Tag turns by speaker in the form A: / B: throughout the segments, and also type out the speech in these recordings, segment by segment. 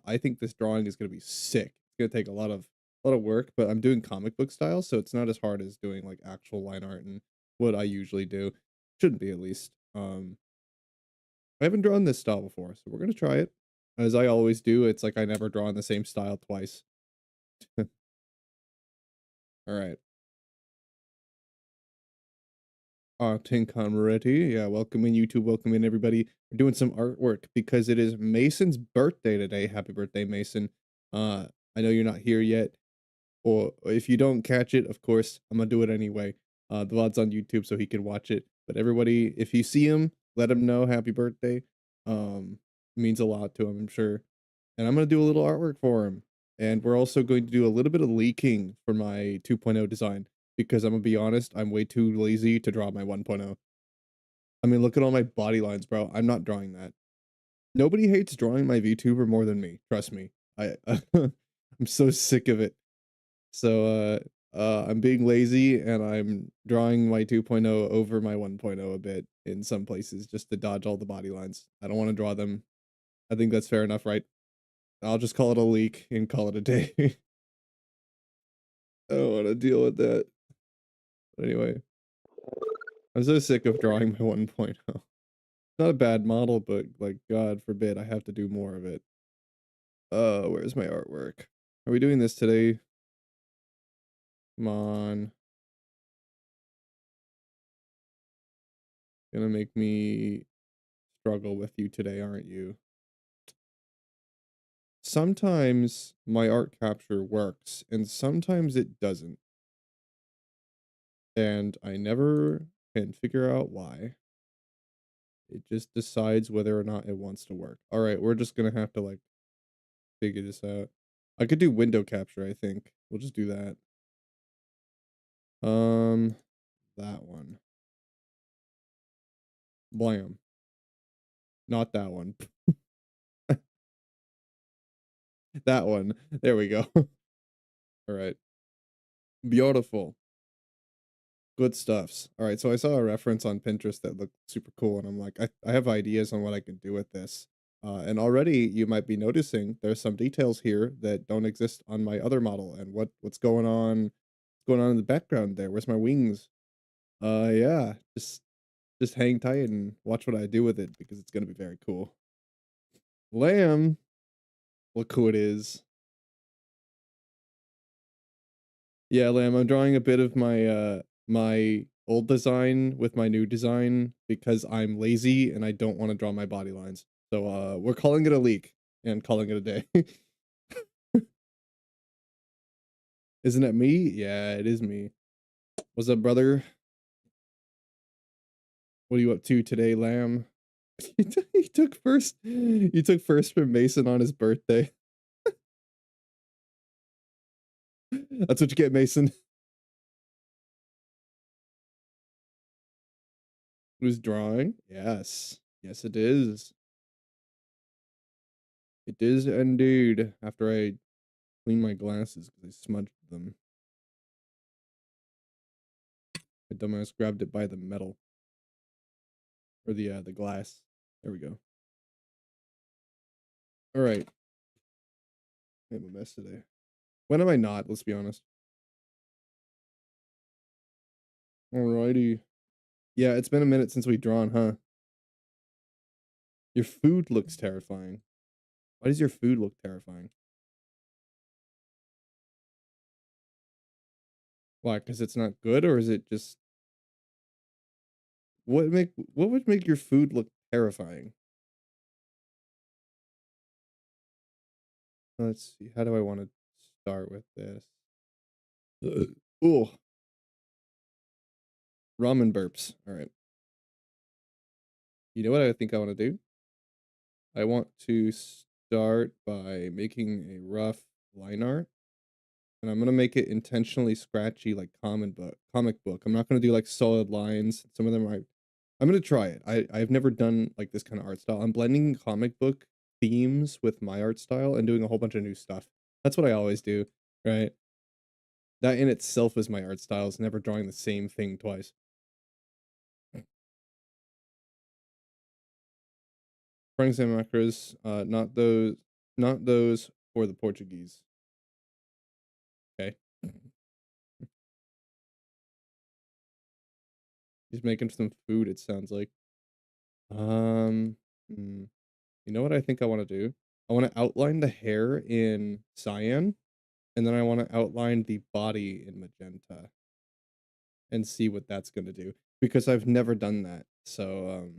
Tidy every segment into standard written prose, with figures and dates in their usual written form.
A: I think this drawing is gonna be sick. It's gonna take a lot of work, but I'm doing comic book style, so it's not as hard as doing like actual line art and what I usually do. Shouldn't be at least. I haven't drawn this style before, so we're gonna try it. As I always do, it's like I never draw in the same style twice. All right. Tink, I'm ready. Yeah, welcome in YouTube, welcome in everybody. We're doing some artwork because it is Mason's birthday today. Happy birthday, Mason. I know you're not here yet, or if you don't catch it, of course, I'm gonna do it anyway. The VOD's on YouTube so he can watch it. But everybody, if you see him, let him know happy birthday. It means a lot to him, I'm sure. And I'm gonna do a little artwork for him. And we're also going to do a little bit of leaking for my 2.0 design because I'm gonna be honest, I'm way too lazy to draw my 1.0. I mean, look at all my body lines, bro. I'm not drawing that. Nobody hates drawing my VTuber more than me. Trust me. I'm so sick of it. So I'm being lazy and I'm drawing my 2.0 over my 1.0 a bit in some places just to dodge all the body lines. I don't want to draw them. I think that's fair enough, right? I'll just call it a leak and call it a day. I don't want to deal with that. But anyway, I'm so sick of drawing my 1.0. It's not a bad model, but like God forbid I have to do more of it. Where's my artwork? Are we doing this today? Come on. Gonna make me struggle with you today, aren't you? Sometimes my art capture works and sometimes it doesn't. And I never can figure out why. It just decides whether or not it wants to work. All right, we're just gonna have to like figure this out. I could do window capture, I think. We'll just do that. Um, that one. Blam. Not that one. That one. There we go. All right. Beautiful. Good stuffs. All right, so I saw a reference on Pinterest that looked super cool, and I'm like, I have ideas on what I can do with this. And already you might be noticing there's some details here that don't exist on my other model, and what's going on in the background there? Where's my wings? Yeah, just hang tight and watch what I do with it because it's gonna be very cool. Lamb, look who it is. Yeah, Lamb, I'm drawing a bit of my old design with my new design because I'm lazy and I don't want to draw my body lines. So we're calling it a leak and calling it a day. Isn't it me? Yeah, it is me. What's up, brother? What are you up to today, Lamb? He took first. You took first from Mason on his birthday. That's what you get, Mason. Who's drawing? Yes. Yes, it is. It is indeed. After I clean my glasses because I smudged them. My dumbass grabbed it by the metal. Or the glass. There we go. Alright. I'm a mess today. When am I not? Let's be honest. Alrighty. Yeah, it's been a minute since we drawn, huh? Your food looks terrifying. Why does your food look terrifying? Why? Because it's not good, or is it just what would make your food look terrifying? Let's see. How do I want to start with this? Ooh, ramen burps. All right. You know what I think I want to do? I want to start by making a rough line art, and I'm gonna make it intentionally scratchy, like comic book. I'm not gonna do like solid lines. Some of them are. I'm gonna try it. I've never done like this kind of art style. I'm blending comic book themes with my art style and doing a whole bunch of new stuff. That's what I always do, right? That in itself is my art style. Is never drawing the same thing twice. Frames and macros, not those. Not those for the Portuguese. Okay. He's making some food, it sounds like. Um, hmm, you know what I think I wanna do? I wanna outline the hair in cyan, and then I wanna outline the body in magenta and see what that's gonna do, because I've never done that. So,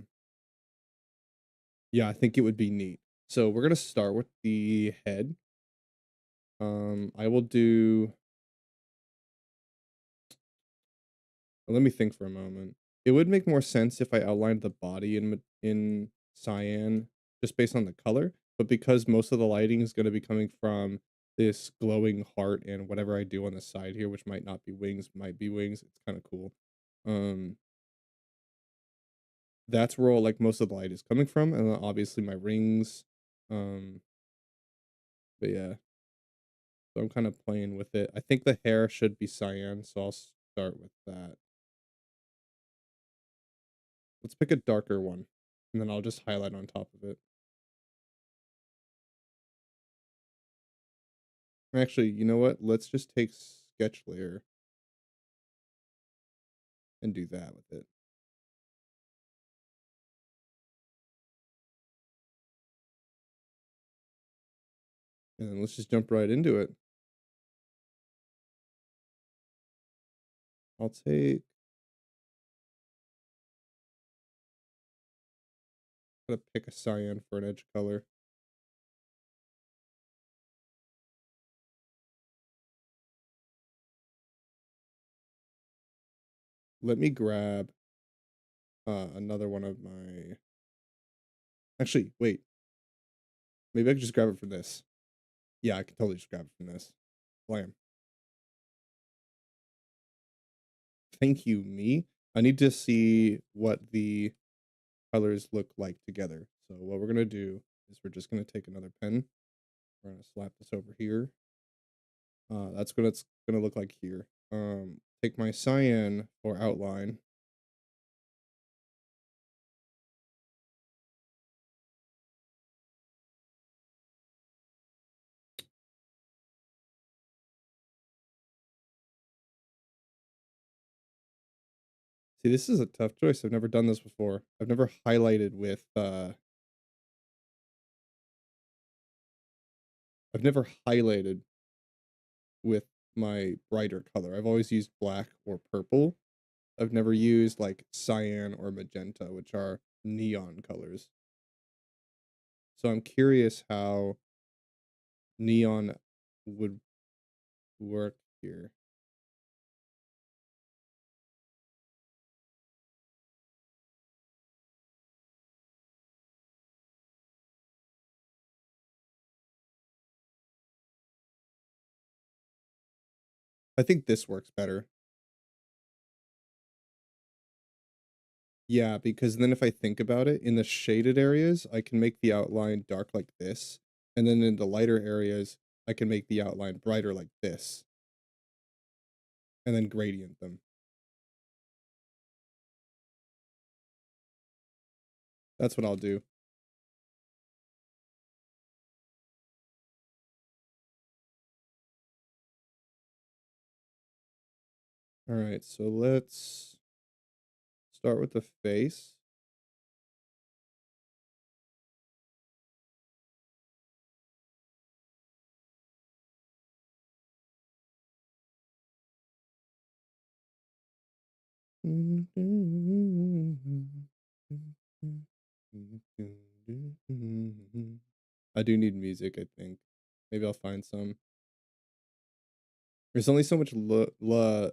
A: yeah, I think it would be neat. So we're gonna start with the head. I will do let me think for a moment. It would make more sense if I outlined the body in cyan just based on the color, but because most of the lighting is gonna be coming from this glowing heart and whatever I do on the side here, which might not be wings, might be wings, it's kinda cool. Um, that's where all, like, most of the light is coming from, and then obviously my rings, um, but yeah, so I'm kinda playing with it. I think the hair should be cyan, so I'll start with that. Let's pick a darker one, and then I'll just highlight on top of it. Actually, you know what? Let's just take sketch layer and do that with it. And then let's just jump right into it. I'll take gotta pick a cyan for an edge color. Let me grab another one of my actually, wait, maybe I could just grab it from this. Yeah, I can totally just grab it from this. Blam. Thank you, me. I need to see what the colors look like together. So what we're gonna do is we're just gonna take another pen. We're gonna slap this over here. That's what it's gonna look like here. Take my cyan for outline. See, this is a tough choice. I've never done this before. I've never highlighted with I've never highlighted with my brighter color. I've always used black or purple. I've never used like cyan or magenta, which are neon colors. So I'm curious how neon would work here. I think this works better. Yeah, because then if I think about it, in the shaded areas, I can make the outline dark like this, and then in the lighter areas, I can make the outline brighter like this, and then gradient them. That's what I'll do. All right, so let's start with the face. I do need music, I think. Maybe I'll find some. There's only so much lo-fi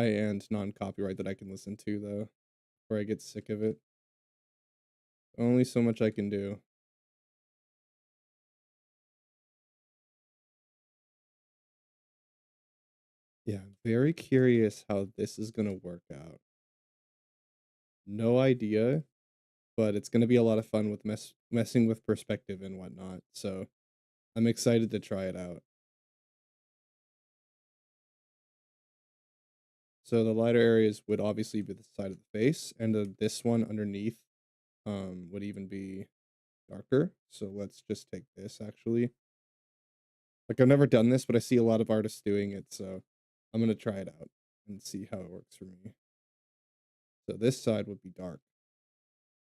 A: and non-copyright that I can listen to though, before I get sick of it. Only so much I can do. Yeah, I'm very curious how this is gonna work out. No idea, but it's gonna be a lot of fun with messing with perspective and whatnot. So I'm excited to try it out. So the lighter areas would obviously be the side of the face, and this one underneath would even be. darker. So let's just take this actually. Like I've never done this, but I see a lot of artists doing it, so I'm gonna try it out and see how it works for me. So this side would be dark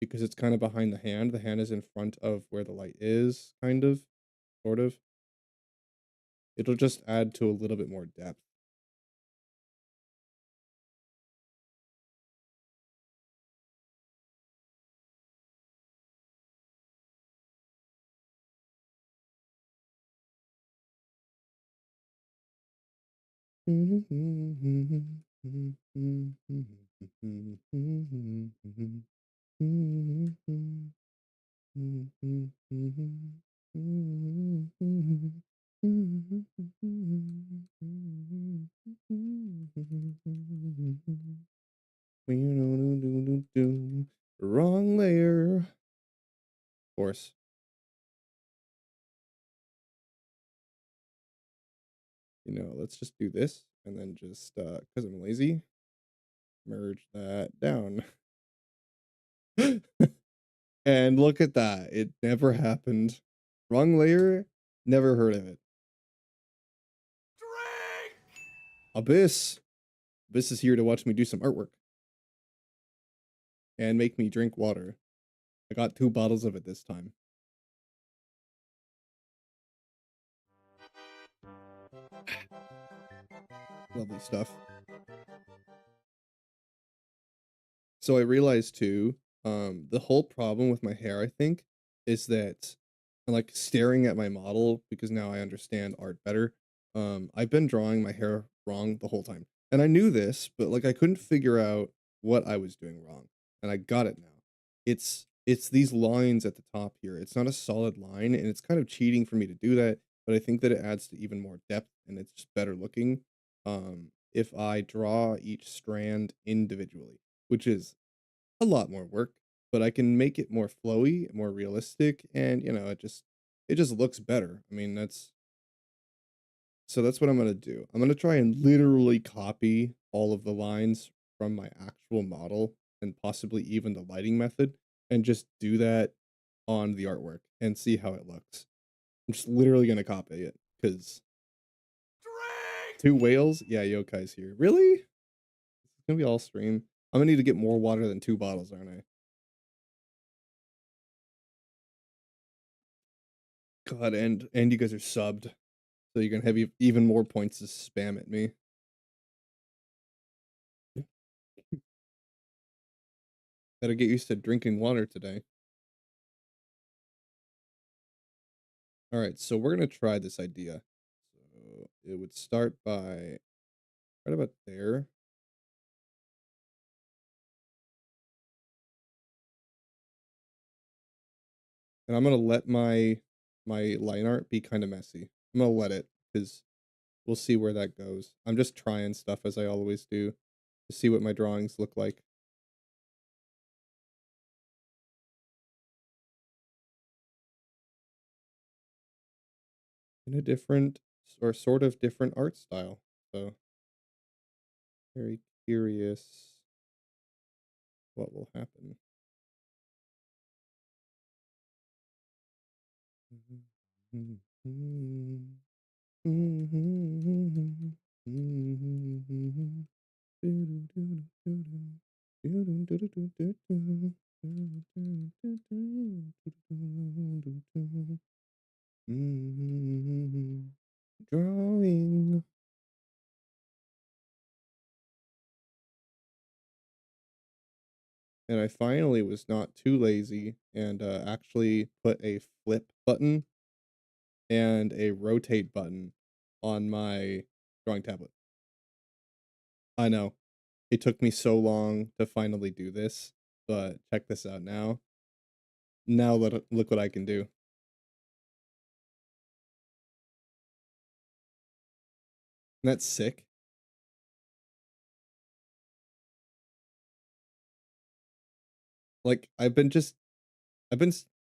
A: because it's kind of behind the hand. The hand is in front of where the light is, kind of, sort of. It'll just add to a little bit more depth. Wrong layer. Of course. Let's just do this and then just because I'm lazy, merge that down. And look at that. It never happened. Wrong layer, never heard of it. Abyss. Abyss is here to watch me do some artwork and make me drink water. I got 2 bottles of it this time. Lovely stuff. So I realized too, the whole problem with my hair, I think, is that I'm like staring at my model because now I understand art better. I've been drawing my hair wrong the whole time. And I knew this, but like I couldn't figure out what I was doing wrong. And I got it now. It's these lines at the top here. It's not a solid line, and it's kind of cheating for me to do that, but I think that it adds to even more depth and it's just better looking. If I draw each strand individually, which is a lot more work, but I can make it more flowy, more realistic, and it just looks better. I mean, that's what I'm gonna do. I'm gonna try and literally copy all of the lines from my actual model and possibly even the lighting method and just do that on the artwork and see how it looks. I'm just literally gonna copy it because 2 whales? Yeah, Yokai's here. Really? It's gonna be all stream. I'm gonna need to get more water than 2 bottles, aren't I? God, and you guys are subbed, so you're gonna have even more points to spam at me. Better get used to drinking water today. Alright, so we're gonna try this idea. So it would start by right about there. And I'm gonna let my line art be kind of messy. I'm gonna let it because we'll see where that goes. I'm just trying stuff as I always do to see what my drawings look like in a different or sort of different art style. So very curious what will happen. Drawing. And I finally was not too lazy and actually put a flip button and a rotate button on my drawing tablet. I know. It took me so long to finally do this, but check this out now. Now look what I can do. Isn't that sick? Like I've been just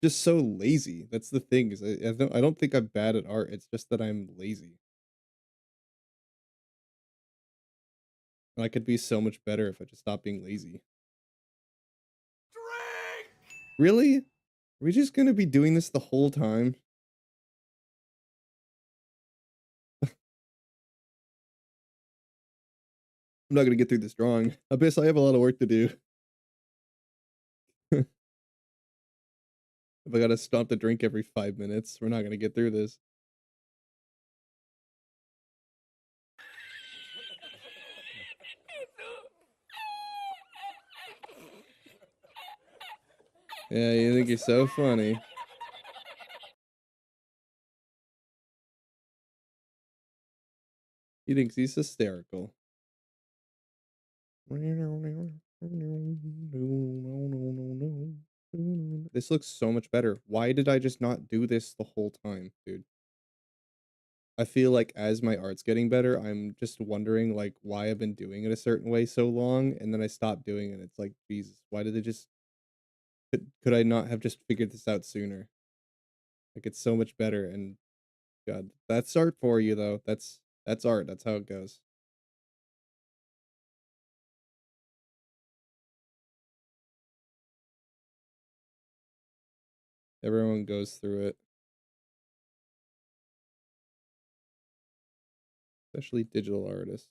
A: so lazy. That's the thing is I don't think I'm bad at art. It's just that I'm lazy. And I could be so much better if I just stopped being lazy. Really? we just gonna be doing this the whole time? I'm not gonna get through this drawing. Abyss, I have a lot of work to do. If I gotta stop to drink every 5 minutes, we're not gonna get through this. Yeah, you think you're so funny. He thinks he's hysterical. This looks so much better. Why did I just not do this the whole time, dude? I feel like as my art's getting better, I'm just wondering like why I've been doing it a certain way so long, and then I stopped doing it. It's like, Jesus, why did they just could I not have just figured this out sooner? Like it's so much better and God, that's art for you though. That's art. That's how it goes. Everyone goes through it, especially digital artists.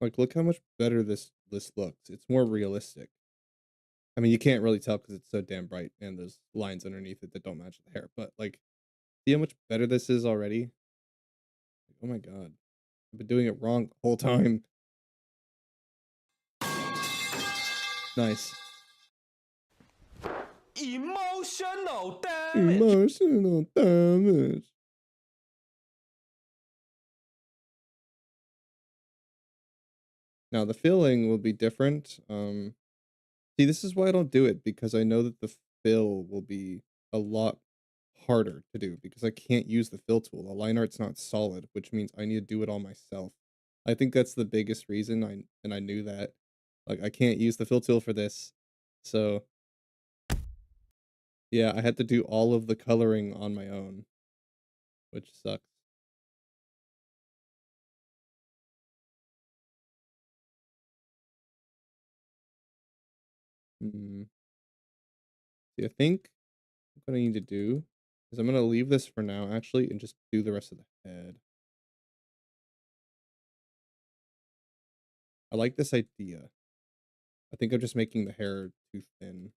A: Like look how much better this looks. It's more realistic. I mean, you can't really tell because it's so damn bright and there's lines underneath it that don't match the hair, but like see how much better this is already? Oh my god. I've been doing it wrong the whole time. Nice.
B: Emotional damage.
A: Emotional damage. Now the filling will be different. See, this is why I don't do it because I know that the fill will be a lot harder to do because I can't use the fill tool. The line art's not solid, which means I need to do it all myself. I think that's the biggest reason I knew that. Like I can't use the fill tool for this. So yeah, I had to do all of the coloring on my own, which sucks. Mm. See, I think what I need to do is I'm gonna leave this for now actually and just do the rest of the head. I like this idea. I think I'm just making the hair too thin.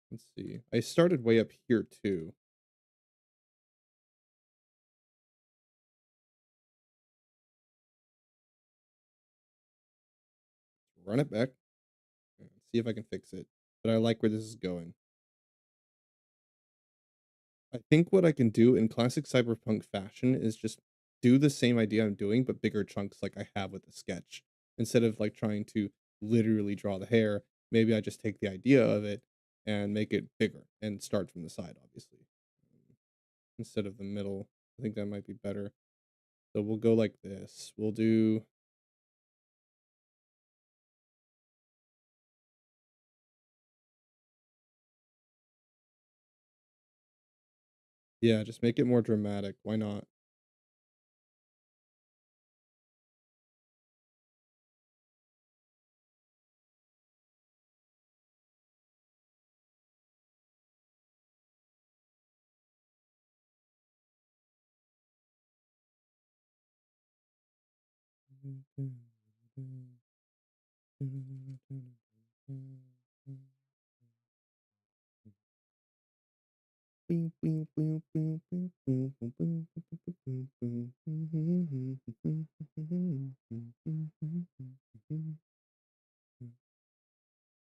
A: Let's see. I started way up here too. Run it back and see if I can fix it. But I like where this is going. I think what I can do in classic cyberpunk fashion is just do the same idea I'm doing, but bigger chunks like I have with the sketch. Instead of like trying to literally draw the hair, maybe I just take the idea of it and make it bigger and start from the side, obviously, instead of the middle. I think that might be better. So we'll go like this. We'll do, yeah, just make it more dramatic. Why not?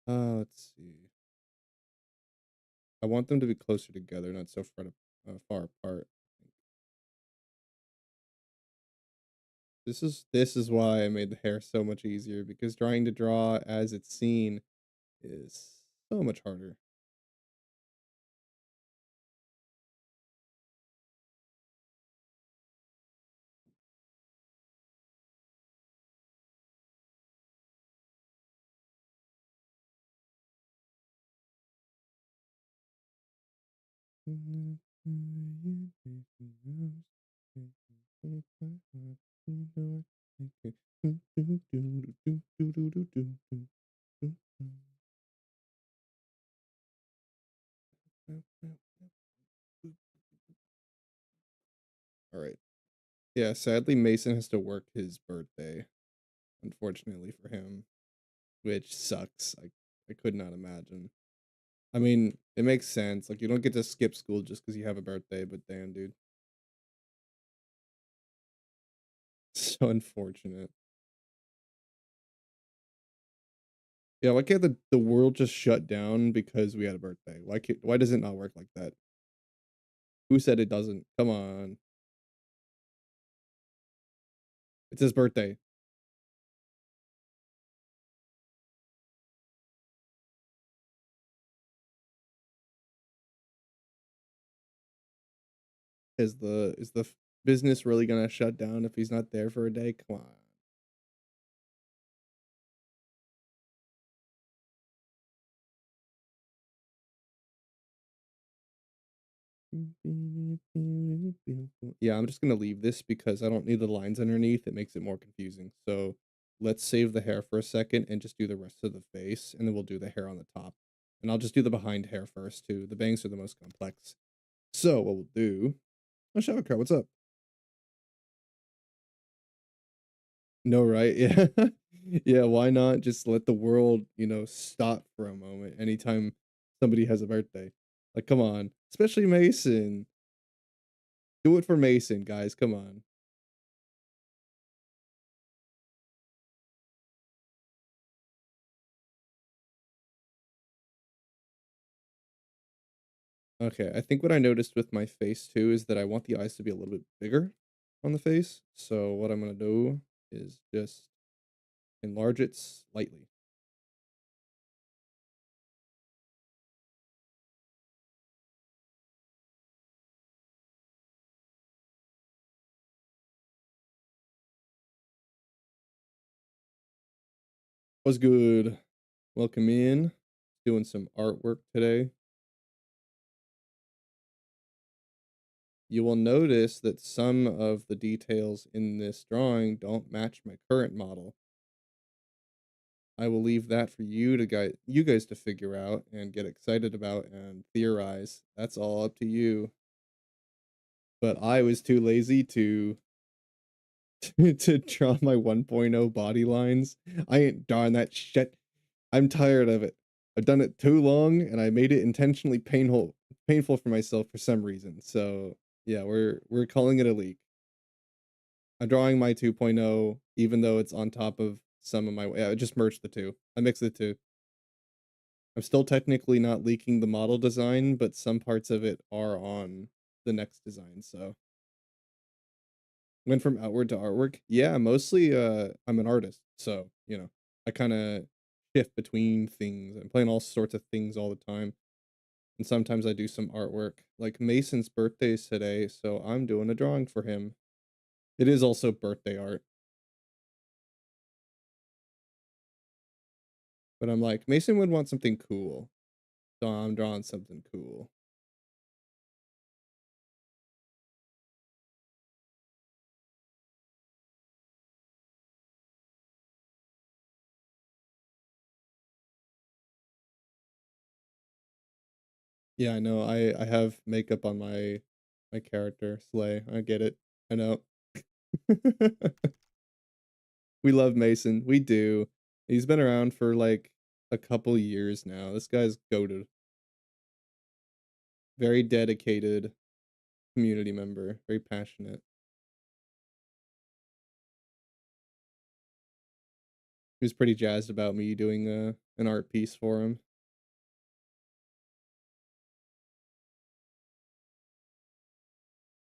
A: Let's see. I want them to be closer together, not so far apart. This is why I made the hair so much easier because trying to draw as it's seen is so much harder. All right. Yeah, sadly, Mason has to work his birthday, unfortunately for him, which sucks. I could not imagine. I mean, it makes sense. Like, you don't get to skip school just because you have a birthday, but damn, dude. So unfortunate. Yeah, why can't the world just shut down because we had a birthday? Why does it not work like that? Who said it doesn't? Come on. It's his birthday. Is the business really gonna shut down if he's not there for a day? Come on. Yeah, I'm just gonna leave this because I don't need the lines underneath. It makes it more confusing. So let's save the hair for a second and just do the rest of the face, and then we'll do the hair on the top. And I'll just do the behind hair first too. The bangs are the most complex. So what we'll do. Oh, shower car, what's up? No, right? Yeah. Yeah, why not just let the world, stop for a moment anytime somebody has a birthday? Like, come on. Especially Mason. Do it for Mason, guys. Come on. Okay, I think what I noticed with my face too is that I want the eyes to be a little bit bigger on the face. So what I'm gonna do is just enlarge it slightly. Was good. Welcome in. Doing some artwork today. You will notice that some of the details in this drawing don't match my current model. I will leave that for you guys to figure out and get excited about and theorize. That's all up to you. But I was too lazy to to draw my 1.0 body lines. I ain't drawing that shit. I'm tired of it. I've done it too long and I made it intentionally painful for myself for some reason. So, yeah, we're calling it a leak. I'm drawing my 2.0 even though it's on top of some of my yeah, I just merged the two. I mixed the two. I'm still technically not leaking the model design, but some parts of it are on the next design, so went from outward to artwork. Yeah, mostly, I'm an artist, so, I kinda shift between things. I'm playing all sorts of things all the time, and sometimes I do some artwork. Like, Mason's birthday is today, so I'm doing a drawing for him. It is also birthday art, but I'm like, "Mason would want something cool," so I'm drawing something cool. Yeah, I know, I have makeup on my character, Slay, I get it. I know. We love Mason, we do. He's been around for, like, a couple years now. This guy's goated. Very dedicated community member, very passionate. He was pretty jazzed about me doing, an art piece for him.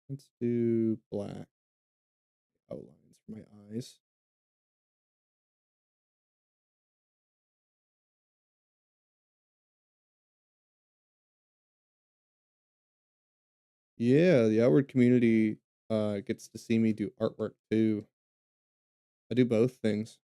A: Let's do black outlines for my eyes. Yeah, the outward community, gets to see me do artwork too. I do both things.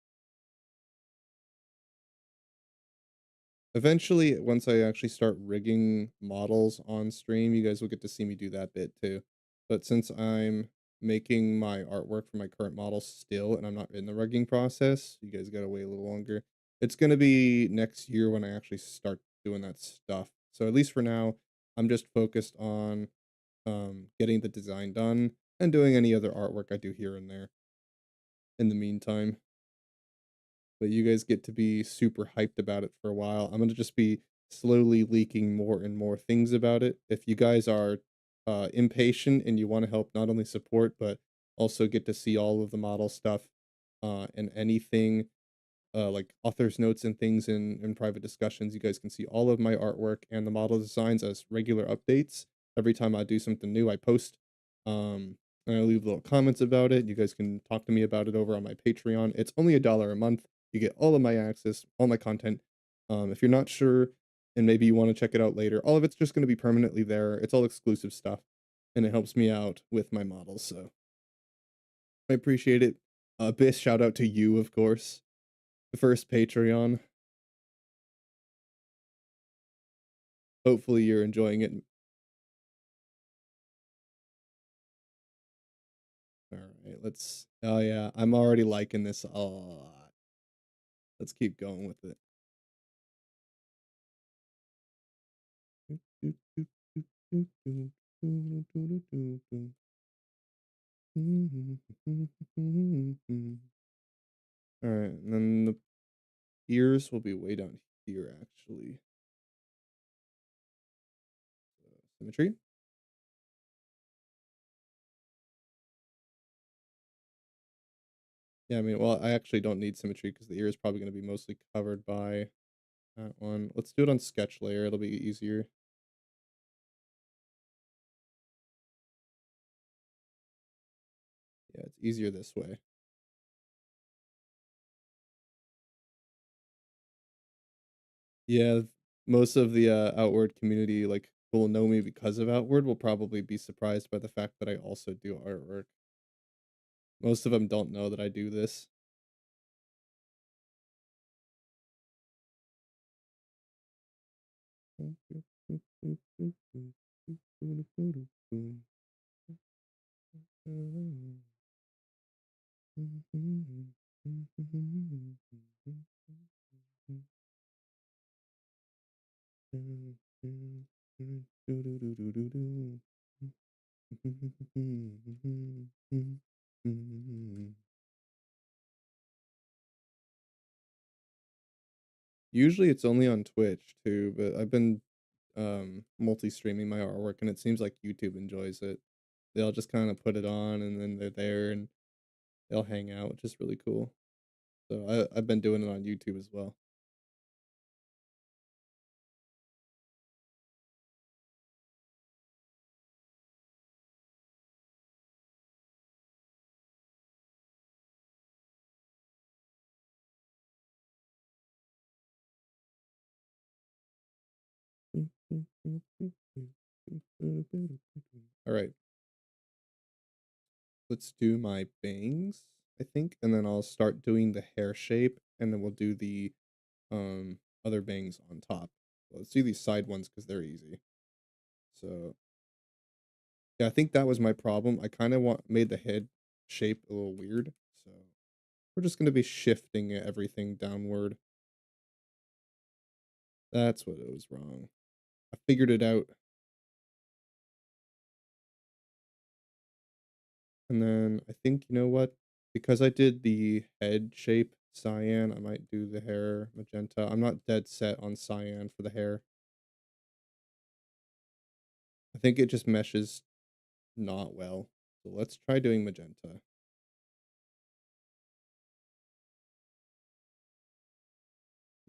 A: Eventually, once I actually start rigging models on stream, you guys will get to see me do that bit too. But since I'm making my artwork for my current model still, and I'm not in the rigging process, you guys gotta wait a little longer. It's gonna be next year when I actually start doing that stuff. So at least for now, I'm just focused on getting the design done and doing any other artwork I do here and there in the meantime. But you guys get to be super hyped about it for a while. I'm gonna just be slowly leaking more and more things about it. If you guys are impatient and you want to help not only support but also get to see all of the model stuff and anything like author's notes and things in private discussions. You guys can see all of my artwork and the model designs as regular updates. Every time I do something new, I post and I leave little comments about it. You guys can talk to me about it over on my Patreon. It's only $1 a month. You get all of my access, all my content. If you're not sure and maybe you want to check it out later, all of it's just going to be permanently there. It's all exclusive stuff and it helps me out with my models. So I appreciate it. Big shout out to you, of course. The first Patreon. Hopefully you're enjoying it. All right, let's oh yeah, I'm already liking this a lot. Let's keep going with it. All right, and then the ears will be way down here actually. Symmetry. Yeah, I mean, well, I actually don't need symmetry because the ear is probably going to be mostly covered by that one. Let's do it on sketch layer. It'll be easier. Yeah, it's easier this way. Yeah, most of the, Outward community, like, who will know me because of Outward will probably be surprised by the fact that I also do artwork. Most of them don't know that I do this. Usually it's only on Twitch too, but I've been multi-streaming my artwork and it seems like YouTube enjoys it. They'll just kind of put it on and then they're there and they'll hang out, which is really cool. So I've been doing it on YouTube as well. All right, let's do my bangs, I think, and then I'll start doing the hair shape, and then we'll do the other bangs on top. Let's do these side ones because they're easy. So yeah, I think that was my problem. I kind of want made the head shape a little weird, so we're just gonna be shifting everything downward. That's what it was wrong. I figured it out. And then I think, you know what? Because I did the head shape cyan, I might do the hair magenta. I'm not dead set on cyan for the hair. I think it just meshes not well. So let's try doing magenta.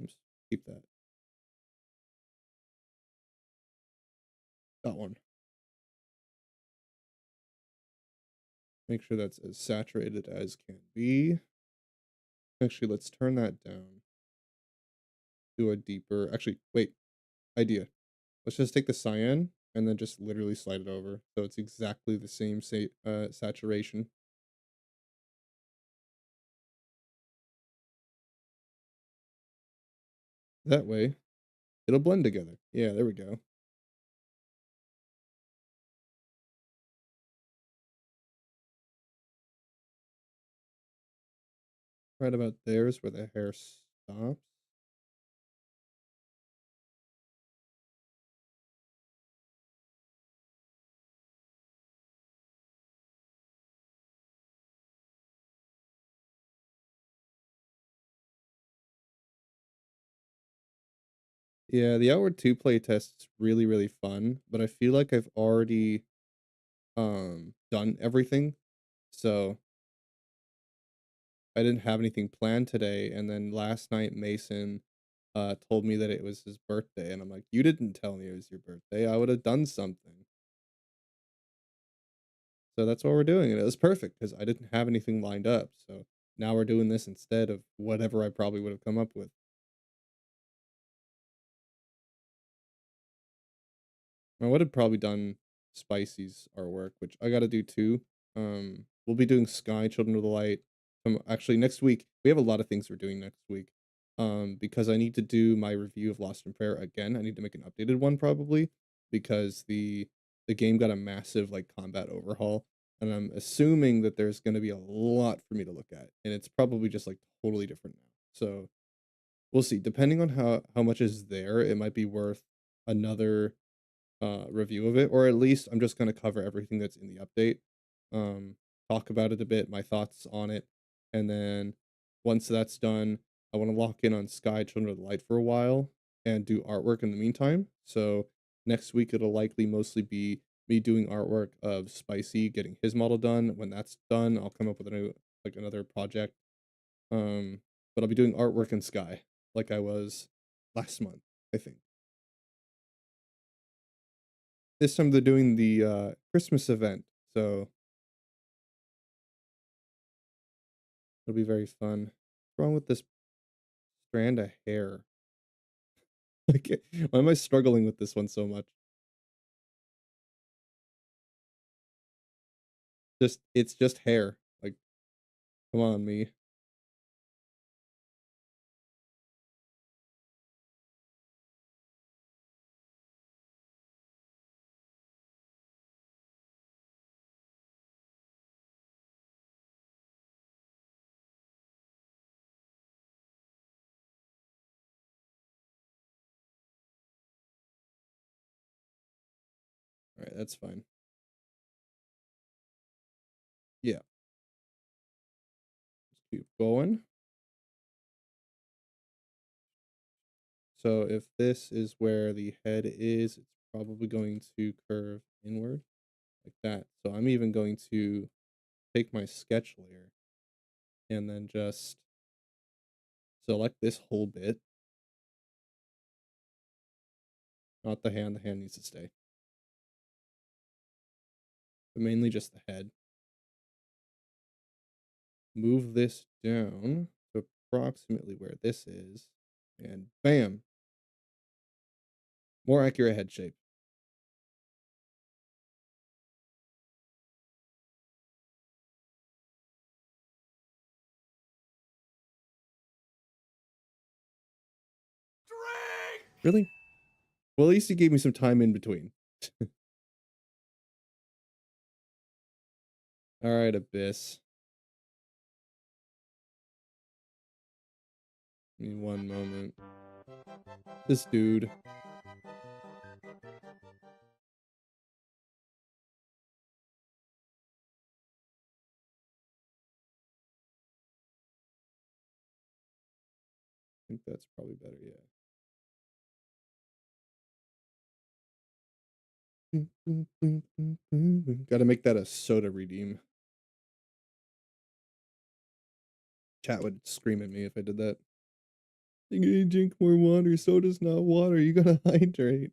A: Oops, keep that. That one. Make sure that's as saturated as can be. Actually, let's turn that down. Do a deeper. Actually, wait. Idea. Let's just take the cyan and then just literally slide it over. So it's exactly the same saturation. That way It'll blend together. Yeah, there we go. Right about there is where the hair stops. Yeah, the outward 2 play test's really, really fun, but I feel like I've already, done everything, so I didn't have anything planned today, and then last night, Mason, told me that it was his birthday, and I'm like, "You didn't tell me it was your birthday, I would've done something." So that's what we're doing, and it was perfect because I didn't have anything lined up, so now we're doing this instead of whatever I probably would have come up with. I would have probably done Spicy's artwork, which I gotta do too. We'll be doing Sky, Children of the Light. Actually, next week we have a lot of things we're doing next week. Because I need to do my review of Lost in Prayer again. I need to make an updated one probably because the game got a massive like combat overhaul, and I'm assuming that there's gonna be a lot for me to look at, and it's probably just like totally different now. So we'll see. Depending on how much is there, it might be worth another review of it, or at least I'm just gonna cover everything that's in the update, um, talk about it a bit, my thoughts on it, and then once that's done, I wanna lock in on Sky Children of the Light for a while and do artwork in the meantime. So next week it'll likely mostly be me doing artwork of Spicy getting his model done. When that's done, I'll come up with a new like another project. But I'll be doing artwork in Sky like I was last month, I think. This time they're doing the, Christmas event, so it'll be very fun. What's wrong with this strand of hair? Like, why am I struggling with this one so much? It's just hair. Like, come on, me. Alright, that's fine. Yeah, let's keep going. So if this is where the head is, it's probably going to curve inward like that. So I'm even going to take my sketch layer and then just select this whole bit, not the hand needs to stay, but mainly just the head. Move this down to approximately where this is, and bam, more accurate head shape.
B: Drink!
A: Really? Well, at least he gave me some time in between. All right, Abyss. Give me one moment. This dude. I think that's probably better. Yeah. Gotta make that a soda redeem. Chat would scream at me if I did that. You gotta drink more water. Soda's not water. You gotta hydrate.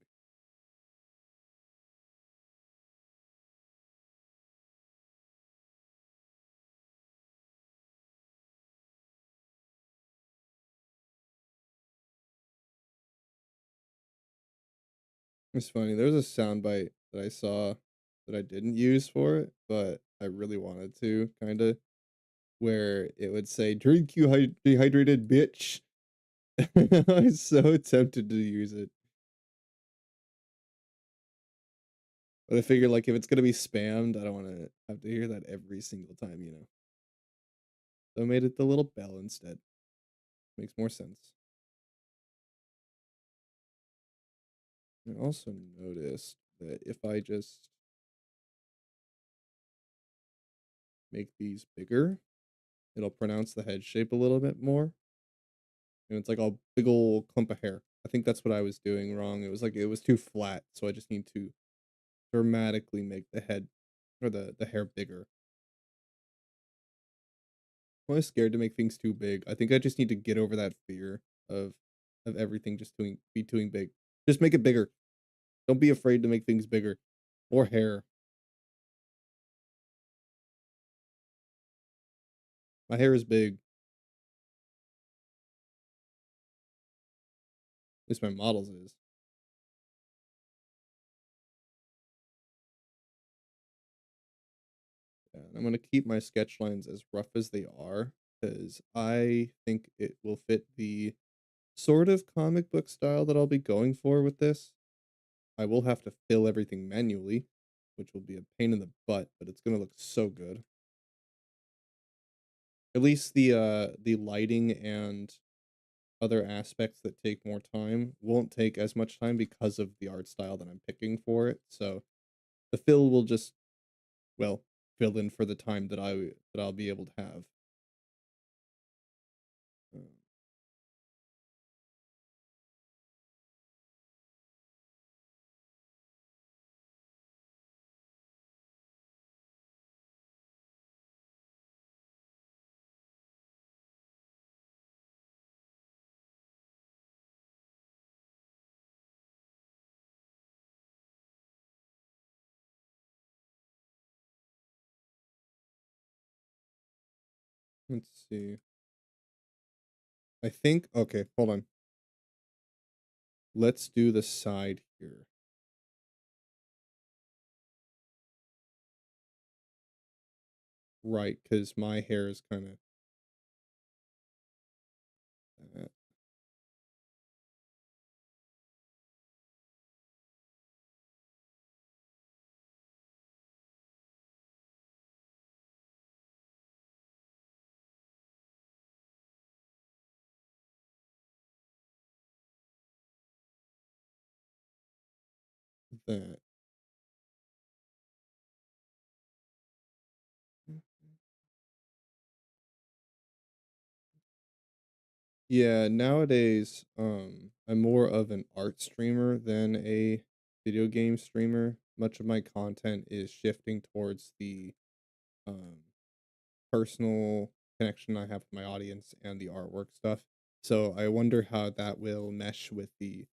A: It's funny. There's a soundbite that I saw that I didn't use for it, but I really wanted to, kinda, where it would say, "Drink, you dehydrated bitch." I was so tempted to use it. But I figure, like, if it's gonna be spammed, I don't wanna have to hear that every single time, you know? So I made it the little bell instead. Makes more sense. I also noticed that if I just make these bigger, it'll pronounce the head shape a little bit more, and it's like a big ol' clump of hair. I think that's what I was doing wrong. It was like it was too flat, so I just need to dramatically make the head or the hair bigger. I'm always scared to make things too big. I think I just need to get over that fear of everything just doing be too big. Just make it bigger. Don't be afraid to make things bigger. Or hair. My hair is big. At least my model's is. Yeah, and I'm gonna keep my sketch lines as rough as they are because I think it will fit the sort of comic book style that I'll be going for with this. I will have to fill everything manually, which will be a pain in the butt, but it's gonna look so good. At least the lighting and other aspects that take more time won't take as much time because of the art style that I'm picking for it. So the fill will just, well, fill in for the time that I'll be able to have. Um, let's see. I think okay, hold on. Let's do the side here. Right, because my hair is kind of that. That. Yeah, nowadays, I'm more of an art streamer than a video game streamer. Much of my content is shifting towards the um personal connection I have with my audience and the artwork stuff. So I wonder how that will mesh with the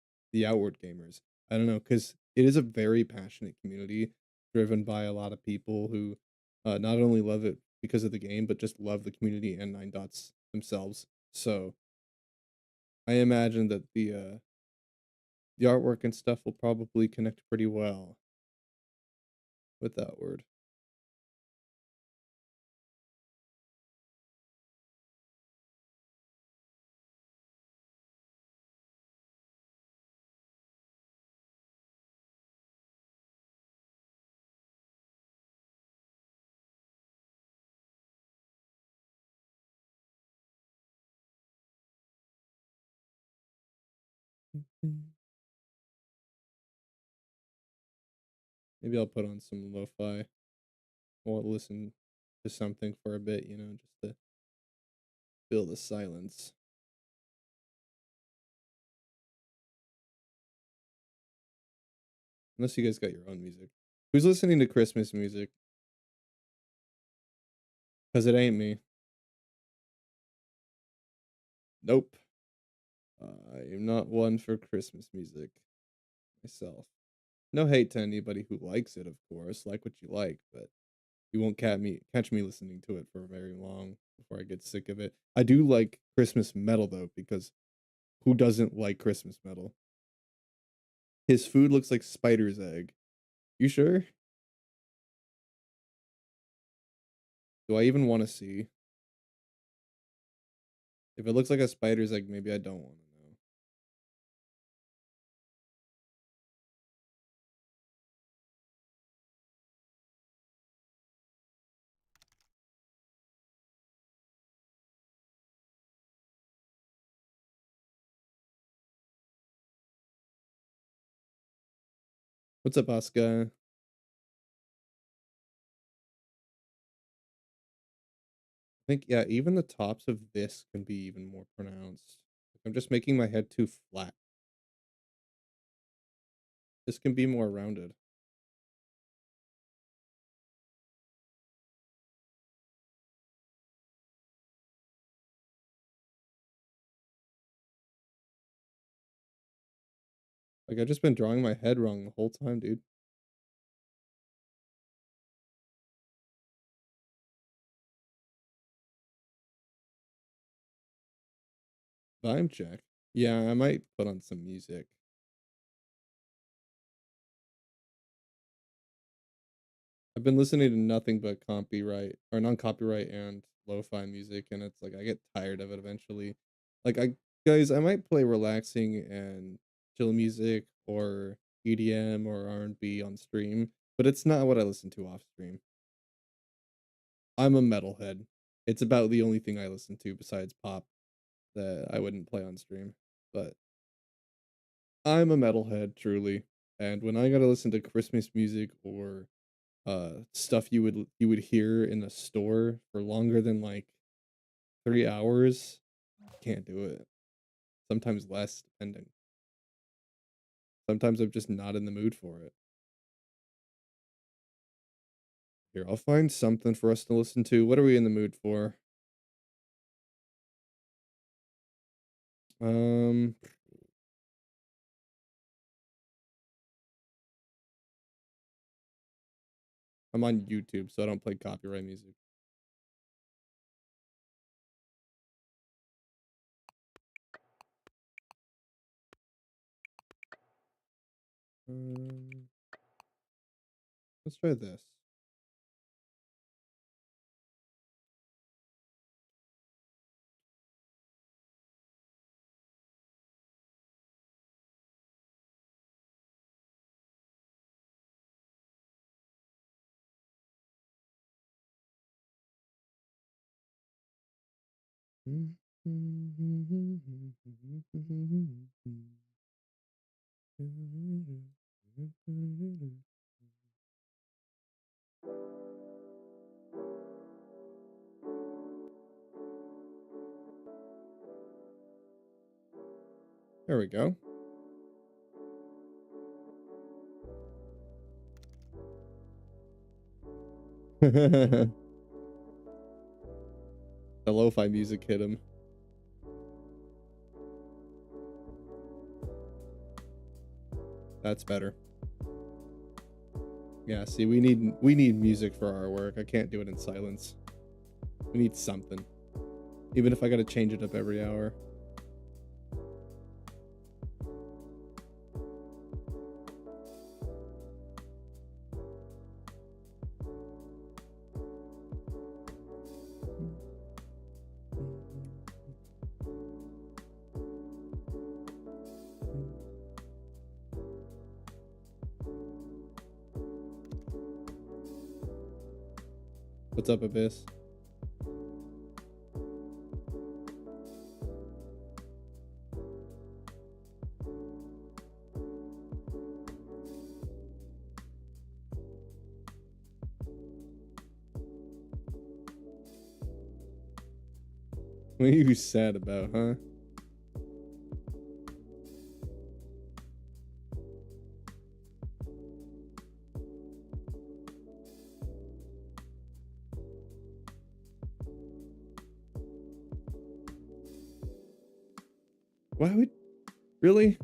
A: outward gamers. I don't know because it is a very passionate community driven by a lot of people who not only love it because of the game, but just love the community and Nine Dots themselves. So I imagine that the artwork and stuff will probably connect pretty well with that word. Mm. Maybe I'll put on some lo-fi or listen to something for a bit, you know, just to fill the silence. Unless you guys got your own music. Who's listening to Christmas music? Cause it ain't me. Nope. I am not one for Christmas music myself. No hate to anybody who likes it, of course. Like what you like, but you won't catch me listening to it for very long before I get sick of it. I do like Christmas metal though, because who doesn't like Christmas metal? His food looks like spider's egg. You sure? Do I even want to see? If it looks like a spider's egg, maybe I don't want to know. What's up, Oscar? I think, yeah, even the tops of this can be even more pronounced. I'm just making my head too flat. This can be more rounded. Like, I've just been drawing my head wrong the whole time, dude. Vibe check. Yeah, I might put on some music. I've been listening to nothing but copyright or non-copyright and lo-fi music, and it's like I get tired of it eventually. Like I might play relaxing and chill music or EDM or R&B on stream, but it's not what I listen to off stream. I'm a metalhead. It's about the only thing I listen to besides pop that I wouldn't play on stream. But I'm a metalhead, truly. And when I gotta listen to Christmas music or stuff you would hear in a store for longer than like 3 hours, can't do it. Sometimes less, depending. Sometimes I'm just not in the mood for it. Here, I'll find something for us to listen to. What are we in the mood for? Um, I'm on YouTube, so I don't play copyright music. Um, let's try this. There we go. The lo-fi music hit him. That's better. Yeah, see, we need music for our work. I can't do it in silence. We need something. Even if I gotta change it up every hour. What's up, Abyss? What are you sad about, huh? Why would really?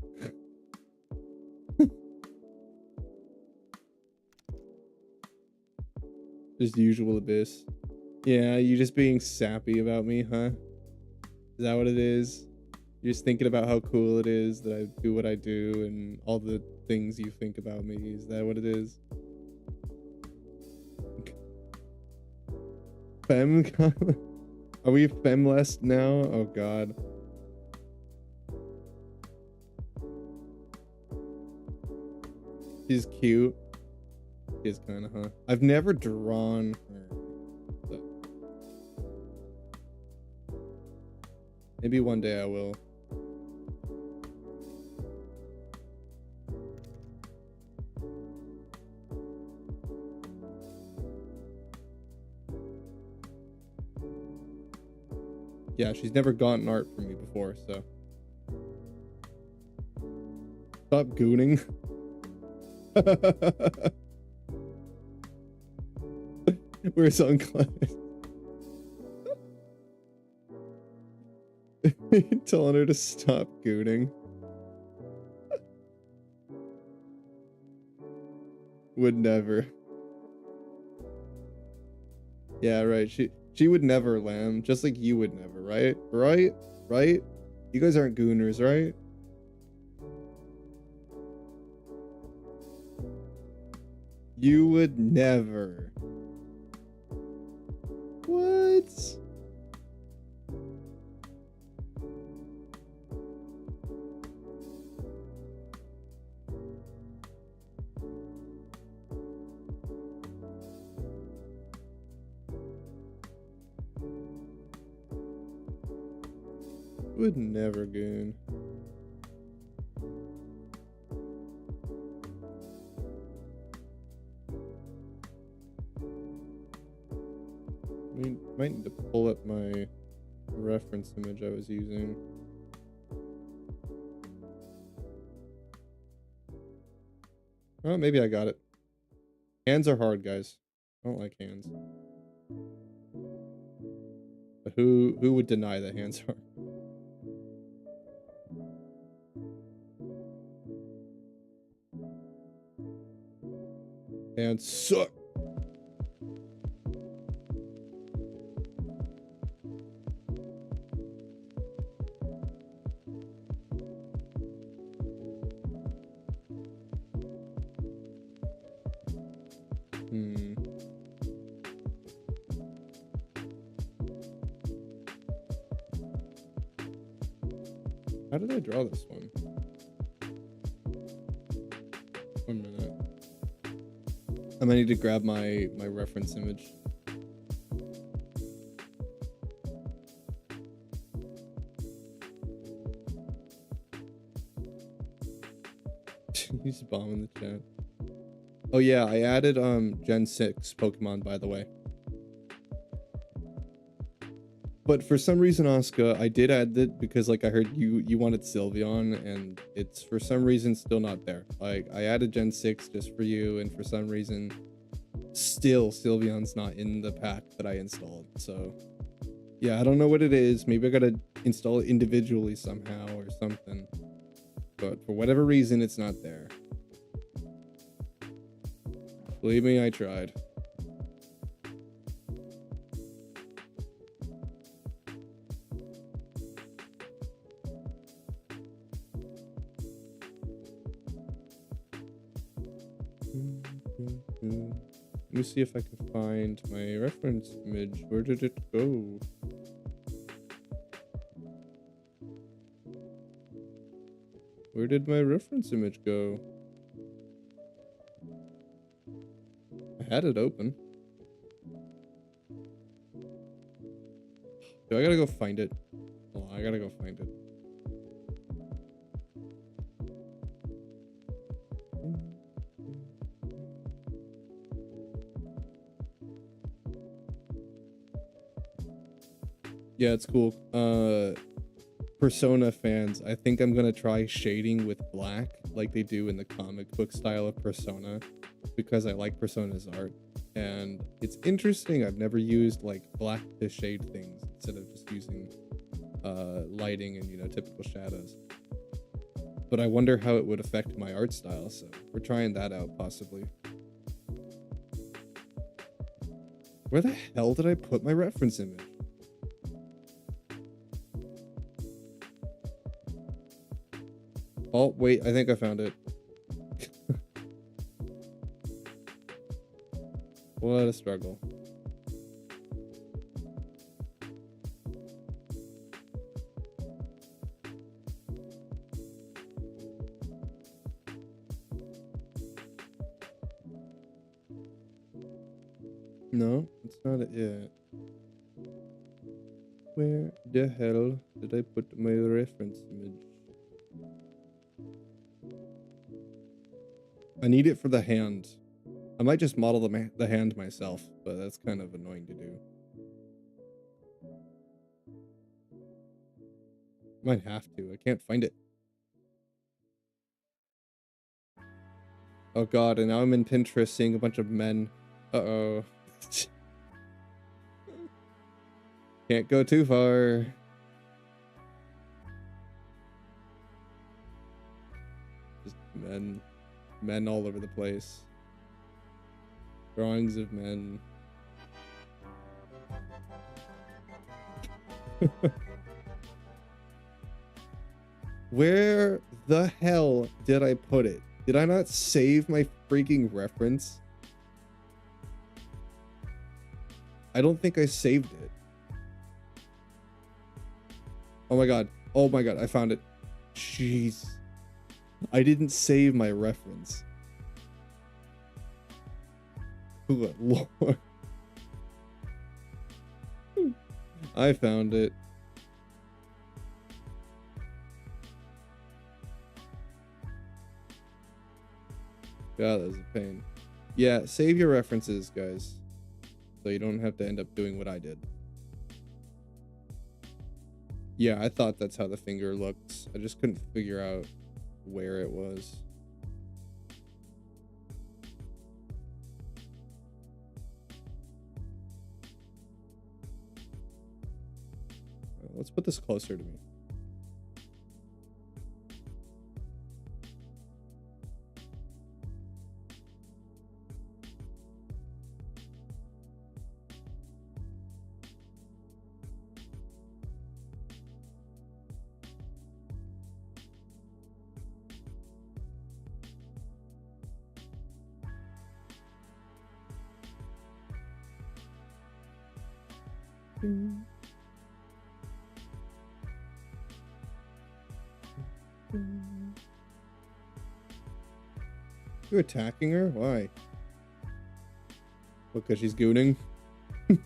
A: Just usual Abyss. Yeah, you just being sappy about me, huh? Is that what it is? You're just thinking about how cool it is that I do what I do and all the things you think about me. Is that what it is? Fem? Are we femless now? Oh god. She's cute. She is kind of, huh? I've never drawn her. So maybe one day I will. Yeah, she's never gotten art from me before, so. Stop gooning. We're sunglasses. Telling her to stop gooning. Would never. Yeah, right. She would never, Lamb. Just like you would never, right? Right? Right? You guys aren't gooners, right? You would never. What? Would never goon. Might need to pull up my reference image I was using. Oh, maybe I got it. Hands are hard, guys. I don't like hands. But who would deny that hands are? Hands suck. How did I draw this one? 1 minute. I might need to grab my reference image. He's bombing the chat. Oh yeah, I added Gen 6 Pokemon, by the way. But for some reason, Asuka, I did add that because like I heard you wanted Sylveon, and it's for some reason still not there. Like I added Gen 6 just for you, and for some reason still Sylveon's not in the pack that I installed. So yeah, I don't know what it is. Maybe I gotta install it individually somehow or something. But for whatever reason, it's not there. Believe me, I tried. Let me see if I can find my reference image. Where did it go? Where did my reference image go? I had it open. Do I gotta go find it? Hold on, I gotta go find it. Yeah, it's cool. Persona fans, I think I'm gonna try shading with black like they do in the comic book style of Persona, because I like Persona's art. And it's interesting, I've never used like black to shade things instead of just using lighting and, you know, typical shadows. But I wonder how it would affect my art style, so we're trying that out possibly. Where the hell did I put my reference image? Oh, wait, I think I found it. What a struggle. No, it's not it yet. Where the hell did I put my reference image? I need it for the hand. I might just model the hand myself, but that's kind of annoying to do. Might have to. I can't find it. Oh god, and now I'm in Pinterest seeing a bunch of men. Uh-oh. Can't go too far. Just men. Men all over the place. Drawings of men. Where the hell did I put it? Did I not save my freaking reference? I don't think I saved it. Oh my god. Oh my god, I found it. Jeez. I didn't save my reference. Good lord. I found it. God, that was a pain. Yeah, save your references, guys. So you don't have to end up doing what I did. Yeah, I thought that's how the finger looks. I just couldn't figure out where it was. Let's put this closer to me. You attacking her? Why? Because she's gooning? Well,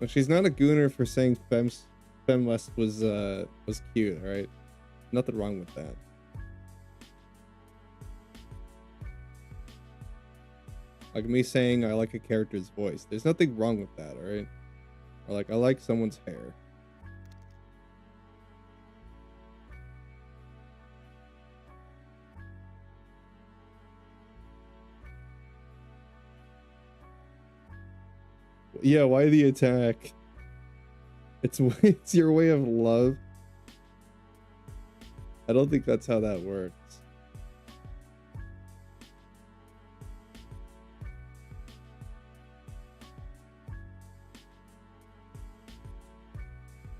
A: she's not a gooner for saying Femwest was cute, alright? Nothing wrong with that. Like me saying I like a character's voice. There's nothing wrong with that, alright? Or like I like someone's hair. Yeah, why the attack? It's your way of love. I don't think that's how that works.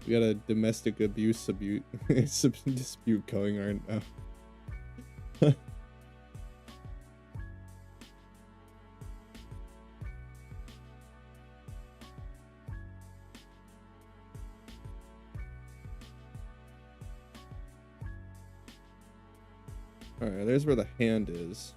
A: We got a domestic abuse dispute going right now. Alright, there's where the hand is.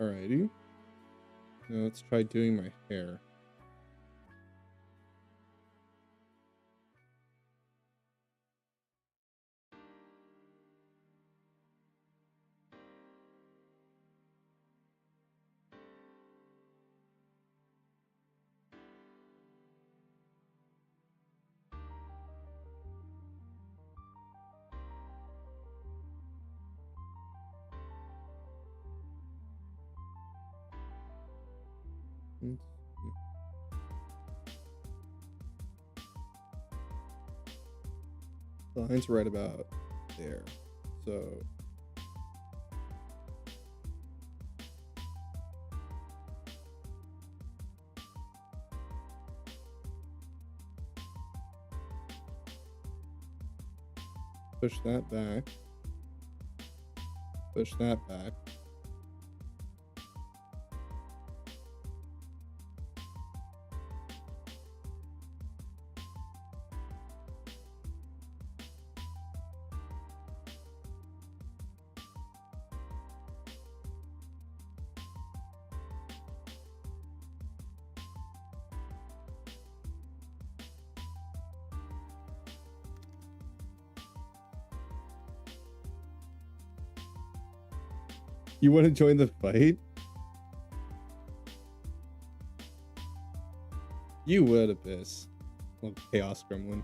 A: Alrighty. Now let's try doing my hair. The line's right about there. So push that back. Push that back. You want to join the fight? You would, Abyss. Well, Chaos Gremlin.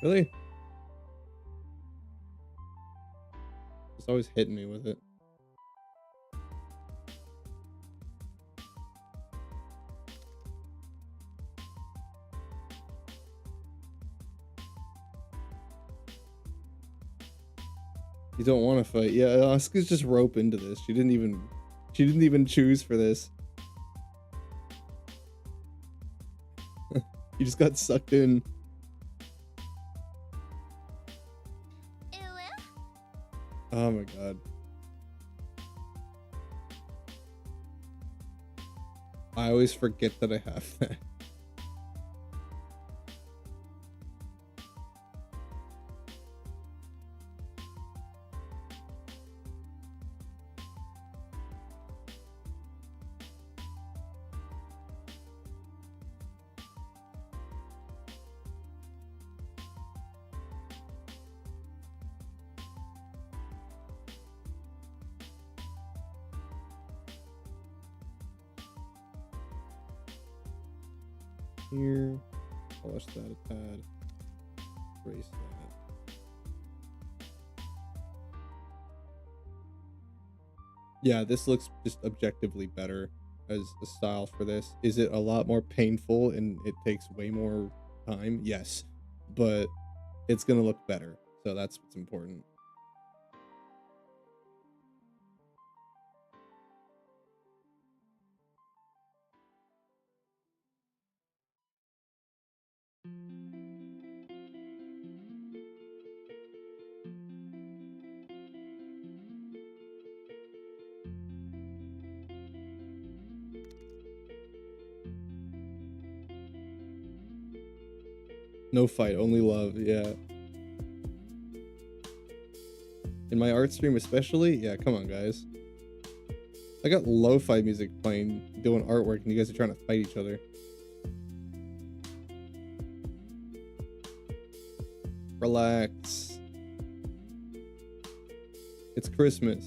A: Really? It's always hitting me with it. You don't want to fight. Yeah, Asuka's just rope into this. She didn't even choose for this. You just got sucked in. Oh my god. I always forget that I have that. Here, polish that a tad, erase that. Yeah, this looks just objectively better as a style for this. Is it a lot more painful and it takes way more time? Yes, but it's gonna look better, so that's what's important. No fight, only love, yeah. In my art stream especially? Yeah, come on, guys. I got lo-fi music playing, doing artwork, and you guys are trying to fight each other. Relax. It's Christmas.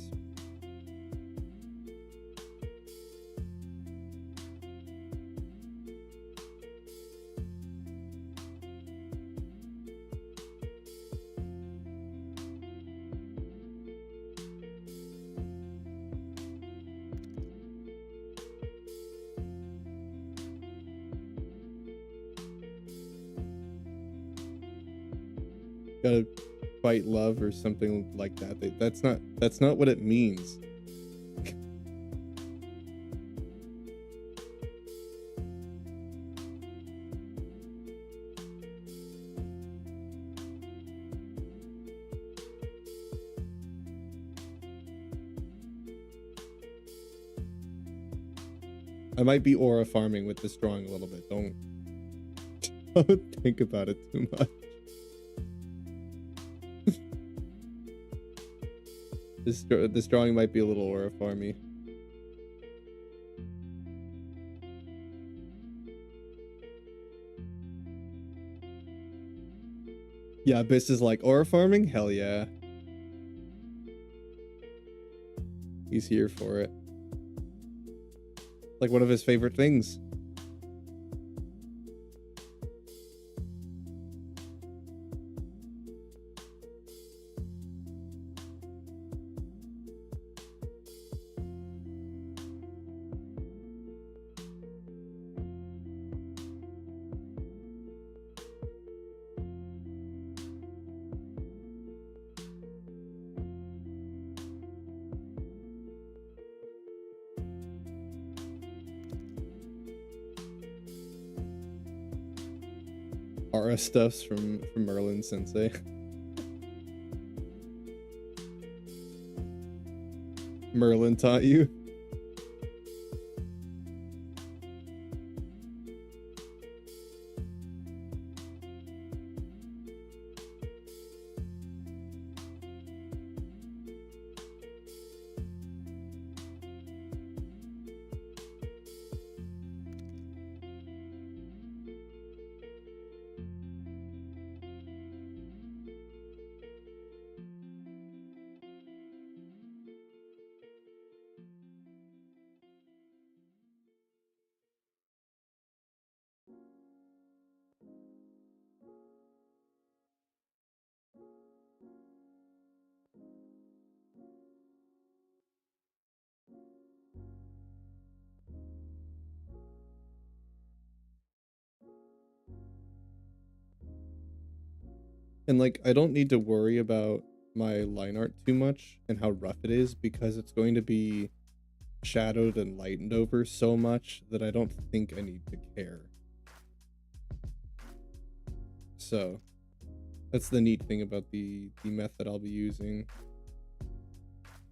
A: Gotta fight love or something like that. That's not what it means. I might be aura farming with this drawing a little bit. Don't think about it too much. This drawing might be a little aura farmy. Yeah, Abyss is like, aura farming? Hell yeah. He's here for it. Like one of his favorite things. RS stuffs from Merlin Sensei. Merlin taught you. And like, I don't need to worry about my line art too much and how rough it is because it's going to be shadowed and lightened over so much that I don't think I need to care. So that's the neat thing about the method I'll be using.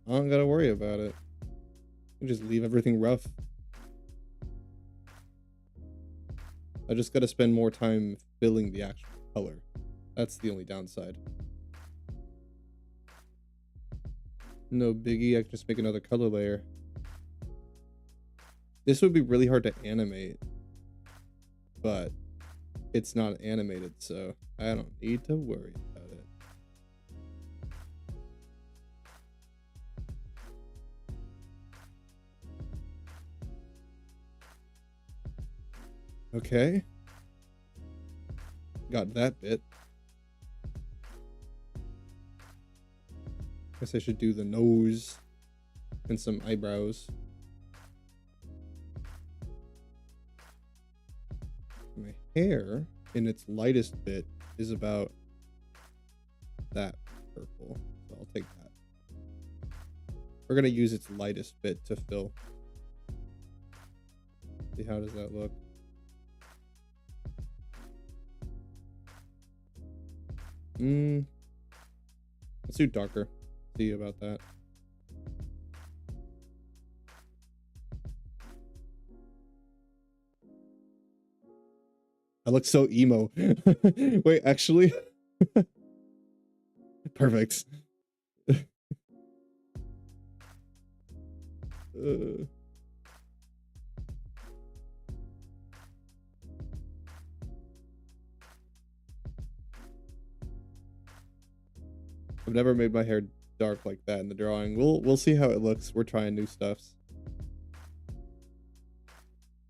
A: I don't gotta worry about it. I just leave everything rough. I just gotta spend more time filling the actual color. That's the only downside. No biggie, I can just make another color layer. This would be really hard to animate, but it's not animated, so I don't need to worry about it. Okay. Got that bit. Guess I should do the nose and some eyebrows. My hair in its lightest bit is about that purple, so I'll take that. We're gonna use its lightest bit to fill. See, how does that look? Let's do darker. See about that. I look so emo. Wait, actually. Perfect. I've never made my hair dark like that in the drawing. We'll see how it looks. We're trying new stuffs.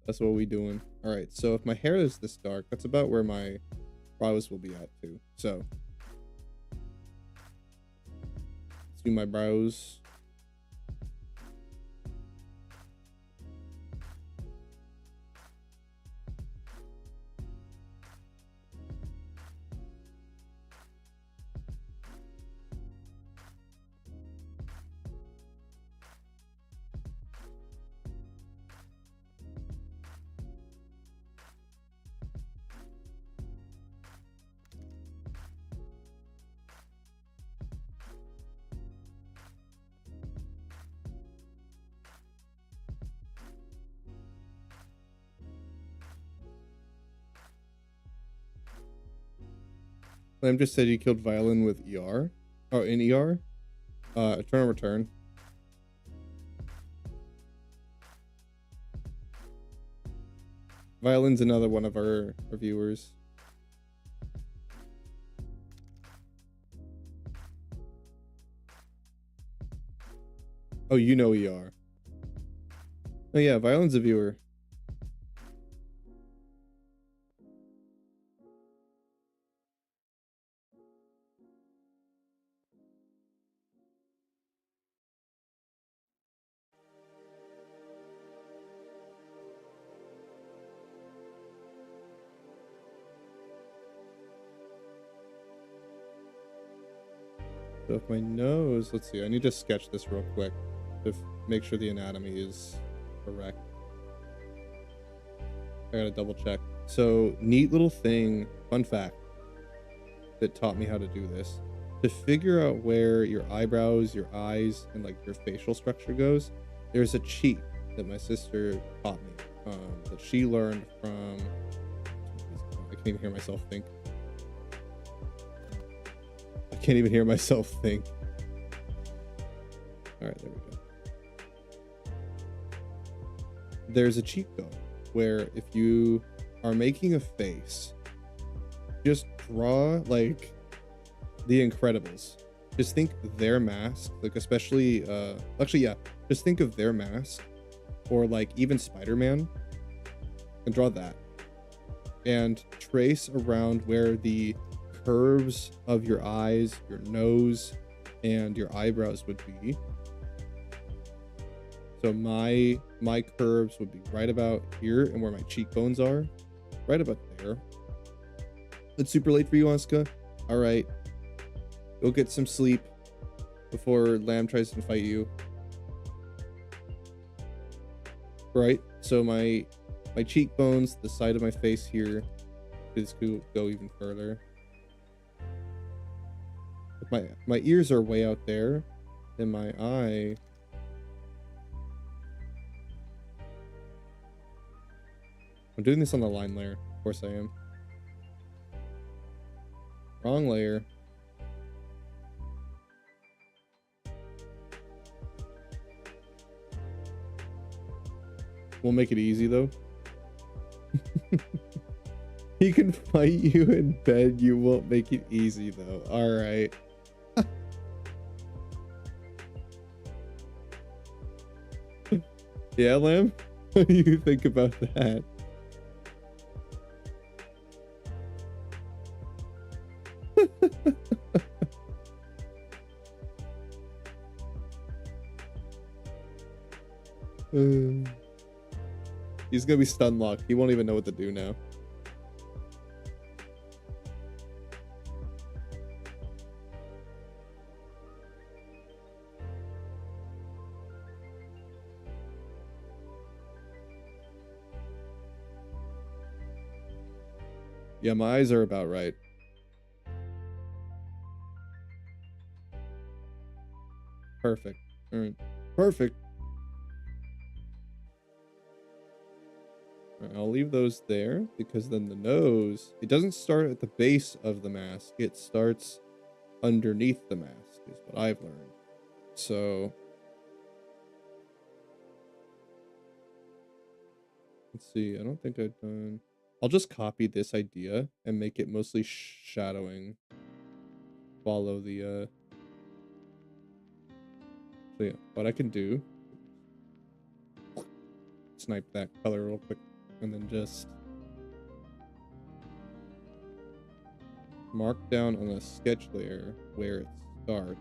A: That's what we doing. All right, so if my hair is this dark, that's about where my brows will be at too. So let's do my brows. Lamb just said you killed Violin with ER. Oh, in ER? Eternal Return. Violin's another one of our viewers. Oh, you know ER. Oh yeah, Violin's a viewer. So if my nose, let's see, I need to sketch this real quick to make sure the anatomy is correct. I gotta double check. So neat little thing, fun fact that taught me how to do this. To figure out where your eyebrows, your eyes, and like your facial structure goes, there's a cheat that my sister taught me, that she learned from. I can't even hear myself think. I can't even hear myself think. All right, there we go. There's a cheat code where if you are making a face, just draw like the Incredibles. Just think their mask, like especially actually yeah, just think of their mask or like even Spider-Man and draw that. And trace around where the curves of your eyes, your nose, and your eyebrows would be. So my curves would be right about here, and where my cheekbones are, right about there. It's super late for you, Asuka. All right, go get some sleep before Lamb tries to fight you. Right. So my cheekbones, the side of my face here, this could go even further. My ears are way out there, and my eye. I'm doing this on the line layer. Of course I am. Wrong layer. We'll make it easy though. He can fight you in bed. You won't make it easy though. All right. Yeah, Lamb? What do you think about that? He's gonna be stun locked. He won't even know what to do now. Yeah, my eyes are about right. Perfect. All right. Perfect. All right, I'll leave those there because then the nose, it doesn't start at the base of the mask. It starts underneath the mask is what I've learned. So let's see. I don't think I've done. I'll just copy this idea and make it mostly shadowing. Follow the so yeah, what I can do, snipe that color real quick and then just mark down on the sketch layer where it starts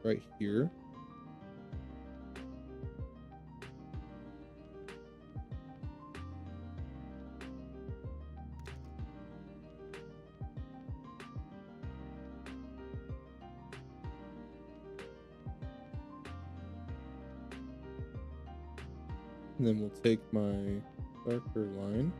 A: right here. And then we'll take my darker line.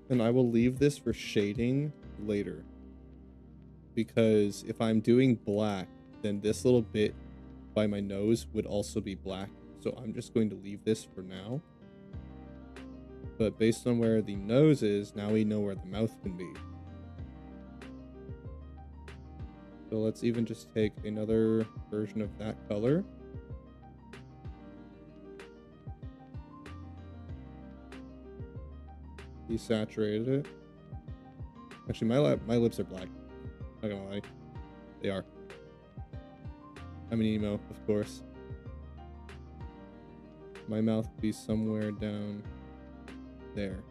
A: And I will leave this for shading later. Because if I'm doing black, then this little bit by my nose would also be black. So I'm just going to leave this for now. But based on where the nose is, now we know where the mouth can be. So let's even just take another version of that color. Desaturated it. Actually, my lips are black. Not gonna lie. They are. I'm an emo, of course. My mouth would be somewhere down there.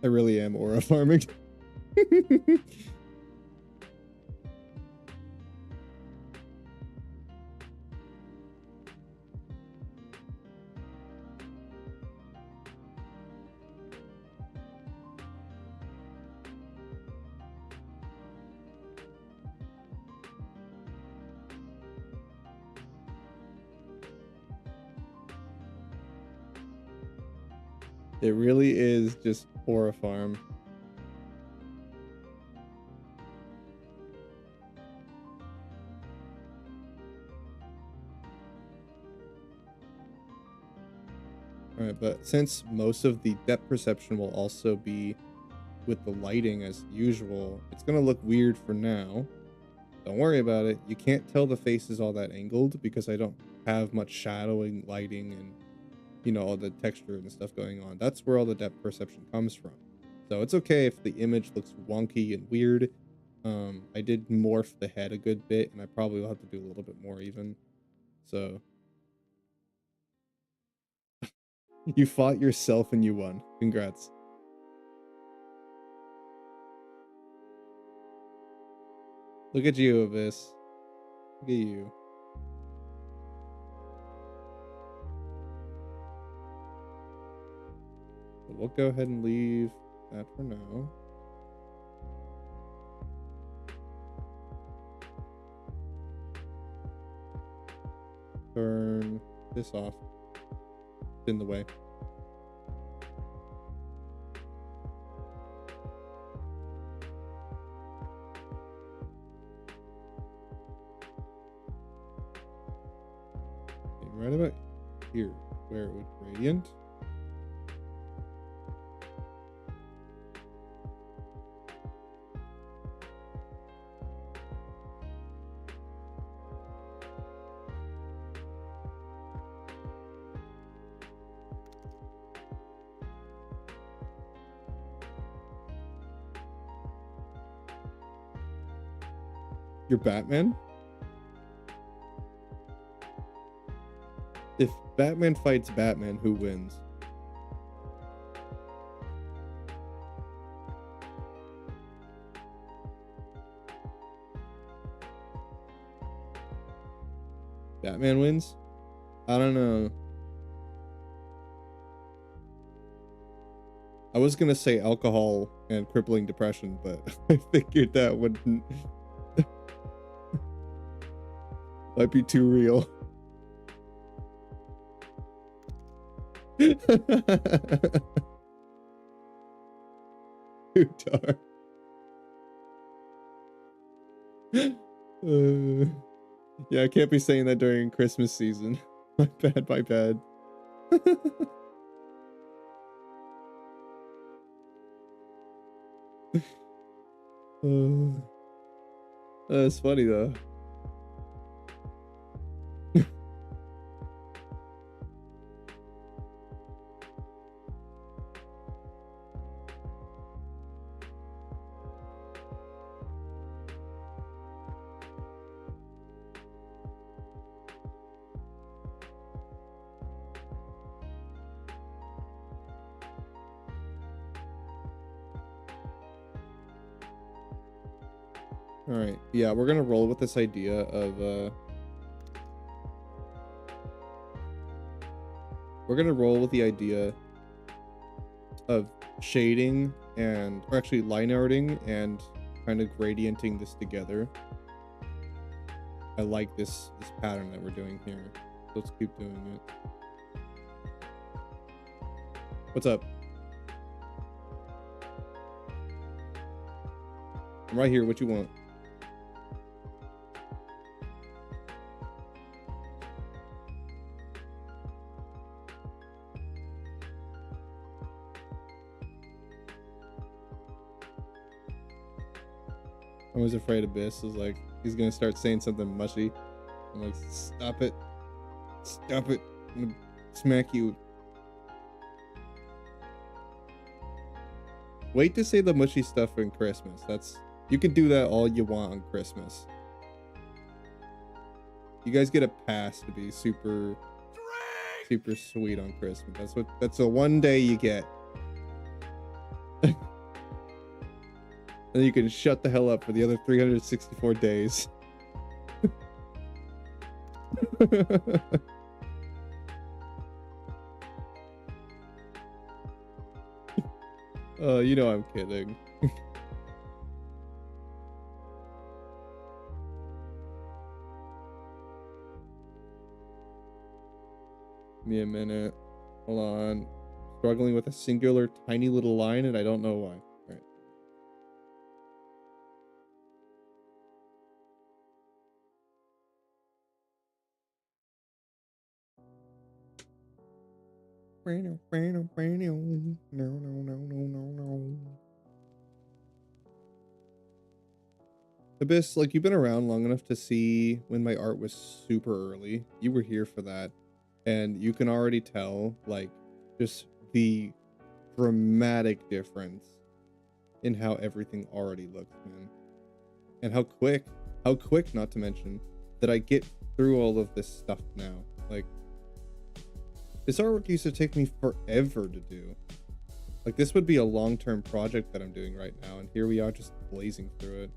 A: I really am aura farming. It really is just aura farm. Alright, but since most of the depth perception will also be with the lighting as usual, it's gonna look weird for now. Don't worry about it. You can't tell the face is all that angled because I don't have much shadowing, lighting, and you know, all the texture and stuff going on. That's where all the depth perception comes from. So it's okay if the image looks wonky and weird. I did morph the head a good bit, and I probably will have to do a little bit more even. So you fought yourself and you won. Congrats. Look at you, Abyss. Look at you. But we'll go ahead and leave that for now. Turn this off. It's in the way. Okay, right about here, where it would gradient. You're Batman? If Batman fights Batman, who wins? Batman wins? I don't know. I was gonna say alcohol and crippling depression, but I figured that wouldn't might be too real. Too dark. Yeah, I can't be saying that during Christmas season. My bad, my bad. That's funny though. All right, yeah, we're gonna roll with this idea of we're gonna roll with the idea of shading and, or actually line arting and kind of gradienting this together. I like this pattern that we're doing here. Let's keep doing it. What's up? I'm right here. What you want? I was afraid Abyss was like, he's gonna start saying something mushy. I'm like, stop it. Stop it. I'm gonna smack you. Wait to say the mushy stuff in Christmas. You can do that all you want on Christmas. You guys get a pass to be super sweet on Christmas. That's the one day you get. And you can shut the hell up for the other 364 days. You know I'm kidding. Give me a minute. Hold on. Struggling with a singular tiny little line and I don't know why. All right. No, no, no. Abyss, like, you've been around long enough to see when my art was super early. You were here for that. And you can already tell, like, just the dramatic difference in how everything already looks, man. And how quick, not to mention, that I get through all of this stuff now. Like, this artwork used to take me forever to do. Like, this would be a long-term project that I'm doing right now, and here we are just blazing through it.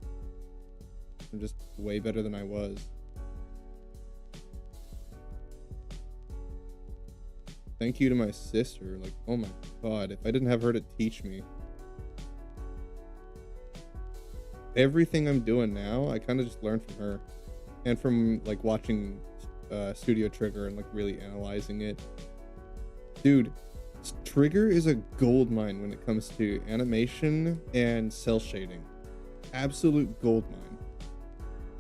A: I'm just way better than I was. Thank you to my sister. Like, oh my god, if I didn't have her to teach me. Everything I'm doing now, I kind of just learned from her. And from, like, watching Studio Trigger and, like, really analyzing it. Dude, Trigger is a gold mine when it comes to animation and cell shading. Absolute gold mine.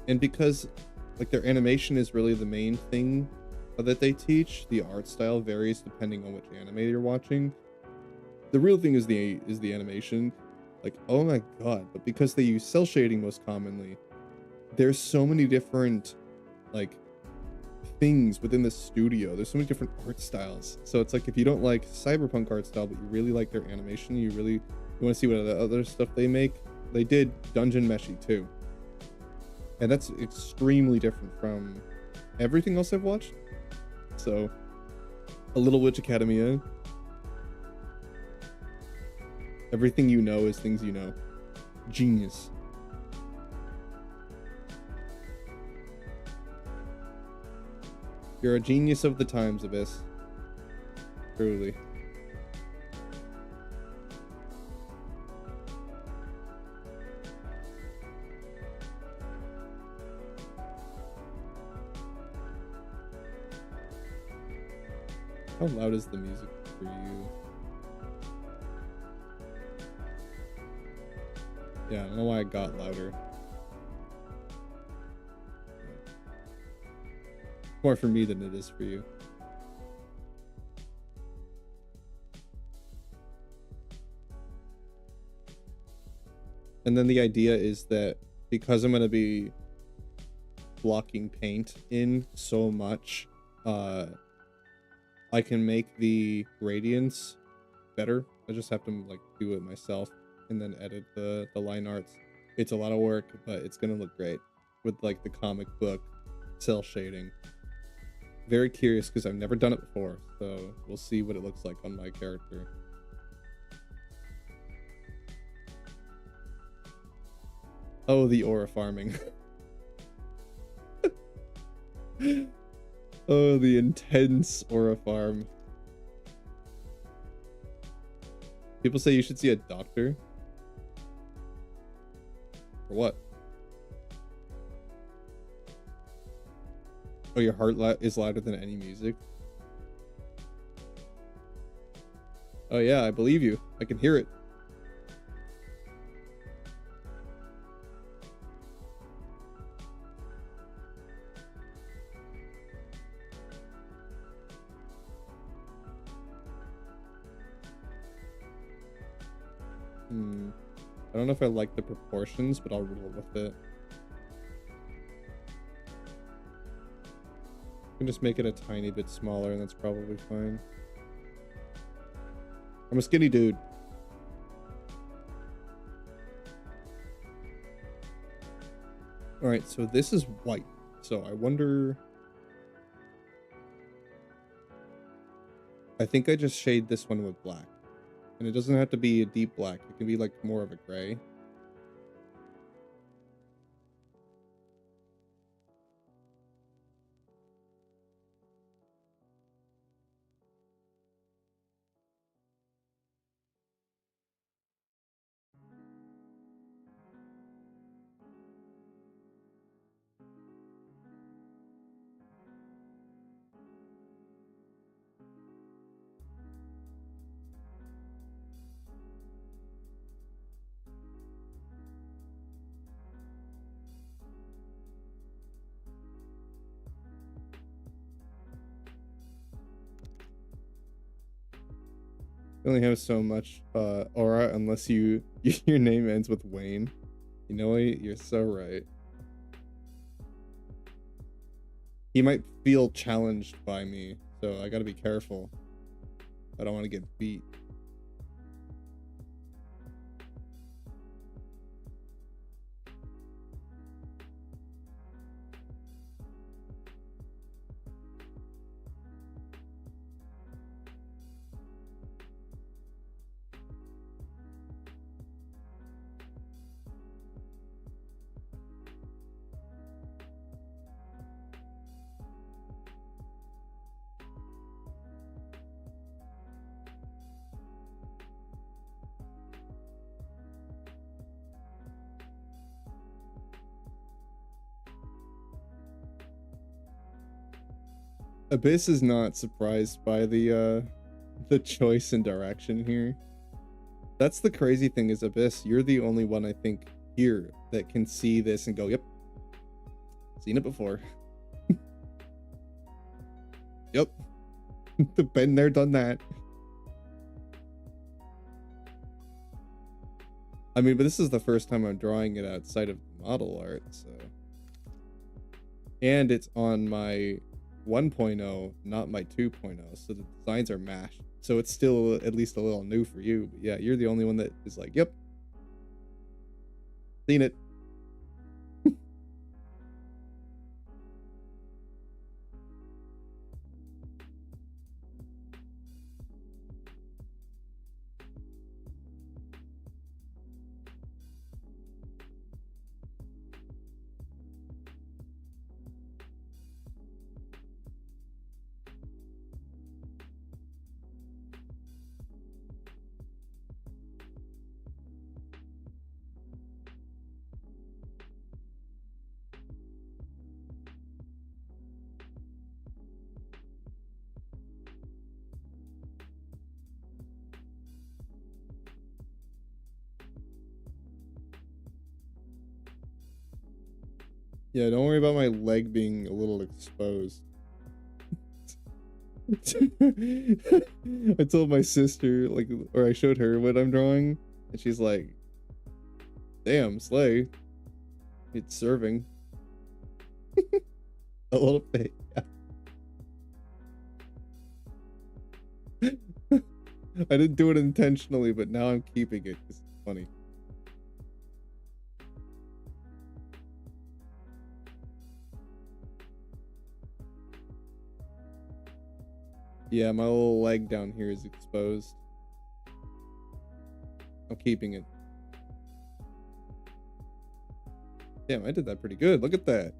A: And because, like, their animation is really the main thing that they teach, the art style varies depending on which anime you're watching. The real thing is the animation. Like, oh my god, but because they use cell shading most commonly, there's so many different, like, things within the studio. There's so many different art styles. So it's like, if you don't like cyberpunk art style, but you really like their animation, you want to see what other stuff they make. They did Dungeon Meshi too. And that's extremely different from everything else I've watched. So, A Little Witch Academia. Everything you know is things you know. Genius. You're a genius of the times, Abyss. Truly. How loud is the music for you? Yeah, I don't know why it got louder. More for me than it is for you. And then the idea is that because I'm going to be blocking paint in so much, I can make the gradients better. I just have to, like, do it myself and then edit the line arts. It's a lot of work, but it's gonna look great with, like, the comic book cell shading. Very curious because I've never done it before, so we'll see what it looks like on my character. Oh, the aura farming. Oh, the intense aura farm. People say you should see a doctor. For what? Oh, your heart is louder than any music? Oh yeah, I believe you. I can hear it. I don't know if I like the proportions, but I'll roll with it. I can just make it a tiny bit smaller and that's probably fine. I'm a skinny dude. All right, so this is white. So I wonder... I think I just shade this one with black. And it doesn't have to be a deep black. It can be like more of a gray. You only have so much aura unless you your name ends with Wayne. You know what? You're so right. He might feel challenged by me, so I gotta be careful. I don't want to get beat. Abyss is not surprised by the choice and direction here. That's the crazy thing is Abyss, you're the only one I think here that can see this and go, yep, seen it before. Yep. Been there, done that. I mean, but this is the first time I'm drawing it outside of model art, so. And it's on my 1.0, not my 2.0, so the designs are mashed. So it's still at least a little new for you. But yeah, you're the only one that is like, yep, seen it. Yeah, don't worry about my leg being a little exposed. I told my sister, like, or I showed her what I'm drawing, and she's like, damn, Slay. It's serving. A little bit, yeah. I didn't do it intentionally, but now I'm keeping it. It's funny. Yeah, my little leg down here is exposed. I'm keeping it. Damn, I did that pretty good. Look at that.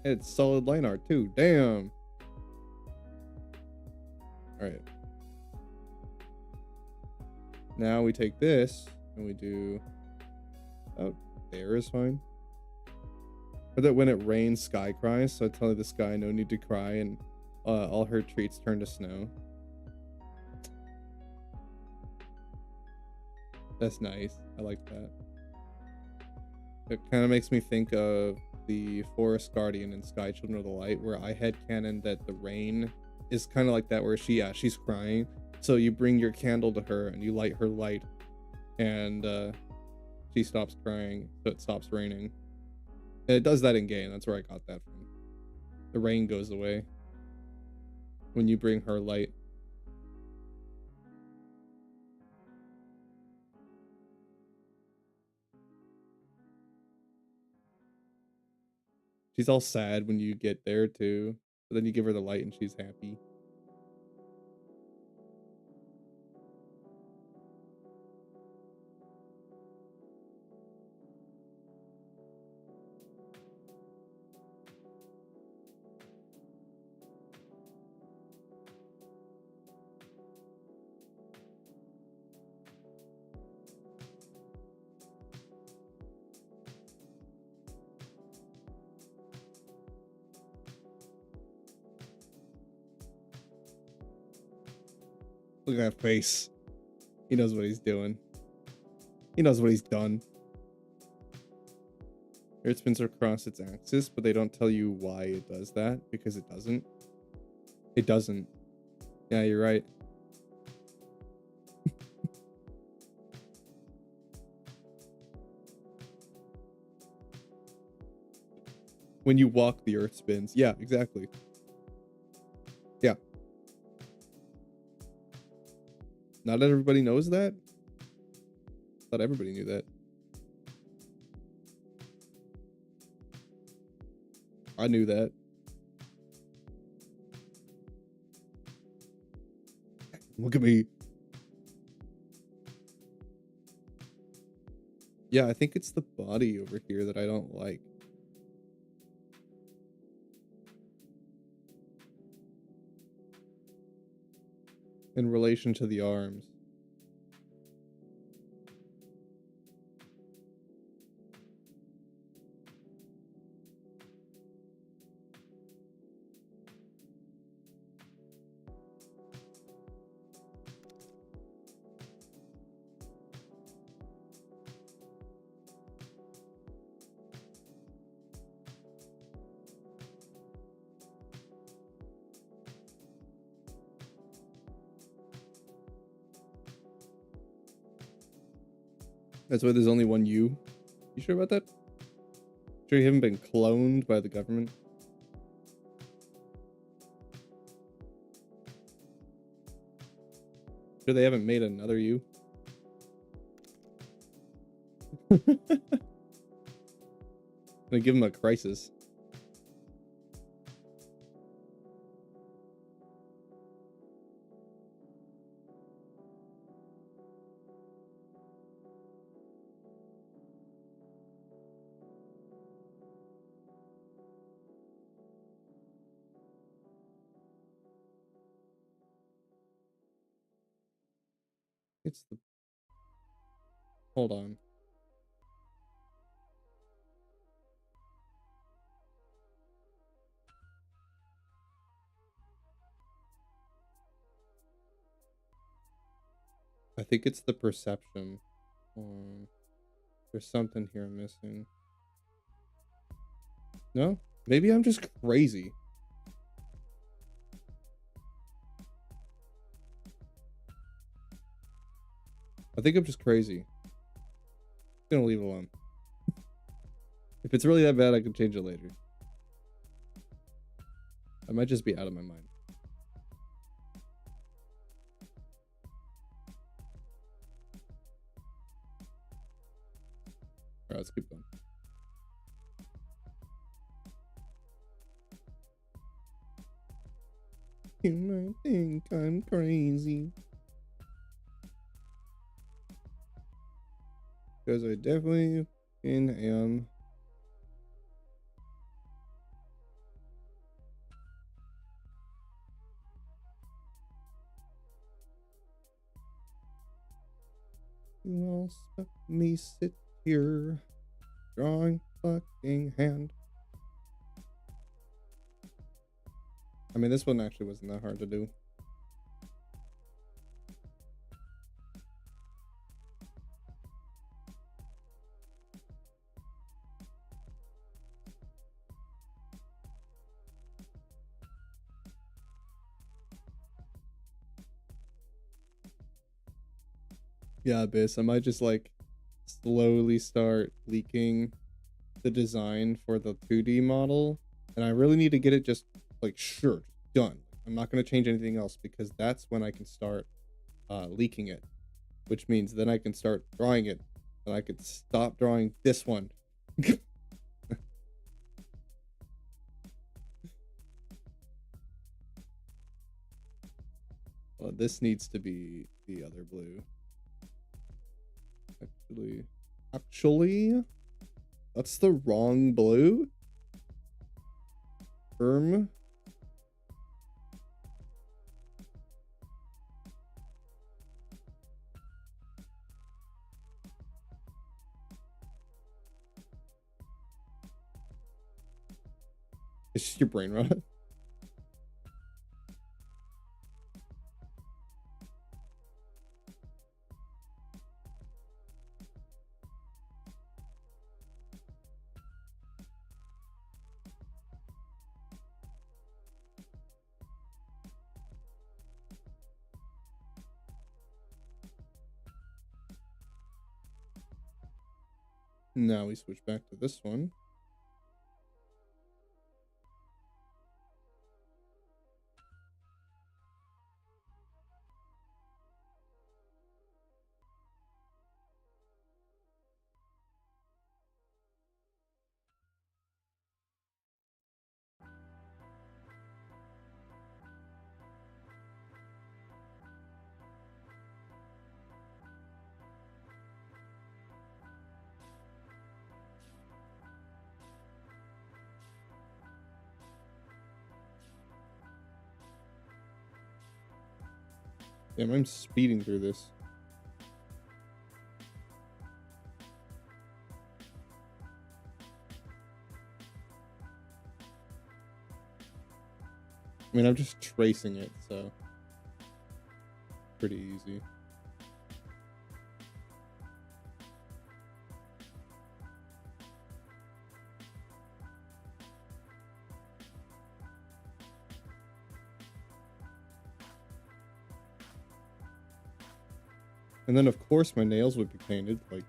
A: It's solid line art too. Damn. All right. Now we take this and we do. Oh, there is fine. Or that when it rains, Sky cries. So I tell the sky no need to cry, and all her treats turn to snow. That's nice. I like that. It kind of makes me think of the Forest Guardian and Sky Children of the Light, where I had canon that the rain is kind of like that, where she's crying. So you bring your candle to her and you light her light, and she stops crying, so it stops raining. And it does that in game. That's where I got that from. The rain goes away when you bring her light. She's all sad when you get there too, but then you give her the light and she's happy. Look at that face. He knows what he's doing. He knows what he's done. Earth spins across its axis, but they don't tell you why it does that, because it doesn't. It doesn't. Yeah, you're right. When you walk, the earth spins. Yeah, exactly. Yeah. Not everybody knows that. Thought everybody knew that. I knew that. Look at me. Yeah, I think it's the body over here that I don't like. In relation to the arms. That's why there's only one you. You sure about that? Sure you haven't been cloned by the government? Sure they haven't made another you? Gonna give him a crisis. It's the... Hold on. I think it's the perception. There's something here missing. No? Maybe I'm just crazy. I think I'm just crazy. I'm gonna leave it alone. If it's really that bad, I can change it later. I might just be out of my mind. Alright, let's keep going. You might think I'm crazy. Because I definitely am. You all let me sit here, drawing fucking hand. I mean, this one actually wasn't that hard to do. Yeah, Abyss, I might just like slowly start leaking the design for the 2D model. And I really need to get it just like, sure, done. I'm not going to change anything else because that's when I can start leaking it, which means then I can start drawing it and I could stop drawing this one. Well, this needs to be the other blue. Actually, that's the wrong blue. It's just your brain rot. Now we switch back to this one. Damn, I'm speeding through this. I mean, I'm just tracing it, so pretty easy. And then, of course, my nails would be painted, like,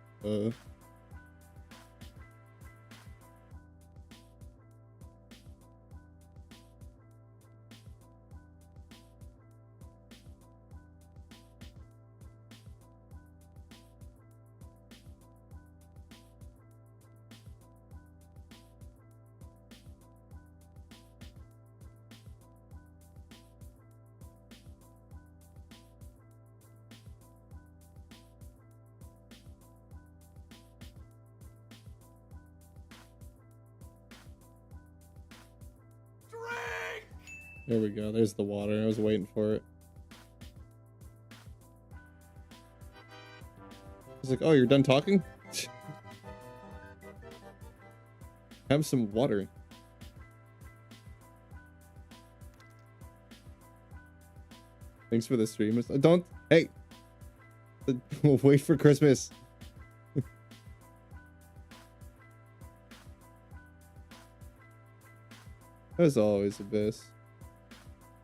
A: there we go. There's the water. I was waiting for it. He's like, oh, you're done talking? Have some water. Thanks for the stream. Don't, hey, we'll wait for Christmas. As always, Abyss.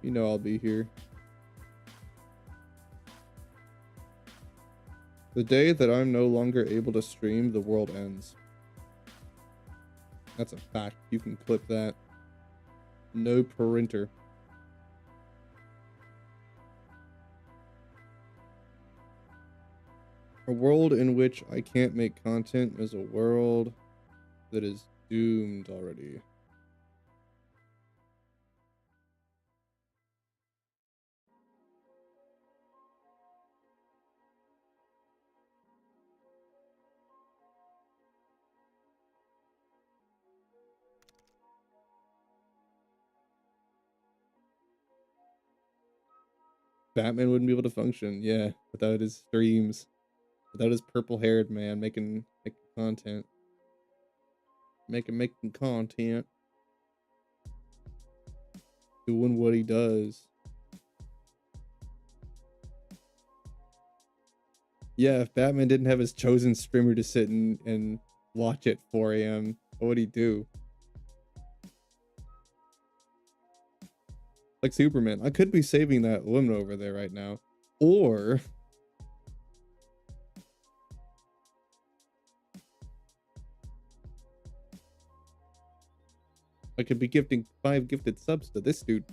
A: You know I'll be here. The day that I'm no longer able to stream, the world ends. That's a fact. You can clip that. No printer. A world in which I can't make content is a world that is doomed already. Batman wouldn't be able to function, yeah, without his streams, without his purple-haired man making content, making content, doing what he does. Yeah, if Batman didn't have his chosen streamer to sit and watch at 4 a.m., what would he do? Like Superman. I could be saving that woman over there right now. Or I could be gifting 5 gifted subs to this dude.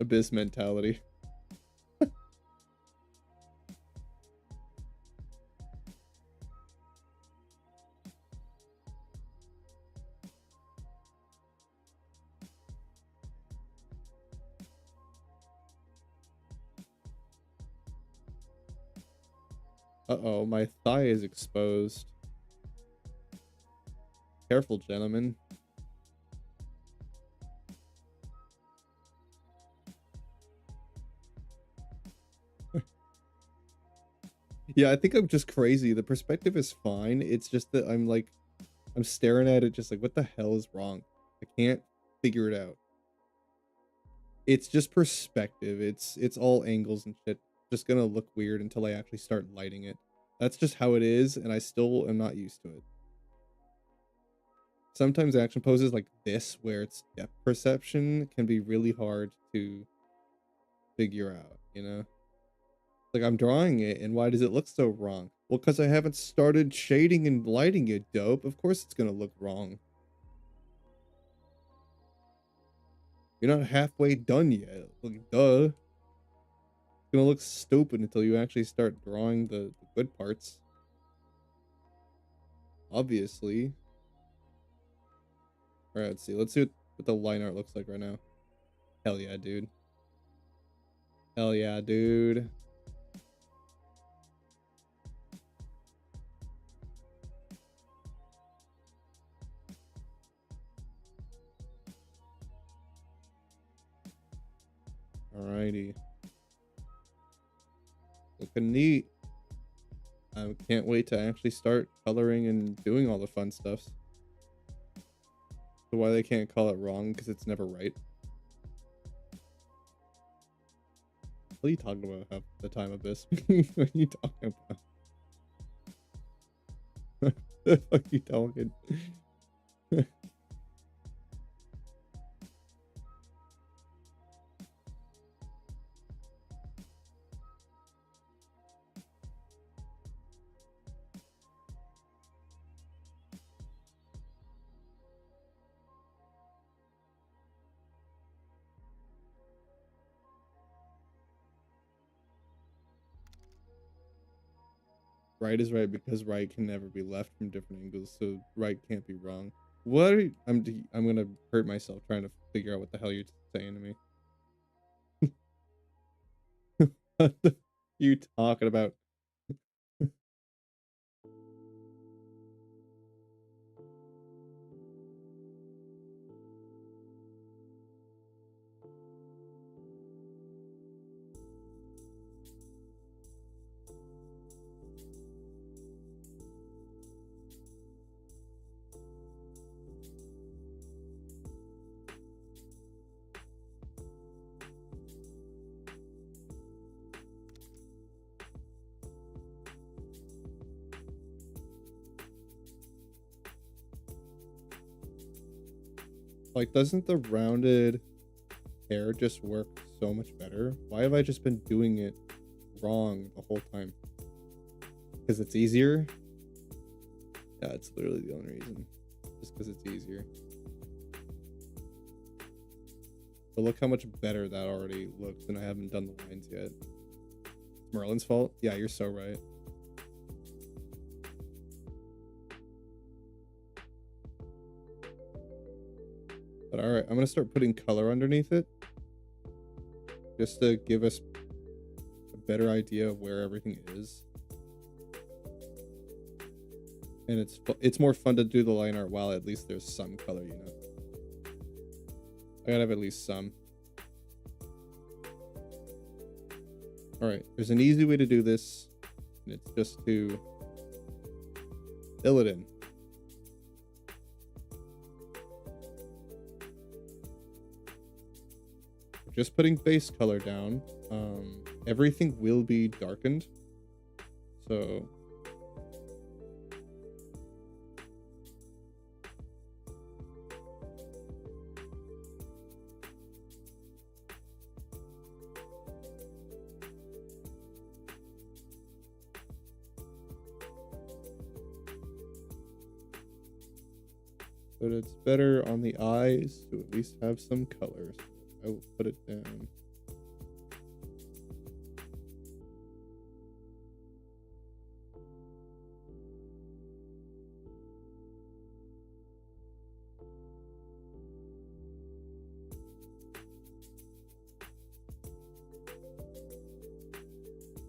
A: Abyss mentality. Uh-oh, my thigh is exposed. Careful, gentlemen. Yeah, I think I'm just crazy. The perspective is fine. It's just that I'm staring at it just like, what the hell is wrong? I can't figure it out. It's just perspective. It's all angles and shit. Just gonna look weird until I actually start lighting it. That's just how it is, and I still am not used to it. Sometimes action poses like this, where it's depth perception, can be really hard to figure out. you know? Like, I'm drawing it, and why does it look so wrong? Well, because I haven't started shading and lighting it, dope. Of course it's gonna look wrong. You're not halfway done yet. Like, duh. It's gonna look stupid until you actually start drawing the good parts. Obviously. Alright, let's see. Let's see what the line art looks like right now. Hell yeah, dude. Hell yeah, dude. Alrighty. Looking neat. I can't wait to actually start coloring and doing all the fun stuffs. So why they can't call it wrong? Because it's never right. What are you talking about half the time of this? What are you talking about? What the fuck are you talking? Right is right because right can never be left from different angles, so right can't be wrong. What are you, I'm gonna hurt myself trying to figure out what the hell you're saying to me. What the you talking about? Like, doesn't the rounded hair just work so much better? Why have I just been doing it wrong the whole time? Because it's easier? Yeah, it's literally the only reason. Just because it's easier. But look how much better that already looks, and I haven't done the lines yet. It's Merlin's fault? Yeah, you're so right. But alright, I'm gonna start putting color underneath it. Just to give us a better idea of where everything is. And it's more fun to do the line art while at least there's some color, you know. I gotta have at least some. Alright, there's an easy way to do this, and it's just to fill it in. Just putting base color down. Everything will be darkened. So but it's better on the eyes to at least have some colors. I will put it down.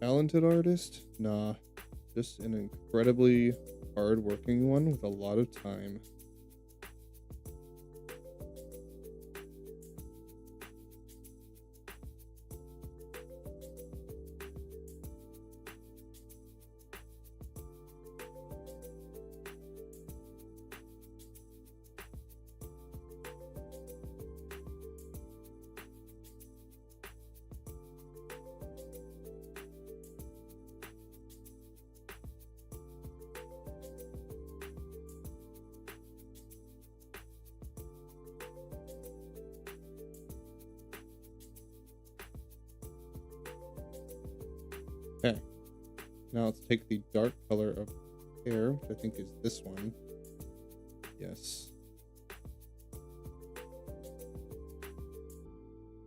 A: Talented artist? Nah, just an incredibly hard-working one with a lot of time. Now let's take the dark color of hair, which I think is this one. Yes.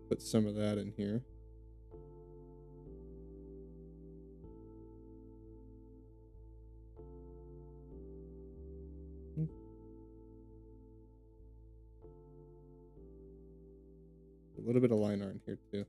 A: Put some of that in here. A little bit of line art in here too.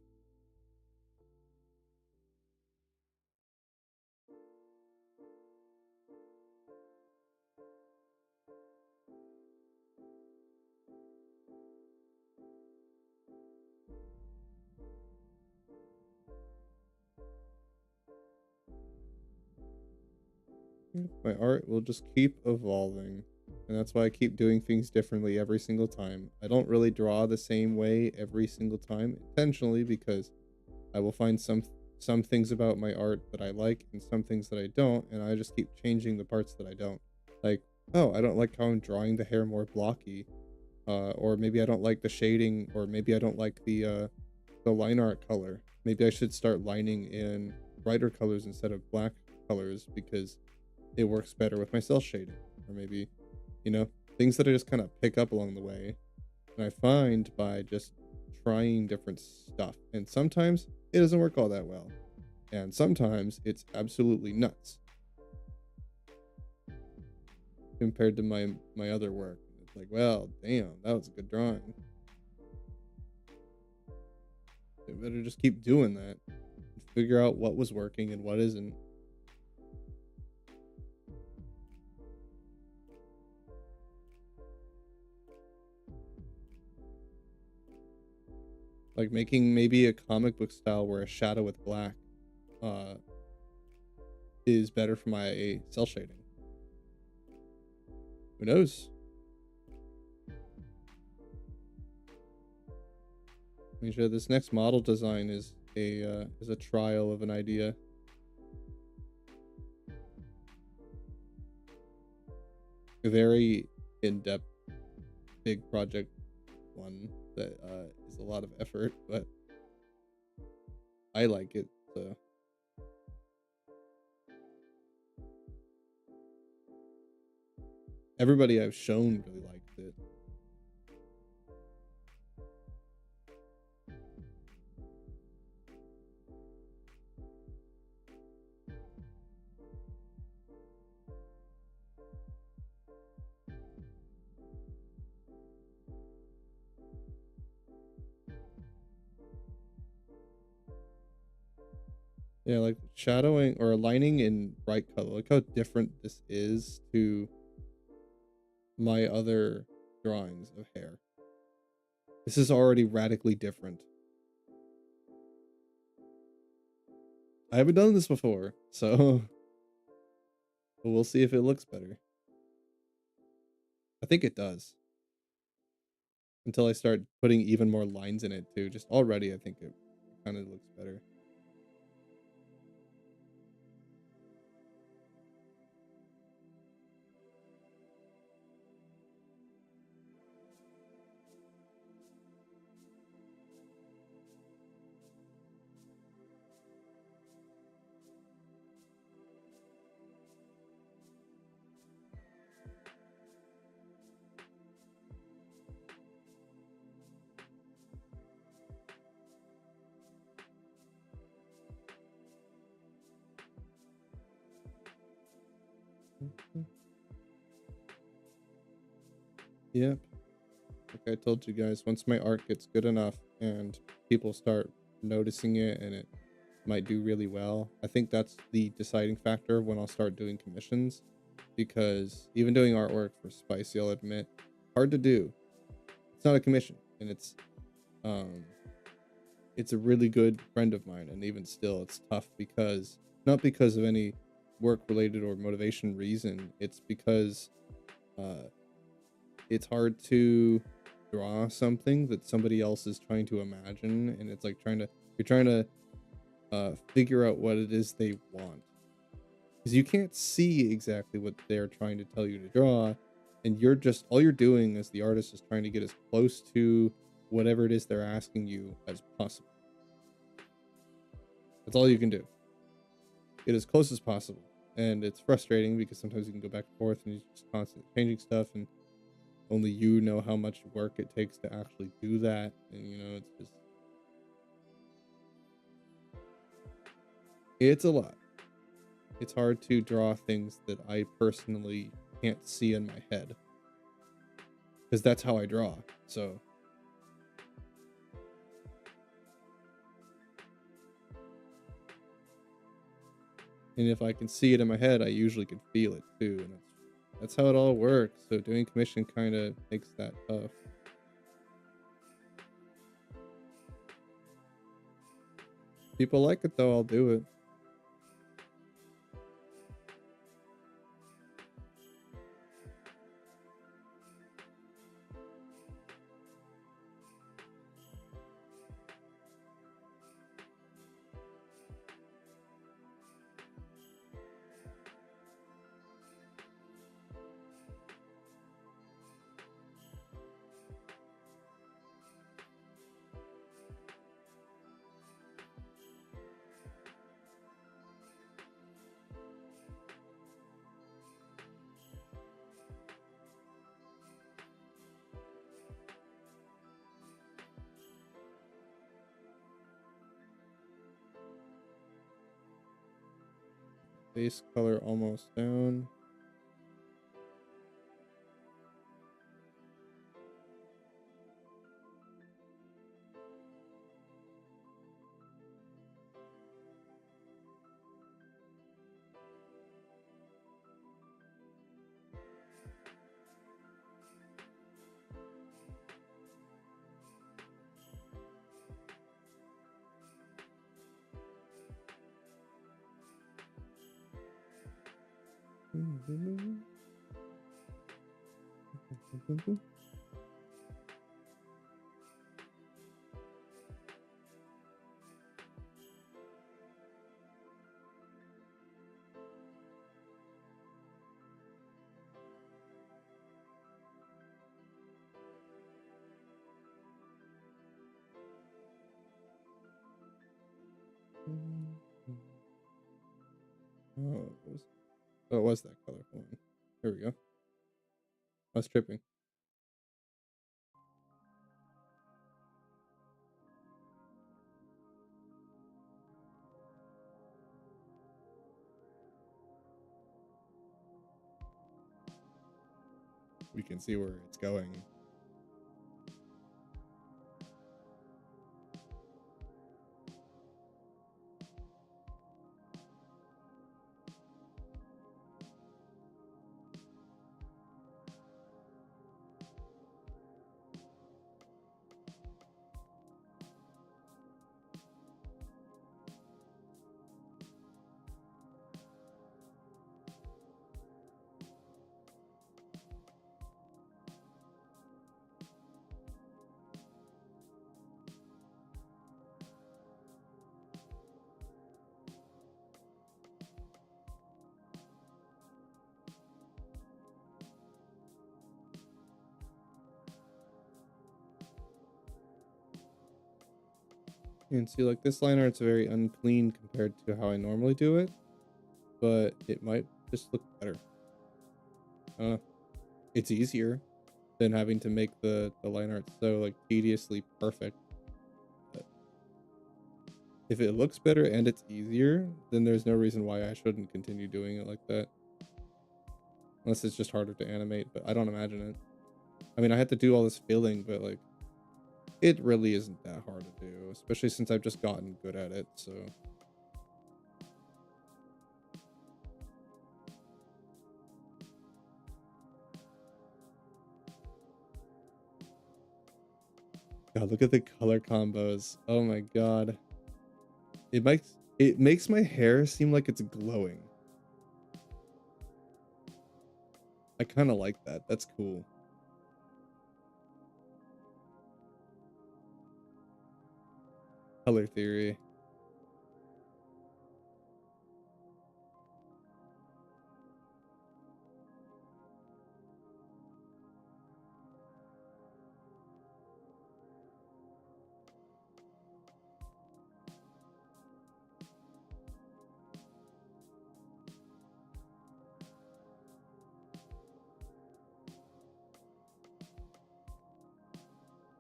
A: My art will just keep evolving. And that's why I keep doing things differently every single time. I don't really draw the same way every single time intentionally, because I will find some things about my art that I like and some things that I don't, and I just keep changing the parts that I don't. Like, oh, I don't like how I'm drawing the hair more blocky. Or maybe I don't like the shading, or maybe I don't like the line art color. Maybe I should start lining in brighter colors instead of black colors because it works better with my cell shading. Or maybe, you know, things that I just kind of pick up along the way. And I find by just trying different stuff. And sometimes it doesn't work all that well. And sometimes it's absolutely nuts compared to my other work. It's like, well, damn, that was a good drawing. I better just keep doing that and figure out what was working and what isn't. Like making maybe a comic book style where a shadow with black uh is better for my cell shading. Who knows? Let me show this next model design is a trial of an idea. A very in-depth big project one that is a lot of effort, but I like it. So everybody I've shown really liked it. Yeah, like shadowing or aligning in bright color. Look how different this is to my other drawings of hair. This is already radically different. I haven't done this before, so we'll see if it looks better. I think it does. Until I start putting even more lines in it too. Just already, I think it kind of looks better. Yep. Like I told you guys, once my art gets good enough and people start noticing it and it might do really well, I think that's the deciding factor when I'll start doing commissions. Because even doing artwork for Spicy, I'll admit, hard to do. It's not a commission, and um it's a really good friend of mine, and even still it's tough because not because of any work related or motivation reason, it's because uh it's hard to draw something that somebody else is trying to imagine, and it's like you're trying to figure out what it is they want, because you can't see exactly what they're trying to tell you to draw, and you're just all you're doing as the artist is trying to get as close to whatever it is they're asking you as possible. That's all you can do. get as close as possible. And it's frustrating because sometimes you can go back and forth and you're just constantly changing stuff, and only you know how much work it takes to actually do that. And it's just it's a lot. It's hard to draw things that I personally can't see in my head because that's how I draw. So, and if I can see it in my head, I usually can feel it too, and that's how it all works. So doing commission kind of makes that tough. People like it though, I'll do it. Base color almost down. Oh, it was that color. Hold on. There we go. I was tripping. We can see where it's going. And see, like this line art's very unclean compared to how I normally do it, but it might just look better. It's easier than having to make the line art so like tediously perfect. But if it looks better and it's easier, then there's no reason why I shouldn't continue doing it like that. Unless it's just harder to animate, but I don't imagine it. I mean, I had to do all this filling, but like it really isn't that hard to do, especially since I've just gotten good at it. So God, look at the color combos. Oh my God. It makes my hair seem like it's glowing. I kind of like that. That's cool. Color theory.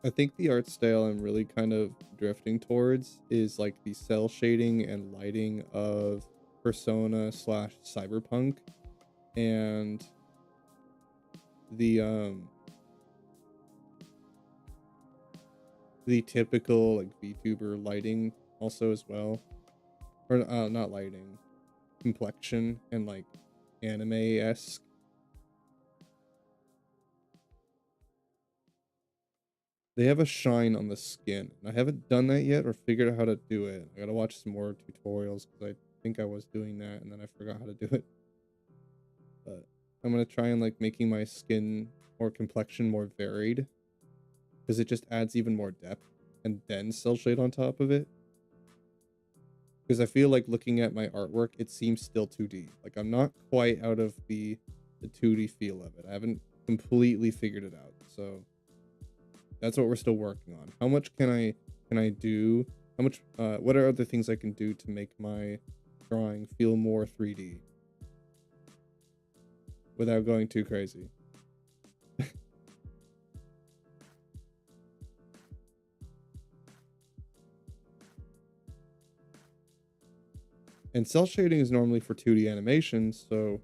A: I think the art style I'm really kind of drifting towards is like the cell shading and lighting of Persona slash Cyberpunk and the the typical like VTuber lighting also as well. Or not lighting, complexion and like anime-esque. They have a shine on the skin. I haven't done that yet or figured out how to do it. I gotta watch some more tutorials because I think I was doing that and then I forgot how to do it. But I'm gonna try and like making my skin or complexion more varied because it just adds even more depth and then cell shade on top of it. Because I feel like looking at my artwork, it seems still 2D. Like I'm not quite out of the 2D feel of it. I haven't completely figured it out. So that's what we're still working on. How much can I do? How much what are other things I can do to make my drawing feel more 3D without going too crazy? And cell shading is normally for 2D animations, so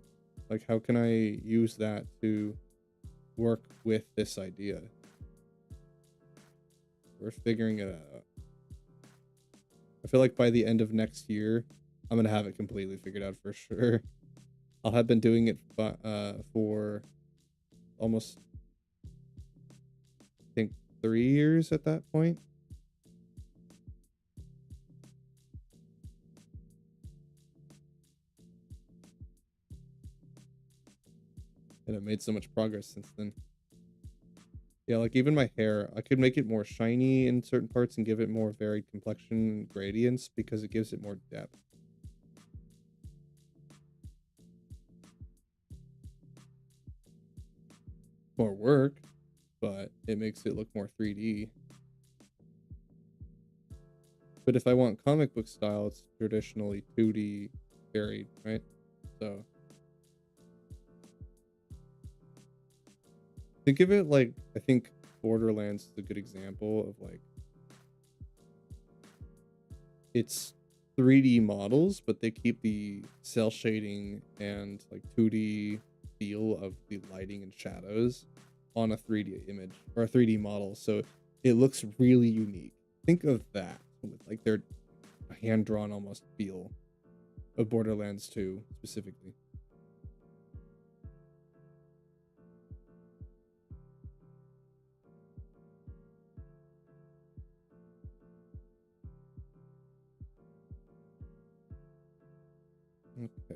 A: like how can I use that to work with this idea? We're figuring it out. I feel like by the end of next year, I'm gonna have it completely figured out for sure. I'll have been doing it for almost, I think, 3 years at that point. And I've made so much progress since then. Yeah, like even my hair, I could make it more shiny in certain parts and give it more varied complexion gradients because it gives it more depth. More work, but it makes it look more 3D. But if I want comic book style, it's traditionally 2D varied, right? So think of it like I think Borderlands is a good example of like it's 3D models, but they keep the cell shading and like 2D feel of the lighting and shadows on a 3D image or a 3D model. So it looks really unique. Think of that with like their hand drawn almost feel of Borderlands 2 specifically. Okay.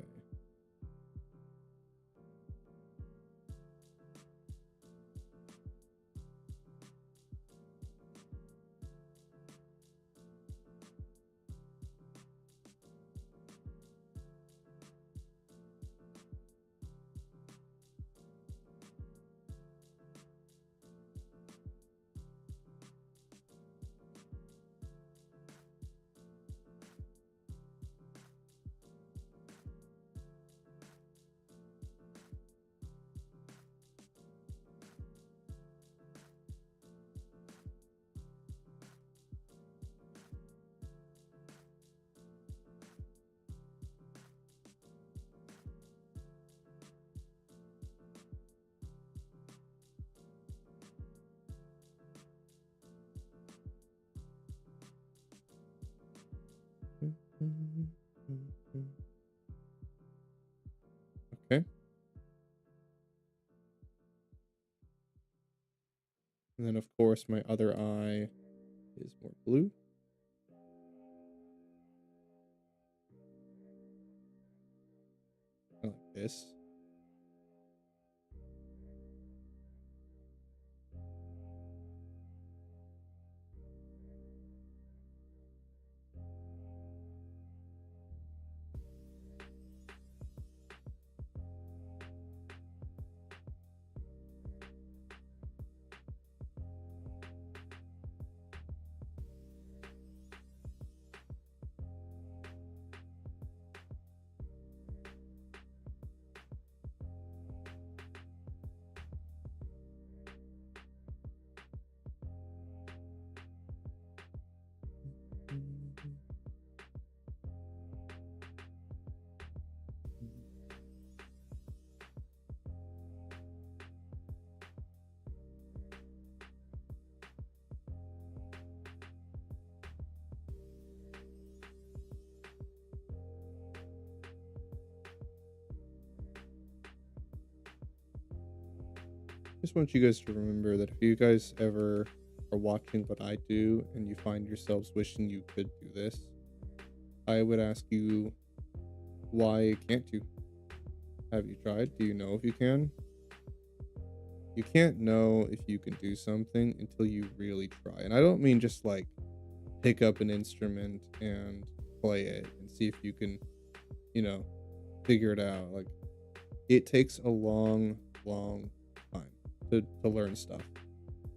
A: Okay. And then of course my other eye is more blue. I like this. Just want you guys to remember that if you guys ever are watching what I do and you find yourselves wishing you could do this, I would ask you, why can't you? Have you tried? Do you know if you can? You can't know if you can do something until you really try. And I don't mean just like pick up an instrument and play it and see if you can, you know, figure it out. Like it takes a long, long time to learn stuff.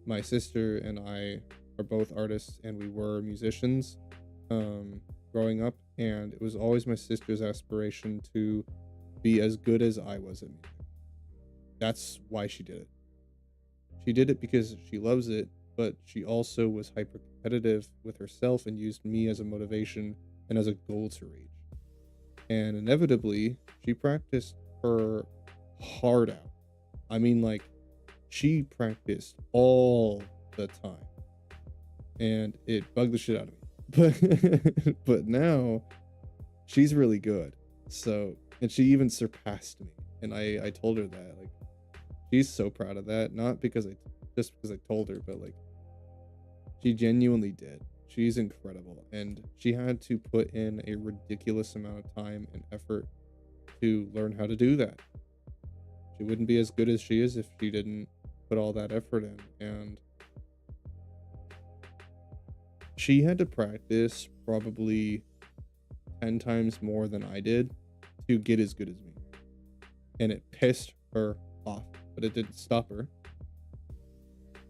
A: My sister and I are both artists and we were musicians growing up, and it was always my sister's aspiration to be as good as I was at music. That's why she did it. She did it because she loves it, but she also was hyper competitive with herself and used me as a motivation and as a goal to reach. And inevitably, she practiced her heart out. I mean, like, she practiced all the time, and it bugged the shit out of me. But now she's really good. So, and she even surpassed me. And I told her that, like, she's so proud of that. Not because I just because I told her, but like she genuinely did. She's incredible. And she had to put in a ridiculous amount of time and effort to learn how to do that. She wouldn't be as good as she is if she didn't put all that effort in. And she had to practice probably 10 times more than I did to get as good as me. And it pissed her off, but it didn't stop her.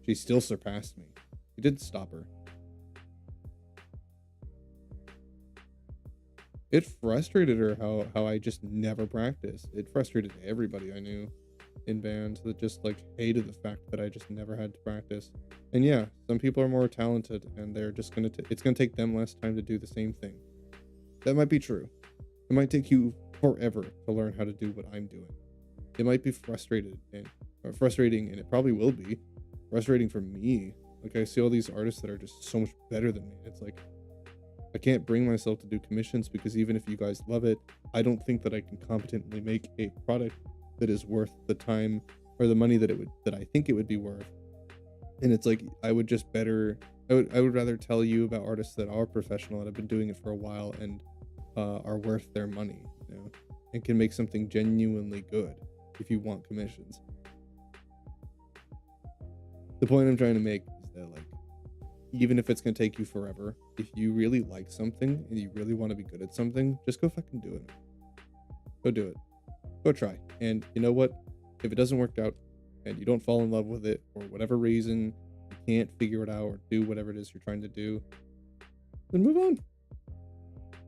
A: She still surpassed me. It didn't stop her. It frustrated her how I just never practiced. It frustrated everybody I knew in bands that just like hated the fact that I just never had to practice. And yeah, some people are more talented and they're just it's gonna take them less time to do the same thing. That might be true. It might take you forever to learn how to do what I'm doing. It might be frustrating, and it probably will be frustrating for me. Like I see all these artists that are just so much better than me. It's like I can't bring myself to do commissions because even if you guys love it, I don't think that I can competently make a product that is worth the time or the money that I think it would be worth. And it's like I would rather tell you about artists that are professional and have been doing it for a while and are worth their money, you know, and can make something genuinely good if you want commissions. The point I'm trying to make is that like even if it's going to take you forever, if you really like something and you really want to be good at something, just go fucking do it. Go do it. Go try. And you know what? If it doesn't work out and you don't fall in love with it for whatever reason, you can't figure it out or do whatever it is you're trying to do, then move on.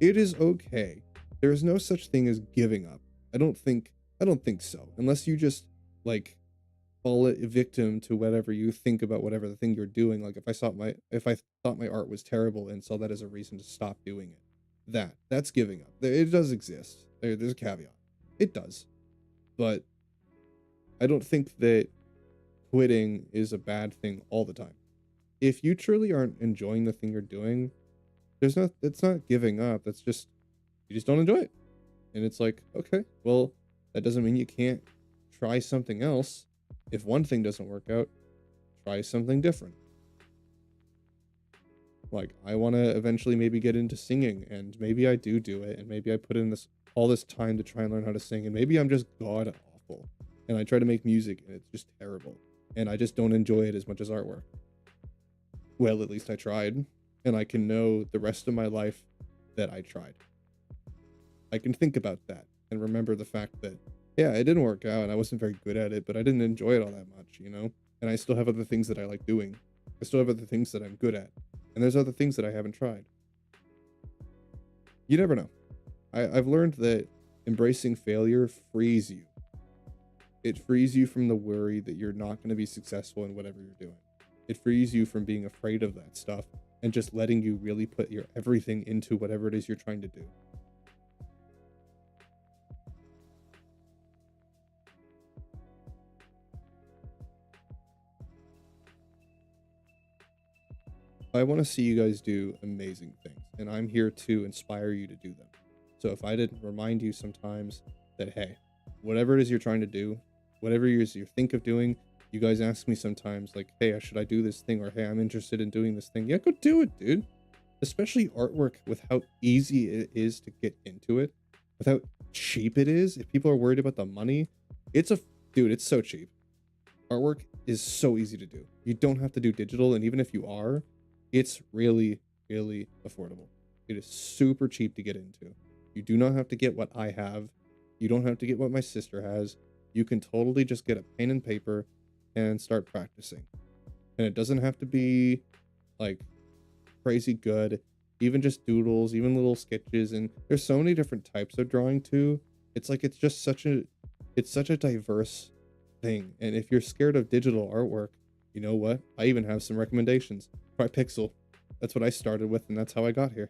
A: It is okay. There is no such thing as giving up. I don't think so. Unless you just like fall a victim to whatever you think about whatever the thing you're doing. Like if I thought my art was terrible and saw that as a reason to stop doing it, that's giving up. It does exist. There's a caveat. It does. But I don't think that quitting is a bad thing all the time. If you truly aren't enjoying the thing you're doing, it's not giving up. That's just you just don't enjoy it. And it's like, okay, well, that doesn't mean you can't try something else. If one thing doesn't work out, try something different. Like I want to eventually maybe get into singing, and maybe I do it, and maybe I put in all this time to try and learn how to sing, and maybe I'm just god awful and I try to make music and it's just terrible and I just don't enjoy it as much as artwork. Well, at least I tried, and I can know the rest of my life that I tried. I can think about that and remember the fact that, yeah, it didn't work out and I wasn't very good at it, but I didn't enjoy it all that much, you know? And I still have other things that I like doing. I still have other things that I'm good at. And there's other things that I haven't tried. You never know. I've learned that embracing failure frees you. It frees you from the worry that you're not going to be successful in whatever you're doing. It frees you from being afraid of that stuff and just letting you really put your everything into whatever it is you're trying to do. I want to see you guys do amazing things, and I'm here to inspire you to do them. So if I didn't remind you sometimes that, hey, whatever it is you're trying to do, whatever it is you think of doing, You guys ask me sometimes like, "Hey, should I do this thing?" or "Hey, I'm interested in doing this thing." Yeah, go do it, dude. Especially artwork with how easy it is to get into it, with how cheap it is. If people are worried about the money, it's a dude, it's so cheap. Artwork is so easy to do. You don't have to do digital, and even if you are, it's really, really affordable. It is super cheap to get into. You do not have to get what I have. You don't have to get what my sister has. You can totally just get a pen and paper and start practicing. And it doesn't have to be like crazy good. Even just doodles, even little sketches, and there's so many different types of drawing too. It's like it's such a diverse thing. And if you're scared of digital artwork, you know what? I even have some recommendations. Try Pixel. That's what I started with, and that's how I got here.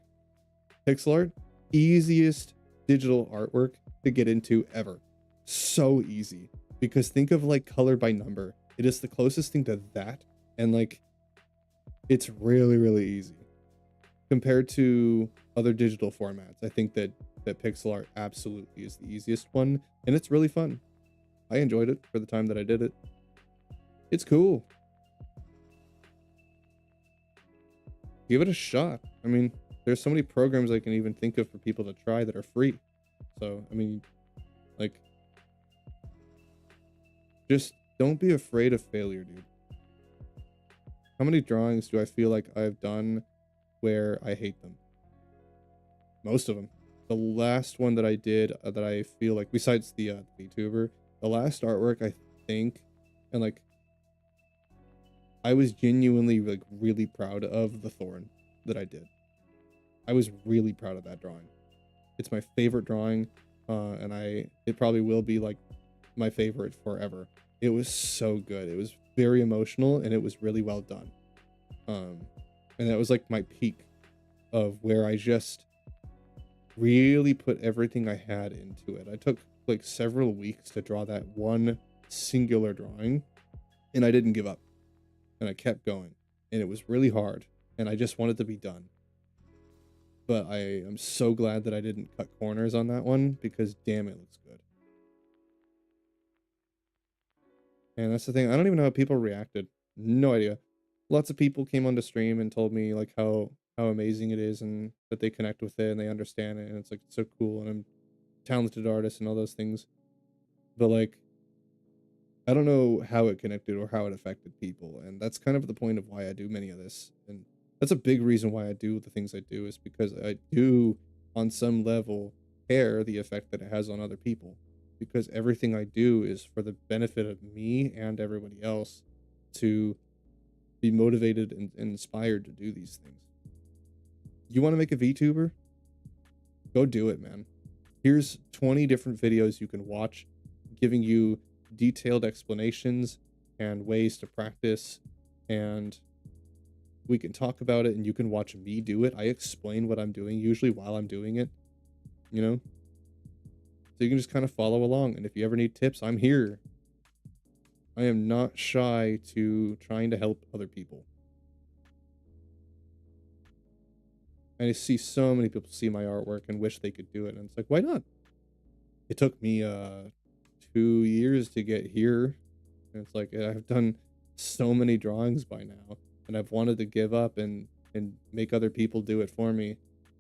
A: Pixel art, easiest digital artwork to get into ever. So easy. Because think of like color by number. It is the closest thing to that. And like it's really, really easy compared to other digital formats. I think that pixel art absolutely is the easiest one, and it's really fun. I enjoyed it for the time that I did it. It's cool. Give it a shot. I mean, there's so many programs I can even think of for people to try that are free. So, I mean, like, just don't be afraid of failure, dude. How many drawings do I feel like I've done where I hate them? Most of them. The last one that I did that I feel like, besides the vtuber, the last artwork I think, and like I was genuinely like really proud of the thorn that I did. I was really proud of that drawing. It's my favorite drawing, and it probably will be like my favorite forever. It was so good. It was very emotional, and it was really well done. And that was like my peak of where I just really put everything I had into it. I took like several weeks to draw that one singular drawing, and I didn't give up. And I kept going, and it was really hard, and I just wanted to be done. But I am so glad that I didn't cut corners on that one, because damn, it looks good. And that's the thing. I don't even know how people reacted. No idea. Lots of people came on the stream and told me like how amazing it is, and that they connect with it and they understand it, and it's like so cool, and I'm talented artist and all those things. But like I don't know how it connected or how it affected people, and that's kind of the point of why I do many of this. And that's a big reason why I do the things I do, is because I do on some level care the effect that it has on other people, because everything I do is for the benefit of me and everybody else to be motivated and inspired to do these things. You want to make a VTuber? Go do it, man. Here's 20 different videos you can watch giving you detailed explanations and ways to practice, and we can talk about it, and you can watch me do it. I explain what I'm doing usually while I'm doing it, you know? So you can just kind of follow along, and if you ever need tips, I'm here. I am not shy to trying to help other people. And I see so many people see my artwork and wish they could do it, and it's like, why not? It took me 2 years to get here, and it's like I've done so many drawings by now, and I've wanted to give up and make other people do it for me,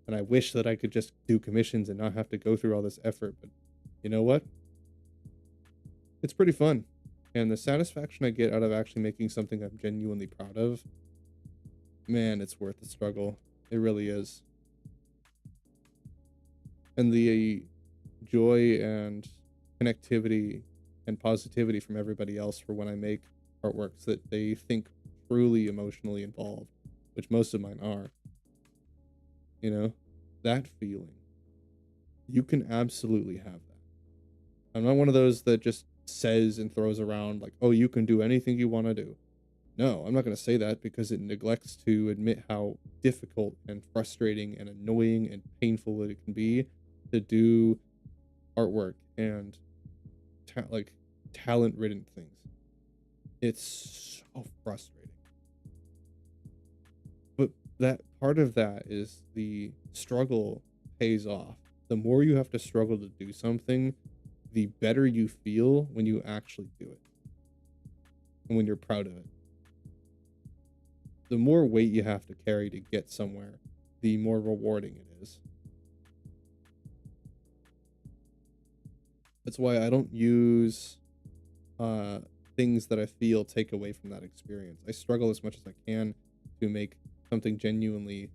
A: and I wish that I could just do commissions and not have to go through all this effort. But you know what? It's pretty fun, and the satisfaction I get out of actually making something I'm genuinely proud of, man, it's worth the struggle. It really is. And the joy and connectivity and positivity from everybody else for when I make artworks that they think truly emotionally involved, which most of mine are, you know, that feeling, you can absolutely have that. I'm not one of those that just says and throws around like, oh, you can do anything you want to do. No, I'm not going to say that, because it neglects to admit how difficult and frustrating and annoying and painful it can be to do artwork and like talent ridden things. It's so frustrating. But that part of that is the struggle pays off. The more you have to struggle to do something, the better you feel when you actually do it. and when you're proud of it. The more weight you have to carry to get somewhere, the more rewarding it is. That's why I don't use uh things that I feel take away from that experience. I struggle as much as I can to make something genuinely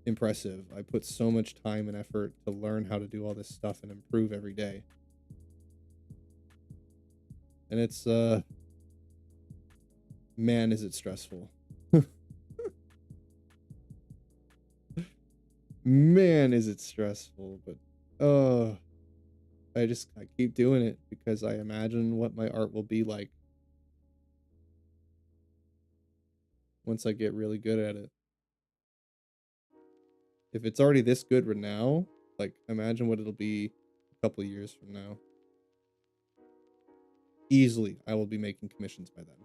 A: impressive. I put so much time and effort to learn how to do all this stuff and improve every day. And it's man, is it stressful. Man, is it stressful, but I keep doing it because I imagine what my art will be like once I get really good at it. If it's already this good right now, like imagine what it'll be a couple of years from now. Easily, I will be making commissions by then.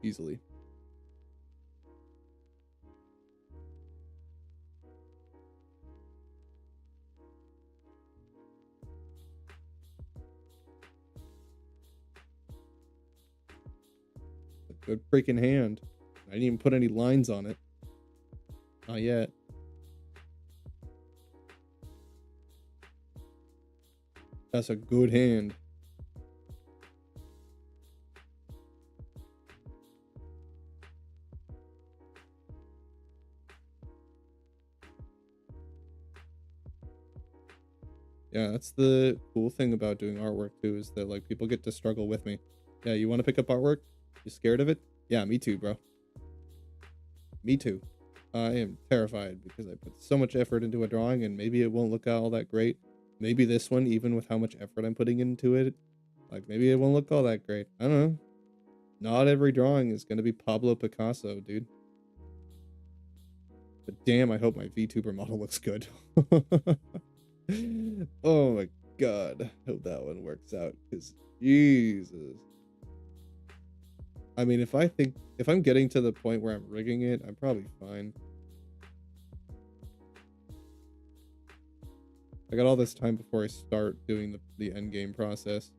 A: Easily. A good freaking hand. I didn't even put any lines on it. Not yet. That's a good hand. Yeah, that's the cool thing about doing artwork too, is that like people get to struggle with me. Yeah, you want to pick up artwork? You scared of it? Yeah, me too, bro. Me too. I am terrified because I put so much effort into a drawing and maybe it won't look all that great. Maybe this one, even with how much effort I'm putting into it, like maybe it won't look all that great. I don't know. Not every drawing is going to be Pablo Picasso, dude. But damn, I hope my VTuber model looks good. Oh my god. Hope that one works out because Jesus. I mean, if I'm getting to the point where I'm rigging it, I'm probably fine. I got all this time before I start doing the end game process.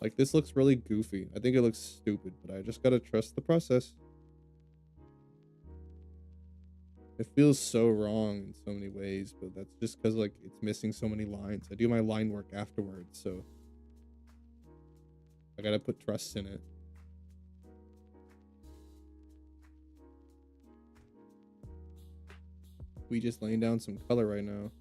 A: Like, this looks really goofy. I think it looks stupid, but I just gotta trust the process. It feels so wrong in so many ways, but that's just because, like, it's missing so many lines. I do my line work afterwards, so I gotta put trust in it. We just laying down some color right now.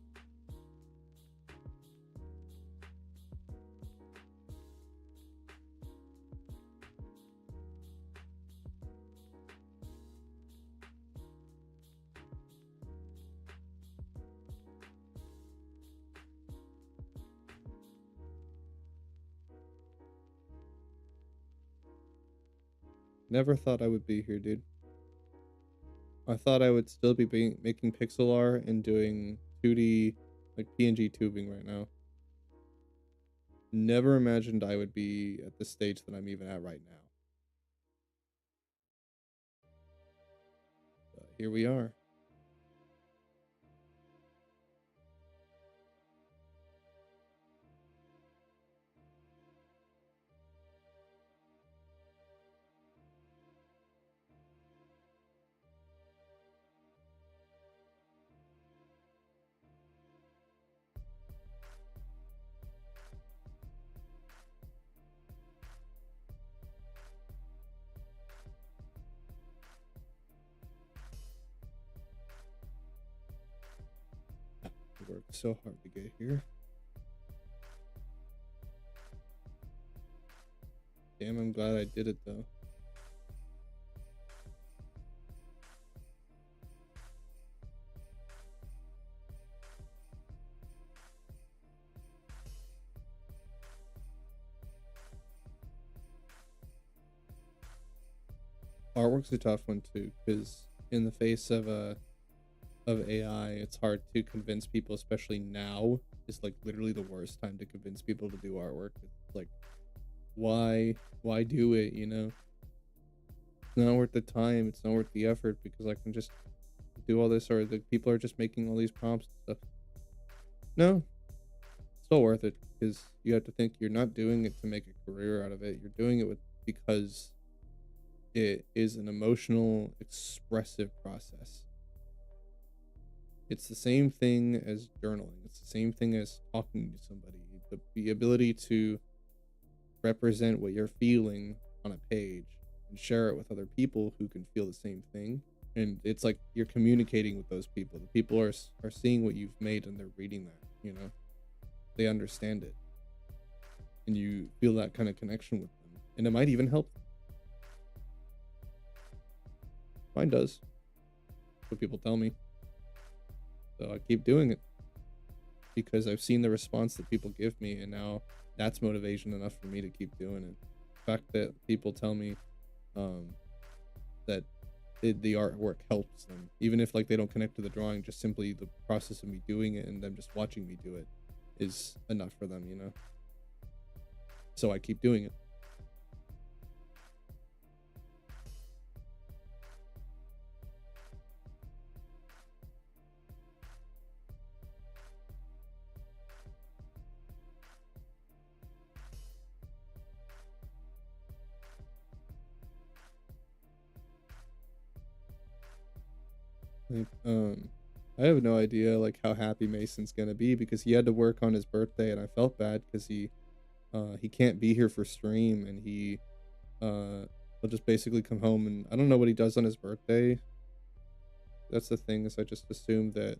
A: Never thought I would be here, dude. I thought I would still be making pixel art and doing 2D, like PNG tubing right now. Never imagined I would be at the stage that I'm even at right now. But here we are. I worked so hard to get here. Damn, I'm glad I did it though. Artwork's a tough one too, because in the face of AI, it's hard to convince people, especially now. It's like literally the worst time to convince people to do artwork. It's like, why do it? You know, it's not worth the time. It's not worth the effort because I can just do all this, or the people are just making all these prompts and stuff. No, still worth it because you have to think you're not doing it to make a career out of it. You're doing it because it is an emotional, expressive process. It's the same thing as journaling. It's the same thing as talking to somebody. The ability to represent what you're feeling on a page and share it with other people who can feel the same thing. And it's like you're communicating with those people. The people are seeing what you've made and they're reading that, you know. They understand it. And you feel that kind of connection with them. And it might even help them. Mine does. That's what people tell me. So I keep doing it because I've seen the response that people give me, and now that's motivation enough for me to keep doing it. The fact that people tell me that the artwork helps them, even if like they don't connect to the drawing, just simply the process of me doing it and them just watching me do it is enough for them, you know. So I keep doing it. Like, I have no idea like how happy Mason's gonna be because he had to work on his birthday, and I felt bad because he can't be here for stream, and he'll just basically come home, and I don't know what he does on his birthday. That's the thing, is I just assume that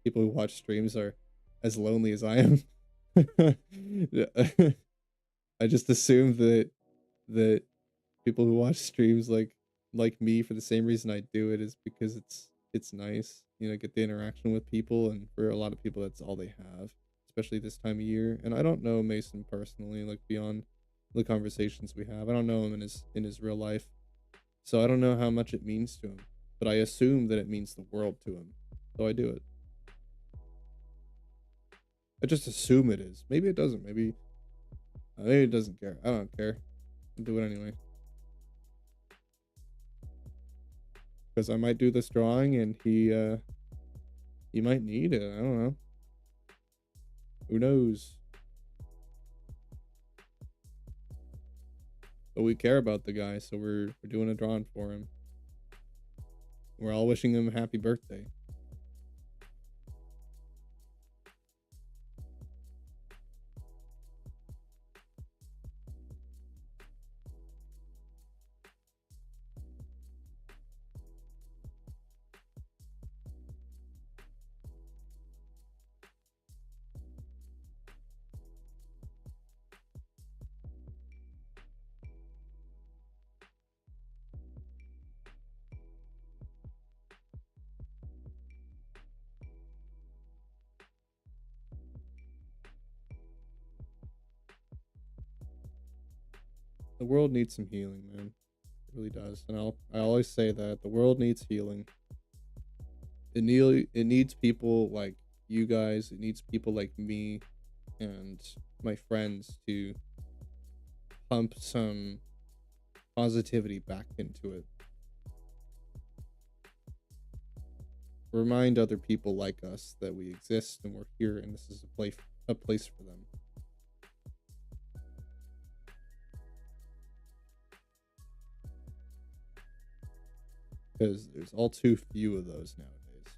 A: people who watch streams are as lonely as I am. I just assume that people who watch streams like me for the same reason I do it is because it's nice, you know, get the interaction with people, and for a lot of people that's all they have, especially this time of year. And I don't know Mason personally, like beyond the conversations we have. I don't know him in his real life. So I don't know how much it means to him, but I assume that it means the world to him. So I do it. I just assume it is. Maybe it doesn't. Maybe it doesn't care. I don't care. I do it anyway. Because I might do this drawing and he might need it. I don't know. Who knows? But we care about the guy, so we're doing a drawing for him. We're all wishing him a happy birthday. The world needs some healing, man. It really does. And I always say that the world needs healing. It needs people like you guys. It needs people like me and my friends to pump some positivity back into it. Remind other people like us that we exist and we're here, and this is a place for them. Because there's all too few of those nowadays.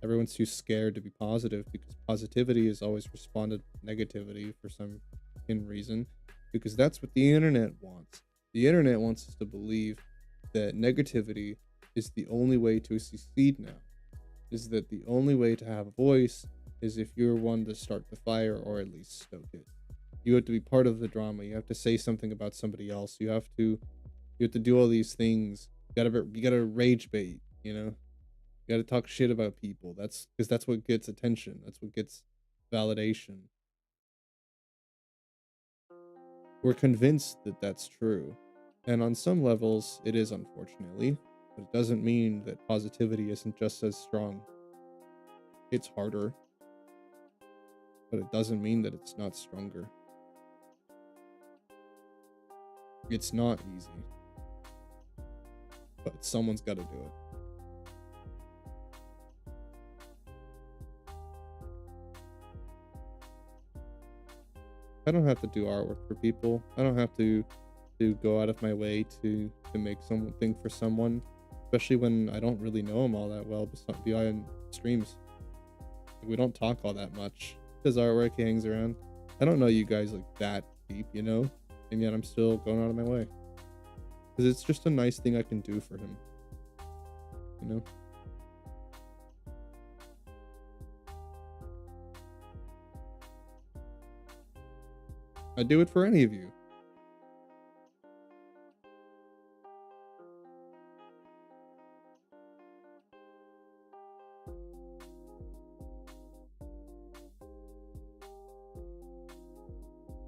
A: Everyone's too scared to be positive because positivity is always responded with negativity for some reason, because that's what the internet wants. The internet wants us to believe that negativity is the only way to succeed now. Is that the only way to have a voice is if you're one to start the fire or at least stoke it. You have to be part of the drama. You have to say something about somebody else. You have to do all these things. You gotta rage bait, you know? You gotta talk shit about people. That's because that's what gets attention. That's what gets validation. We're convinced that that's true. And on some levels, it is, unfortunately. But it doesn't mean that positivity isn't just as strong. It's harder. But it doesn't mean that it's not stronger. It's not easy. But someone's got to do it. I don't have to do artwork for people. I don't have to go out of my way to make something for someone, especially when I don't really know them all that well, beyond streams. Like, we don't talk all that much because artwork hangs around. I don't know you guys like that deep, you know, and yet I'm still going out of my way because it's just a nice thing I can do for him, you know. I do it for any of you.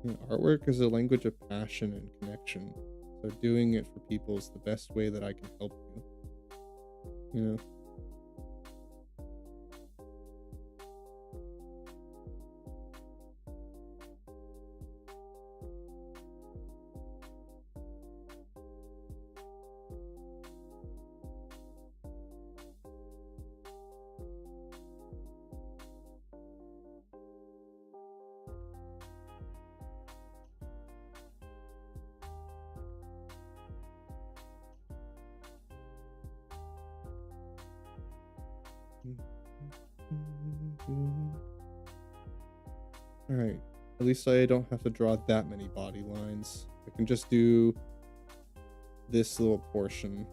A: Yeah, artwork is a language of passion and connection. So doing it for people is the best way that I can help you. You know. All right. At least I don't have to draw that many body lines. I can just do this little portion.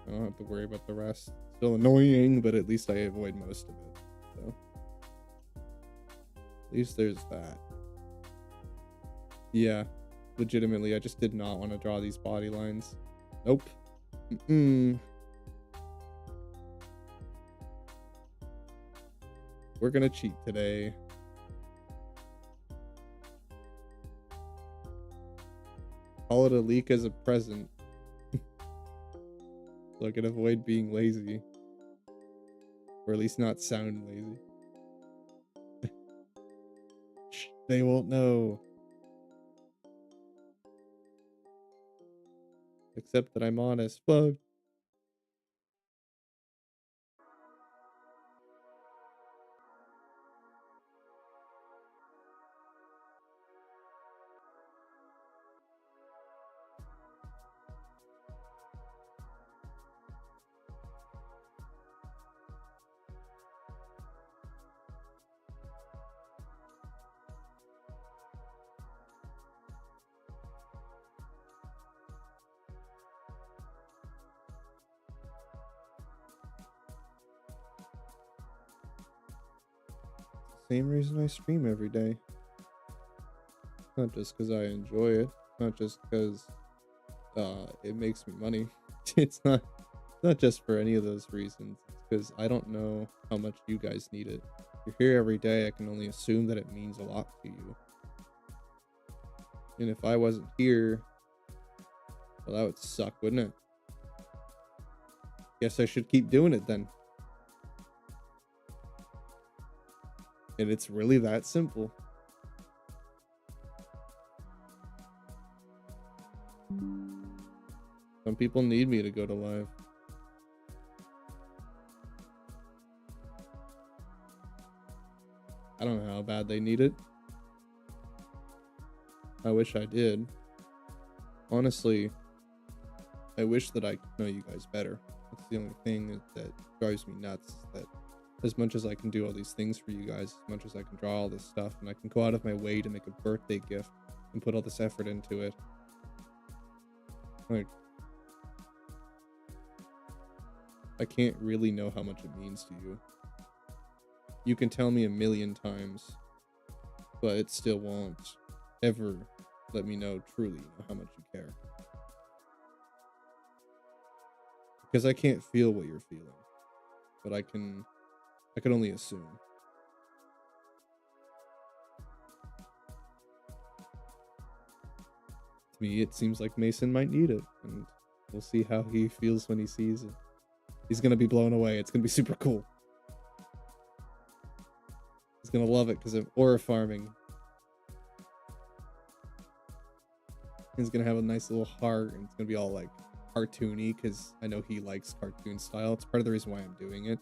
A: I don't have to worry about the rest. Still annoying, but at least I avoid most of it. So at least there's that. Yeah, legitimately, I just did not want to draw these body lines. Nope. We're gonna cheat today. Call it a leak as a present. So I can avoid being lazy. Or at least not sound lazy. Shh, they won't know. Except that I'm honest. Fuck. Same reason I stream every day. Not just because I enjoy it. Not just because it makes me money. It's not just for any of those reasons. It's because I don't know how much you guys need it. You're here every day. I can only assume that it means a lot to you. And if I wasn't here, well, that would suck, wouldn't it? Guess I should keep doing it then. And it's really that simple. Some people need me to go to live. I don't know how bad they need it. I wish I did. Honestly, I wish that I could know you guys better. That's the only thing that drives me nuts. That as much as I can do all these things for you guys, as much as I can draw all this stuff, and I can go out of my way to make a birthday gift and put all this effort into it, like, I can't really know how much it means to you. You can tell me a million times, but it still won't ever let me know truly how much you care. Because I can't feel what you're feeling, but I can only assume. To me, it seems like Mason might need it, and we'll see how he feels when he sees it. He's gonna be blown away. It's gonna be super cool. He's gonna love it because of aura farming. He's gonna have a nice little heart, and it's gonna be all like cartoony because I know he likes cartoon style. It's part of the reason why I'm doing it.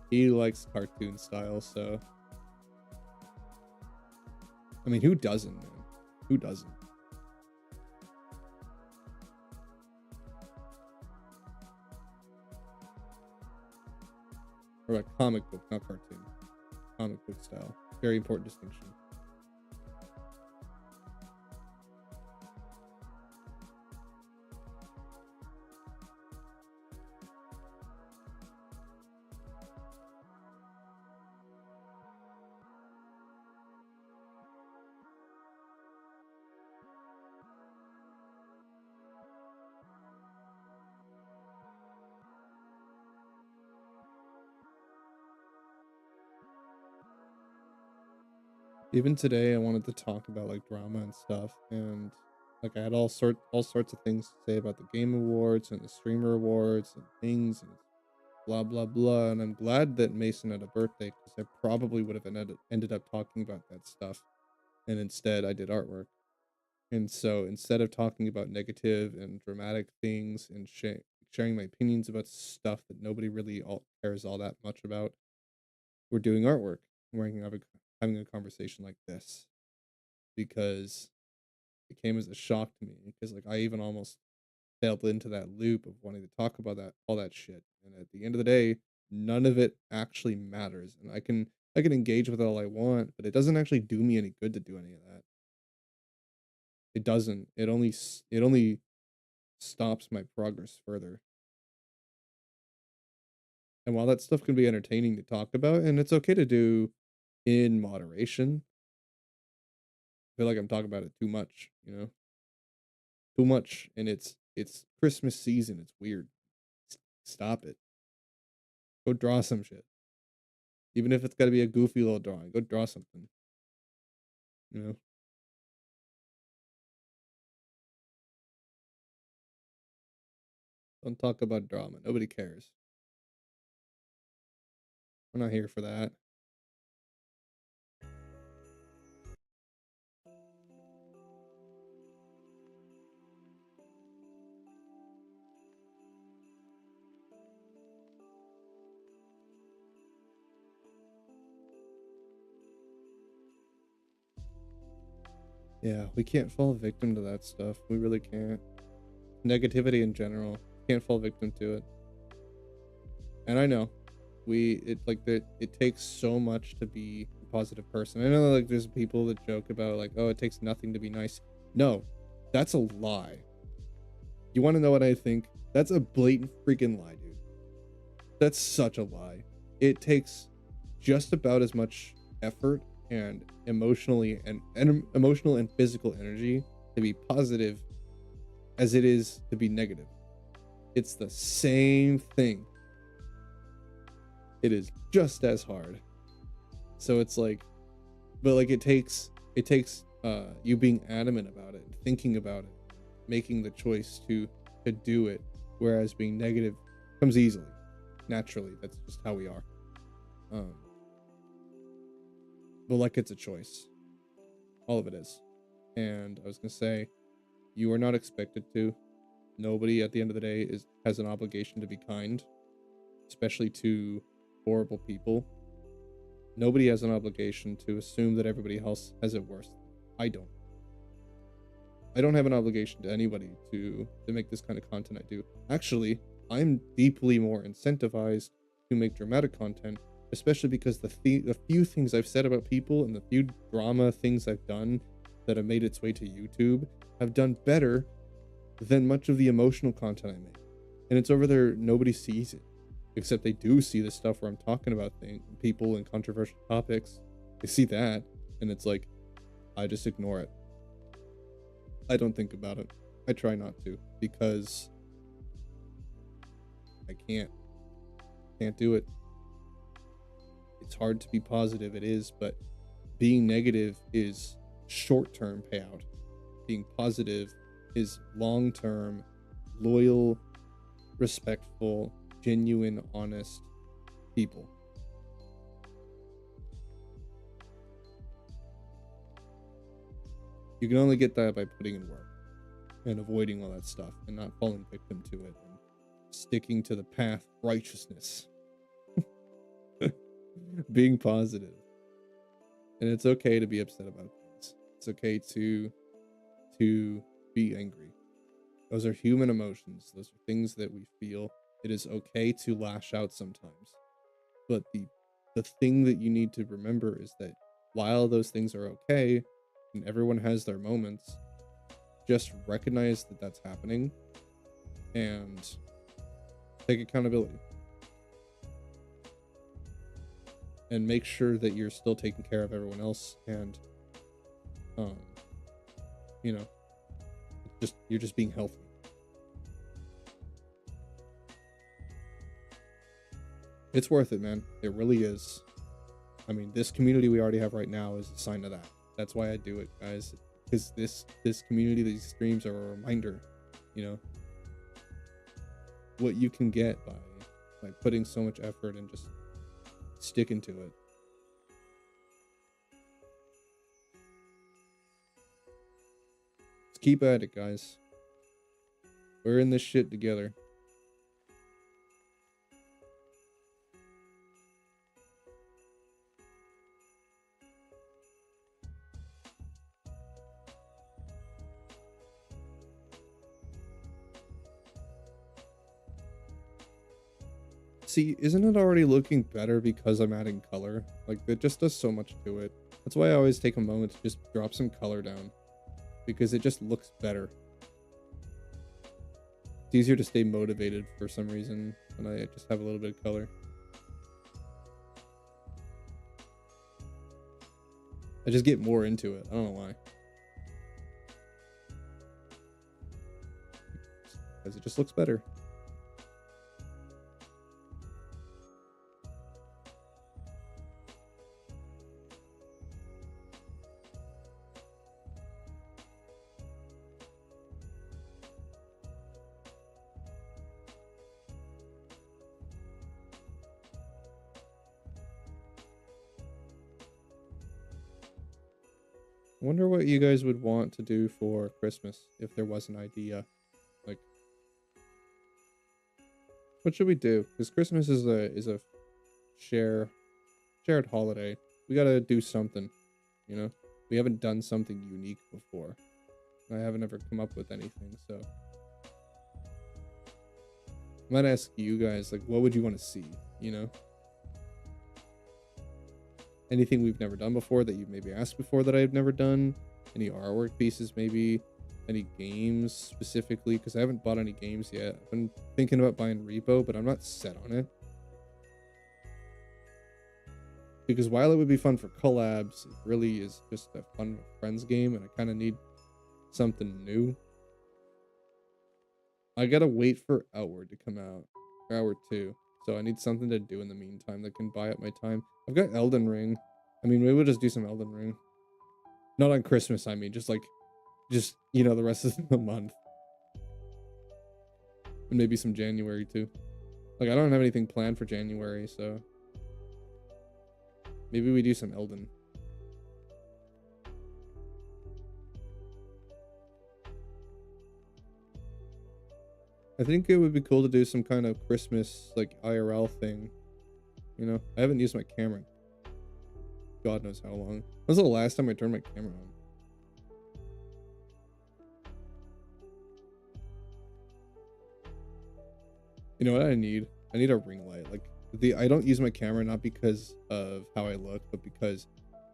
A: He likes cartoon style, so I mean, who doesn't, man? Who doesn't? Or a comic book, not cartoon. Comic book style. Very important distinction. Even today, I wanted to talk about like drama and stuff, and like I had all sorts of things to say about the Game Awards and the Streamer Awards and things and blah blah blah. And I'm glad that Mason had a birthday because I probably would have ended up talking about that stuff, and instead I did artwork. And so instead of talking about negative and dramatic things and sharing my opinions about stuff that nobody really all cares all that much about, we're doing artwork. We're having a conversation like this because it came as a shock to me because like I even almost fell into that loop of wanting to talk about that all that shit. And at the end of the day, none of it actually matters. And I can engage with it all I want, but it doesn't actually do me any good to do any of that. It doesn't. It only stops my progress further. And while that stuff can be entertaining to talk about, and it's okay to do in moderation, I feel like I'm talking about it too much, you know? Too much. And it's Christmas season. It's weird. Stop it. Go draw some shit. Even if it's gotta be a goofy little drawing, go draw something. You know? Don't talk about drama. Nobody cares. We're not here for that. Yeah, we can't fall victim to that stuff. We really can't. Negativity in general. Can't fall victim to it. And I know it takes so much to be a positive person. I know like there's people that joke about like, oh, it takes nothing to be nice. No, that's a lie. You want to know what I think? That's a blatant freaking lie, dude. That's such a lie. It takes just about as much effort and emotional and physical energy to be positive as it is to be negative. It's the same thing. It is just as hard. So it's like, but like it takes you being adamant about it, thinking about it, making the choice to do it, whereas being negative comes easily, naturally. That's just how we are. Um, but like it's a choice. All of it is. And I was gonna say, you are not expected to. Nobody at the end of the day has an obligation to be kind, especially to horrible people. Nobody has an obligation to assume that everybody else has it worse. I don't. I don't have an obligation to anybody to make this kind of content I do. Actually, I'm deeply more incentivized to make dramatic content, especially because the few things I've said about people and the few drama things I've done that have made its way to YouTube have done better than much of the emotional content I make. And it's over there, nobody sees it. Except they do see the stuff where I'm talking about people and controversial topics. They see that, and it's like, I just ignore it. I don't think about it. I try not to, because I can't do it. It's hard to be positive, it is, but being negative is short-term payout. Being positive is long-term, loyal, respectful, genuine, honest people. You can only get that by putting in work and avoiding all that stuff and not falling victim to it and sticking to the path of righteousness. Being positive. And it's okay to be upset about things. It's okay to be angry. Those are human emotions. Those are things that we feel. It is okay to lash out sometimes. But the thing that you need to remember is that while those things are okay and everyone has their moments, just recognize that that's happening and take accountability and make sure that you're still taking care of everyone else and um you know, just you're just being healthy. It's worth it, man. It really is. I mean, this community we already have right now is a sign of that. That's why I do it, guys. Because this community, these streams are a reminder, you know, what you can get by putting so much effort and just sticking to it. Let's keep at it, guys. We're in this shit together. See, isn't it already looking better because I'm adding color? Like, it just does so much to it. That's why I always take a moment to just drop some color down. Because it just looks better. It's easier to stay motivated for some reason when I just have a little bit of color. I just get more into it. I don't know why. Because it just looks better. I wonder what you guys would want to do for Christmas if there was an idea. Like, what should we do? Because Christmas is a shared holiday. We gotta do something, you know? We haven't done something unique before. I haven't ever come up with anything, so I might ask you guys, like, what would you want to see, you know? Anything we've never done before that you've maybe asked before that I've never done? Any artwork pieces, maybe? Any games specifically? Because I haven't bought any games yet. I've been thinking about buying Repo, but I'm not set on it. Because while it would be fun for collabs, it really is just a fun friends game, and I kind of need something new. I gotta wait for Outward to come out, or Outward 2. So I need something to do in the meantime that can buy up my time. I've got Elden Ring. I mean, maybe we'll just do some Elden Ring. Not on Christmas, I mean, just, you know, the rest of the month. And maybe some January too. Like, I don't have anything planned for January, so maybe we do some Elden. I think it would be cool to do some kind of Christmas, like, IRL thing. You know, I haven't used my camera. God knows how long. When was the last time I turned my camera on? You know what I need? I need a ring light. Like, I don't use my camera not because of how I look, but because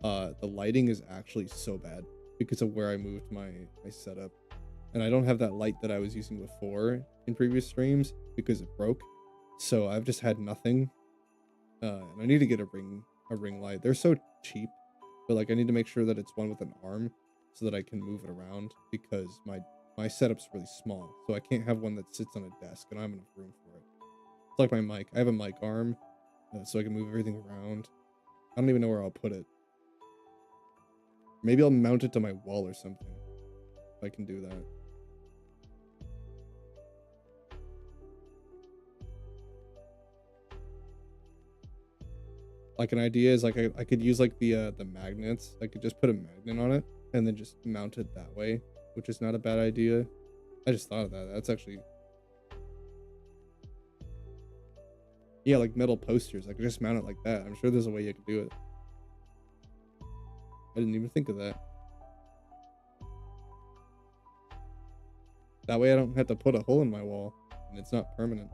A: the lighting is actually so bad because of where I moved my setup. And I don't have that light that I was using before in previous streams because it broke. So I've just had nothing. And I need to get a ring light. They're so cheap, but like I need to make sure that it's one with an arm so that I can move it around because my setup's really small. So I can't have one that sits on a desk and I don't have enough room for it. It's like my mic. I have a mic arm so I can move everything around. I don't even know where I'll put it. Maybe I'll mount it to my wall or something. If I can do that. Like an idea is like I could use like the magnets. I could just put a magnet on it and then just mount it that way, which is not a bad idea. I just thought of that. That's actually, yeah, like metal posters. I could just mount it like that. I'm sure there's a way you could do it. I didn't even think of that. That way I don't have to put a hole in my wall, and it's not permanent.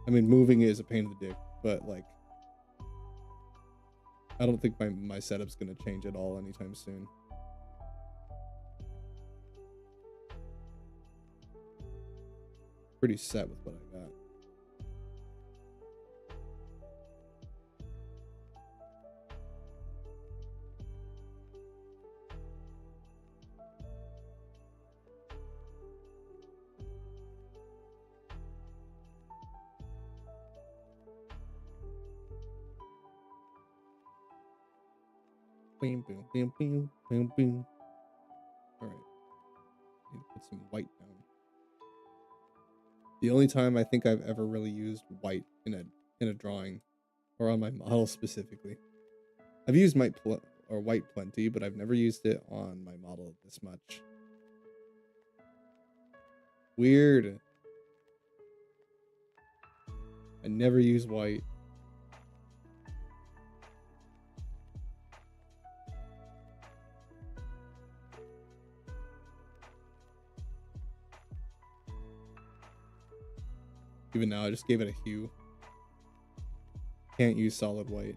A: I mean, moving is a pain in the dick, but, like, I don't think my setup's gonna change at all anytime soon. Pretty set with what I got. Boom, boom, boom, boom, boom, boom. All right, need to put some white down. The only time I think I've ever really used white in a drawing, or on my model specifically. I've used white plenty, but I've never used it on my model this much. Weird. I never use white. Even now, I just gave it a hue. Can't use solid white.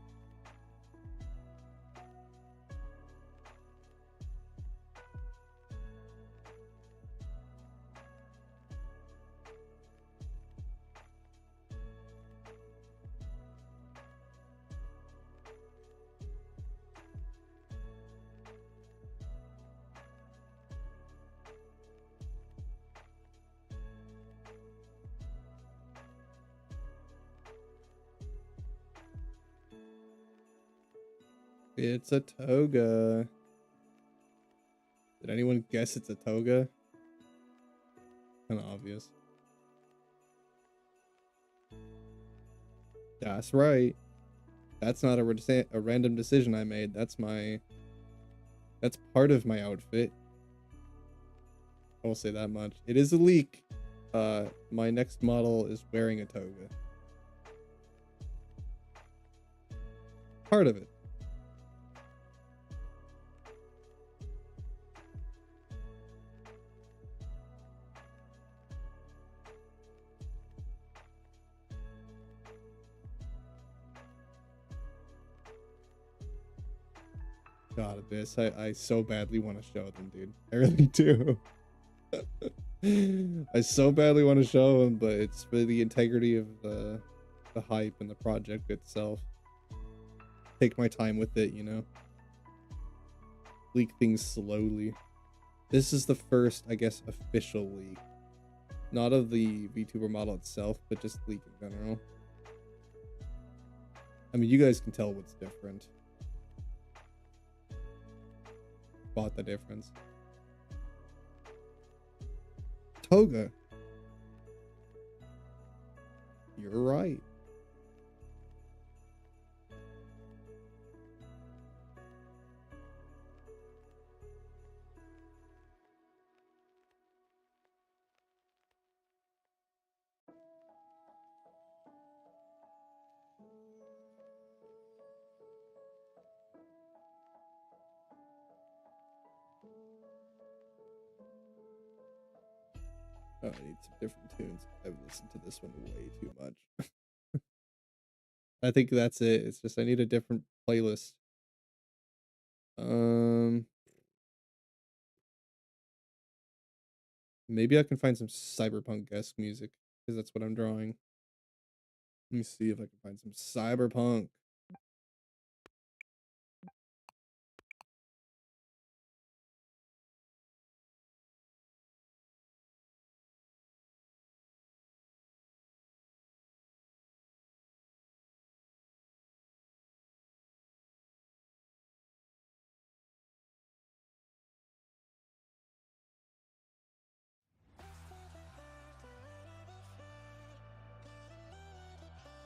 A: It's a toga. Did anyone guess it's a toga? Kind of obvious. That's right. That's not a random decision I made. That's part of my outfit. I will say that much. It is a leak. My next model is wearing a toga. Part of it. God, Abyss, I so badly want to show them, dude. I really do. I so badly want to show them, but it's for the integrity of the hype and the project itself. Take my time with it, you know? Leak things slowly. This is the first, I guess, official leak. Not of the VTuber model itself, but just leak in general. I mean, you guys can tell what's different. Spot the difference. Toga. You're right. Oh, I need some different tunes. I've listened to this one way too much. I think that's it. It's just I need a different playlist. Um, Maybe I can find some cyberpunk-esque music because that's what I'm drawing. Let me see if I can find some cyberpunk.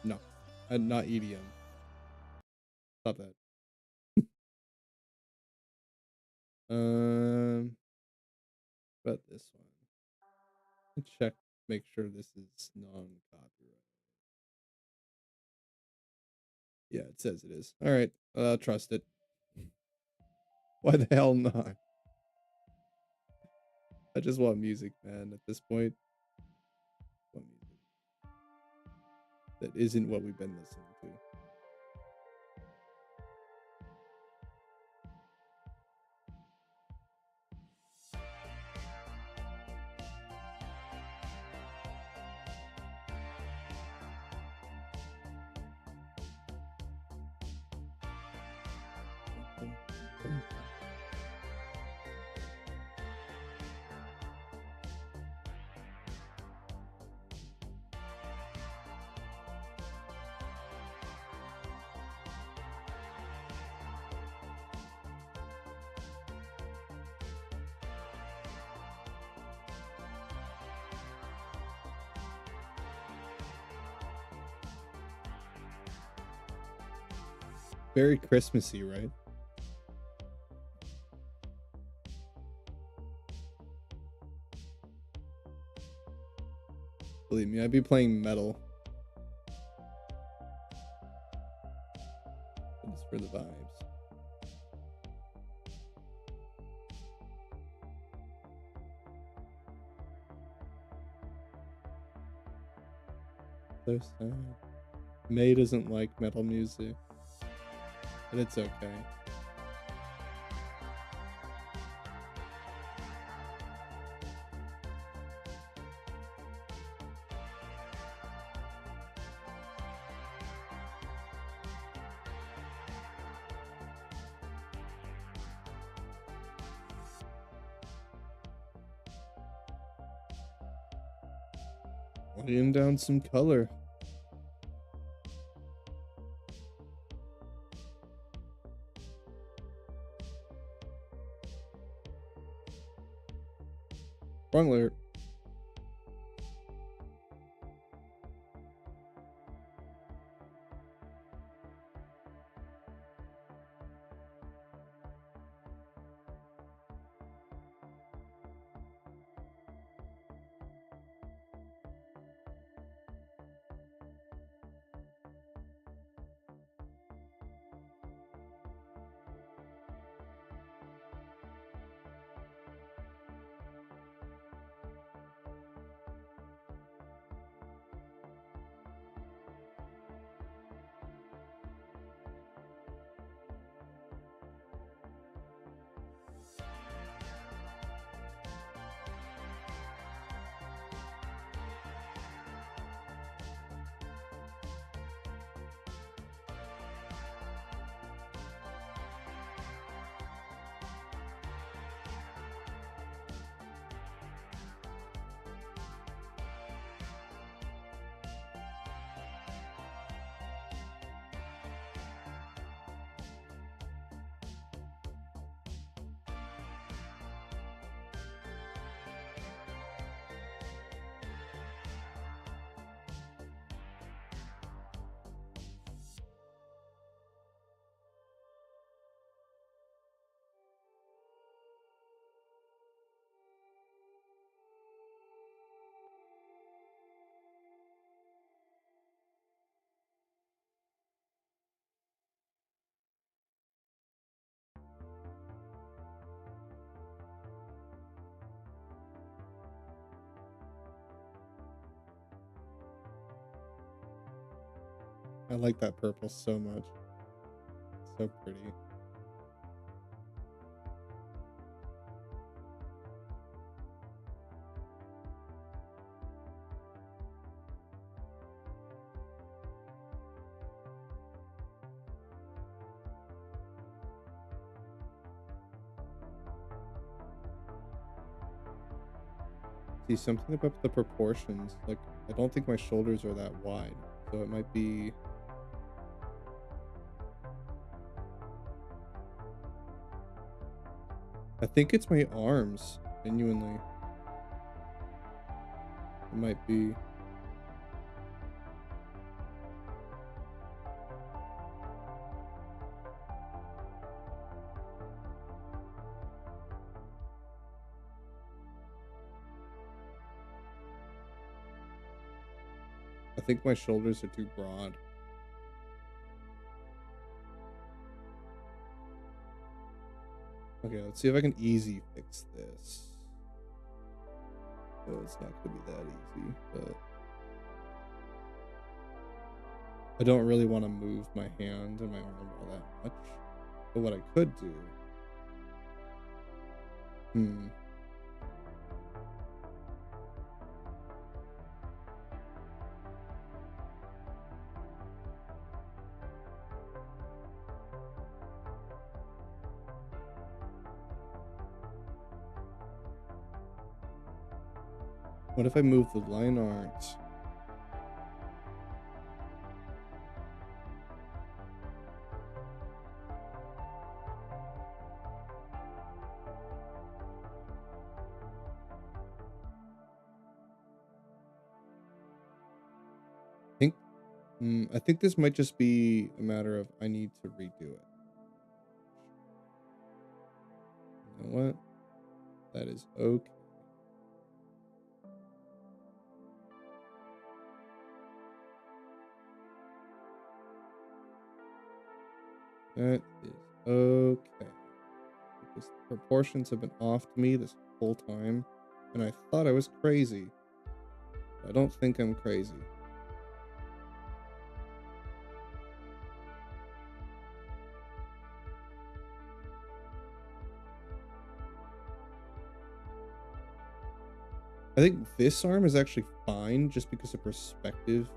A: No, not EDM. Stop that. Um, but this one. Check, make sure this is non-copyright. Yeah, it says it is. All right, trust it. Why the hell not? I just want music, man. At this point, I want music that isn't what we've been listening to. Very Christmassy, right? Believe me, I'd be playing metal just for the vibes. So sad. May doesn't like metal music, but it's okay. Laying down some color. Wrong alert. I like that purple so much. So pretty. See, something about the proportions. Like, I don't think my shoulders are that wide. So it might be. I think it's my arms, genuinely. It might be. I think my shoulders are too broad. Okay, let's see if I can easy fix this. so it's not gonna be that easy, but I don't really wanna move my hand and my arm all that much. But what I could do hmm, what if I move the line art? Think I think this might just be a matter of I need to redo it. You know what? That is okay. That is okay. Because the proportions have been off to me this whole time, and I thought I was crazy. I don't think I'm crazy. I think this arm is actually fine just because of perspective,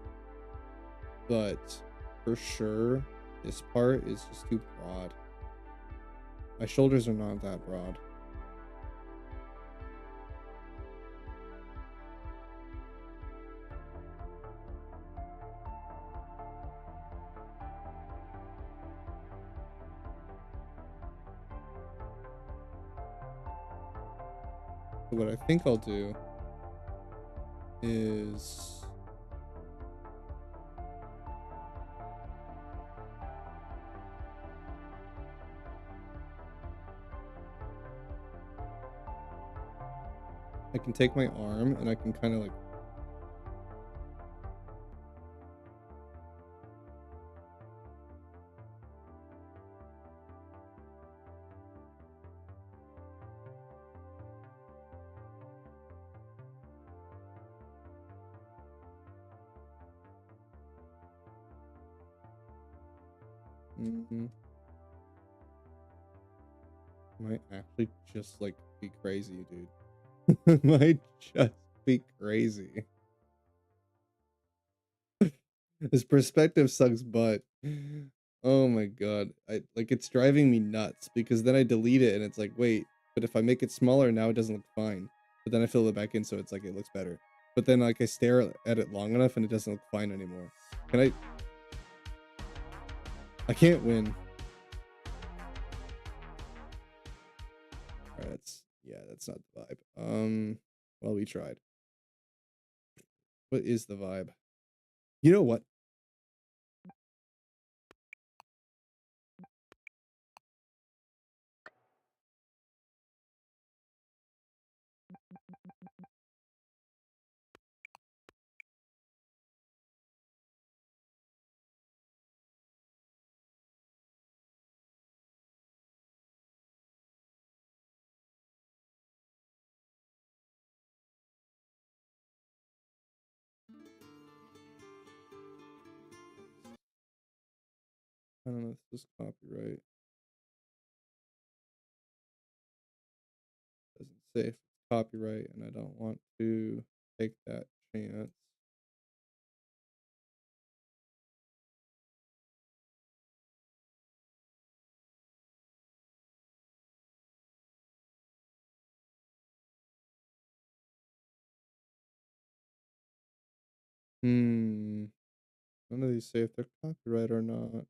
A: but for sure, this part is just too broad. My shoulders are not that broad. So what I think I'll do is I can take my arm and I can kind of like mhm, might actually just like be crazy, dude. Might just be crazy. This perspective sucks butt. Oh my god. I like it's driving me nuts because then I delete it and it's like, wait, but if I make it smaller now it doesn't look fine. But then I fill it back in so it's like it looks better. But then like I stare at it long enough and it doesn't look fine anymore. Can I can't win. Alright, that's not the vibe. Well we tried. What is the vibe? You know what? I don't know if this is copyright. Doesn't say if it's copyright and I don't want to take that chance. Hmm. None of these say if they're copyright or not.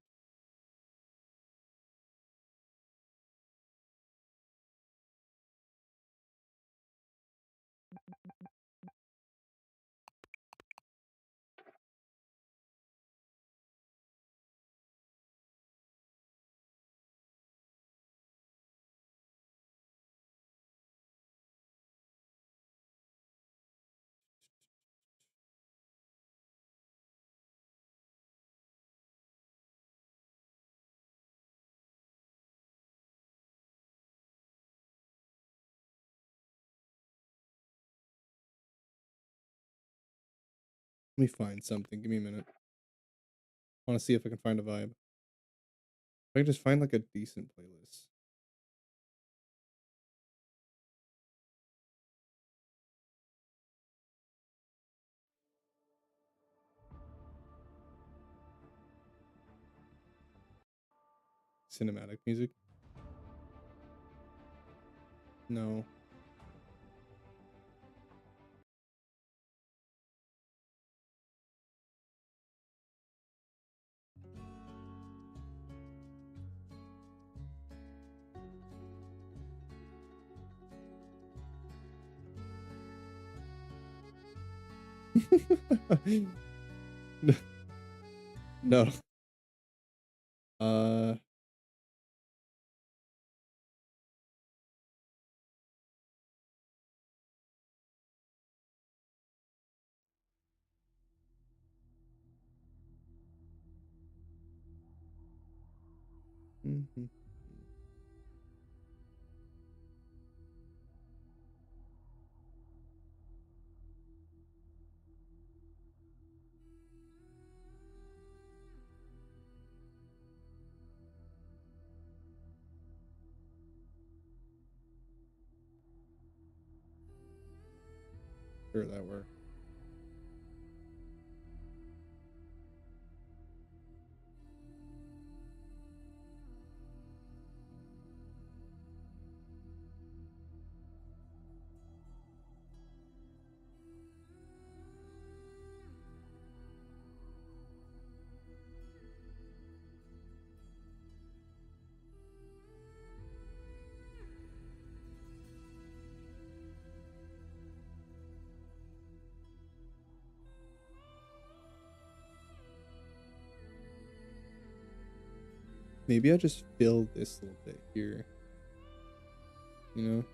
A: Let me find something. Give me a minute. I want to see if I can find a vibe. If I can just find like a decent playlist. Cinematic music. No. No. Uh. Mhm. Sure, that worked. Maybe I just fill this little bit here. You know.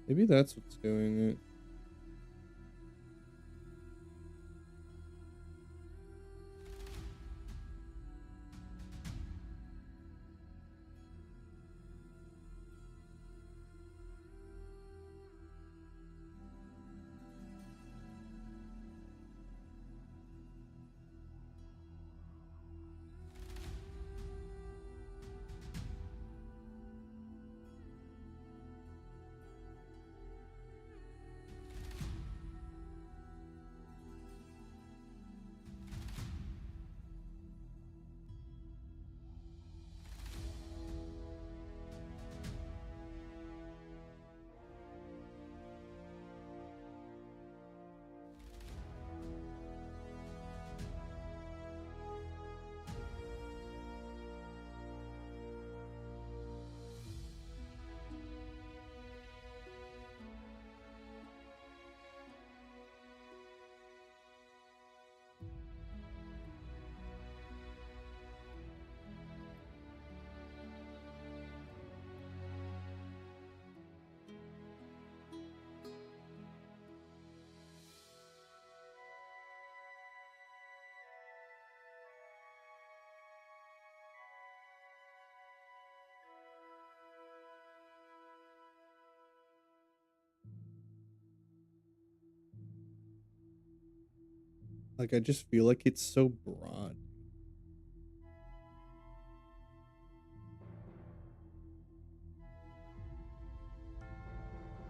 A: Maybe that's what's doing it. Like I just feel like it's so broad.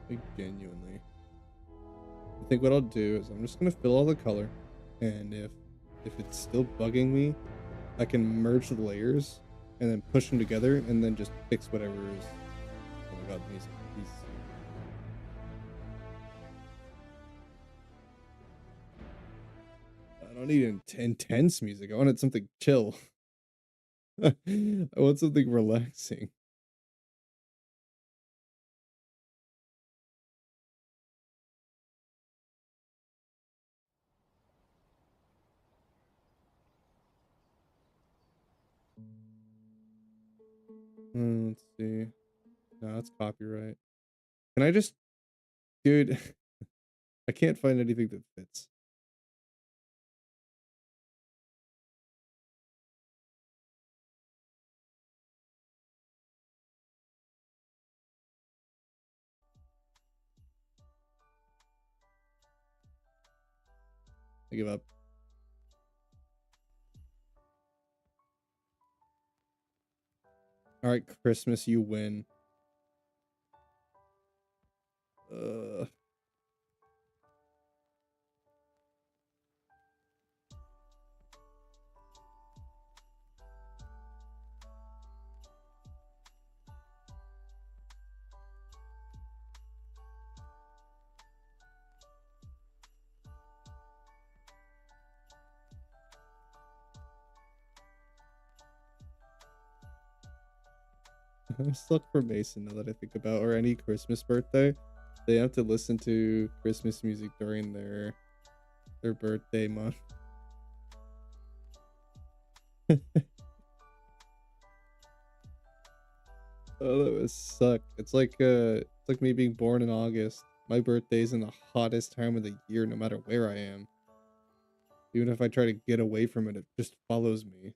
A: Like genuinely. I think what I'll do is I'm just gonna fill all the color, and if it's still bugging me, I can merge the layers and then push them together and then just fix whatever is. Oh my god, these I don't need intense music. I wanted something chill. I want something relaxing. Let's see. No, that's copyright. Can I just, dude? I can't find anything that fits. I give up. All right, Christmas, you win. Uh, I'm stuck for Mason now that I think about, or any Christmas birthday. They have to listen to Christmas music during their birthday month. Oh, that would suck. It's like me being born in August. My birthday's in the hottest time of the year, no matter where I am. Even if I try to get away from it, it just follows me.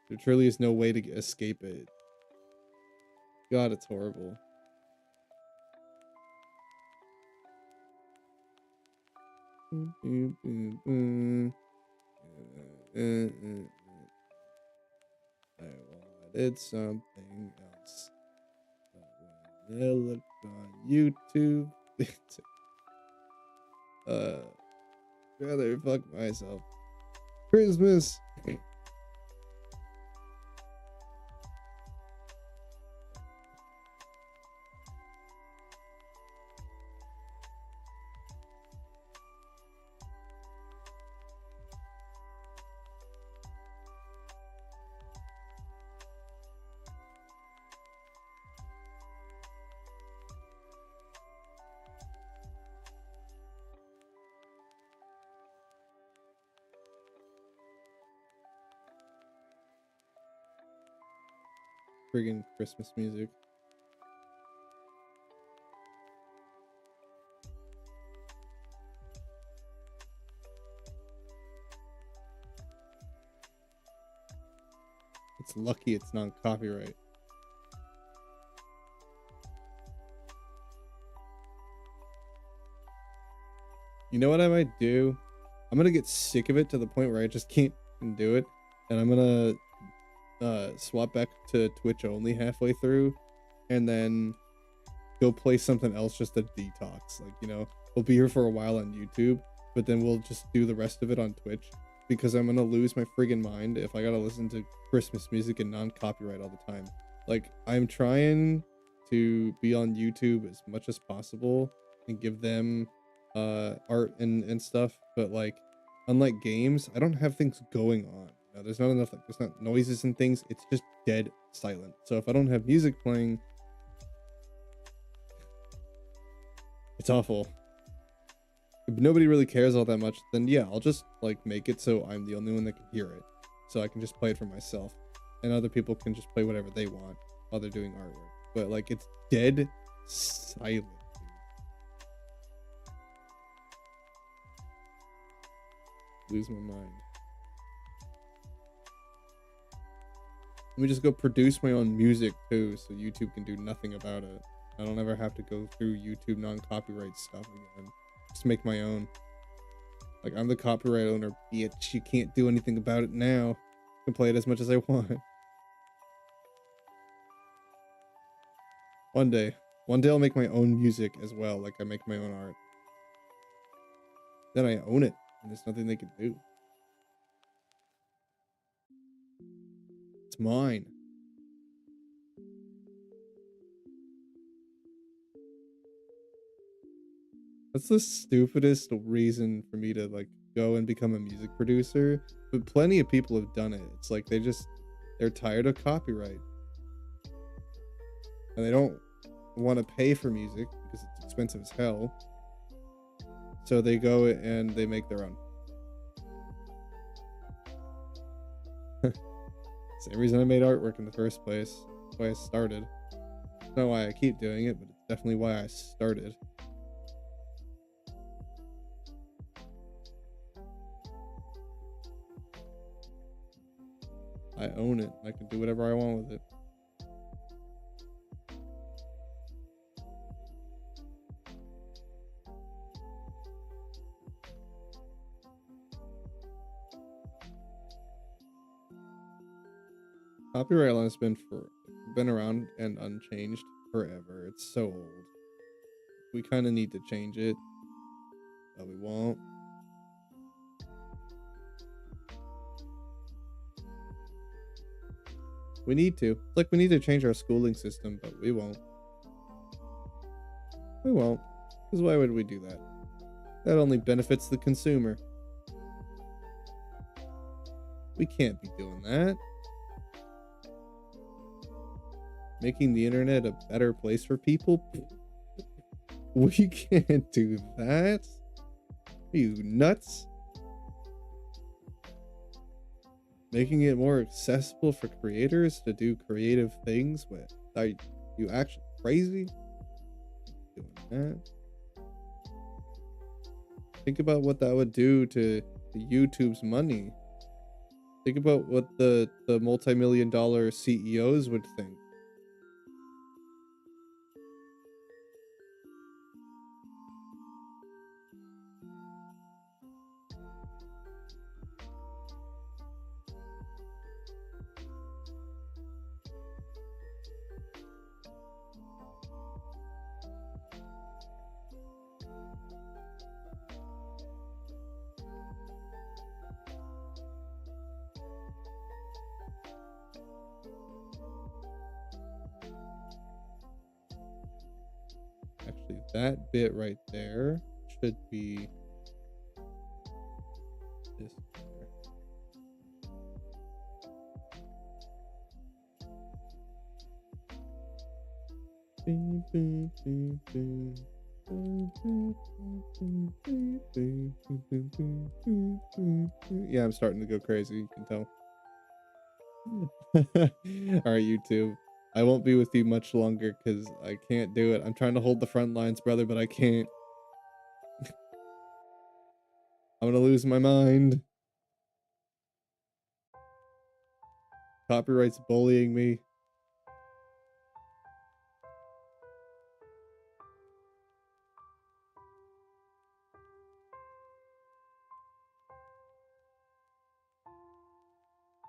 A: There truly is no way to escape it. God, it's horrible. I wanted something else. But when I looked on YouTube, uh, rather fuck myself. Christmas. Friggin' Christmas music. It's lucky it's non-copyright. You know what I might do? I'm gonna get sick of it to the point where I just can't do it, and I'm gonna swap back to Twitch only halfway through, and then go play something else just to detox. Like, you know, we'll be here for a while on YouTube, but then we'll just do the rest of it on Twitch, because I'm gonna lose my friggin' mind if I gotta listen to Christmas music and non-copyright all the time. Like, I'm trying to be on YouTube as much as possible and give them art and stuff, but like, unlike games, I don't have things going on. You know, there's not enough, like, there's not noises and things. It's just dead silent. So if I don't have music playing, it's awful. If nobody really cares all that much, then yeah, I'll just like make it so I'm the only one that can hear it, so I can just play it for myself, and other people can just play whatever they want while they're doing artwork. But like, it's dead silent, dude. Lose my mind. Let me just go produce my own music too, so YouTube can do nothing about it. I don't ever have to go through YouTube non-copyright stuff again. Just make my own. Like, I'm the copyright owner, bitch. You can't do anything about it now. I can play it as much as I want. One day. One day I'll make my own music as well, like I make my own art. Then I own it, and there's nothing they can do. It's mine. That's the stupidest reason for me to like go and become a music producer, but plenty of people have done it. It's like they're tired of copyright, and they don't want to pay for music because it's expensive as hell. So they go and they make their own. Same reason I made artwork in the first place. That's why I started. It's not why I keep doing it, but it's definitely why I started. I own it. I can do whatever I want with it. Copyright law has been around and unchanged forever. It's so old. We kind of need to change it, but we won't. We need to. It's like we need to change our schooling system, but we won't. We won't. Because why would we do that? That only benefits the consumer. We can't be doing that. Making the internet a better place for people? We can't do that. Are you nuts? Making it more accessible for creators to do creative things with? Are you actually crazy? Doing that? Think about what that would do to YouTube's money. Think about what the multi-million dollar CEOs would think. Actually, that bit right there should be this. Yeah, I'm starting to go crazy, you can tell. All right, YouTube. I won't be with you much longer because I can't do it. I'm trying to hold the front lines, brother, but I can't. I'm gonna lose my mind. Copyright's bullying me.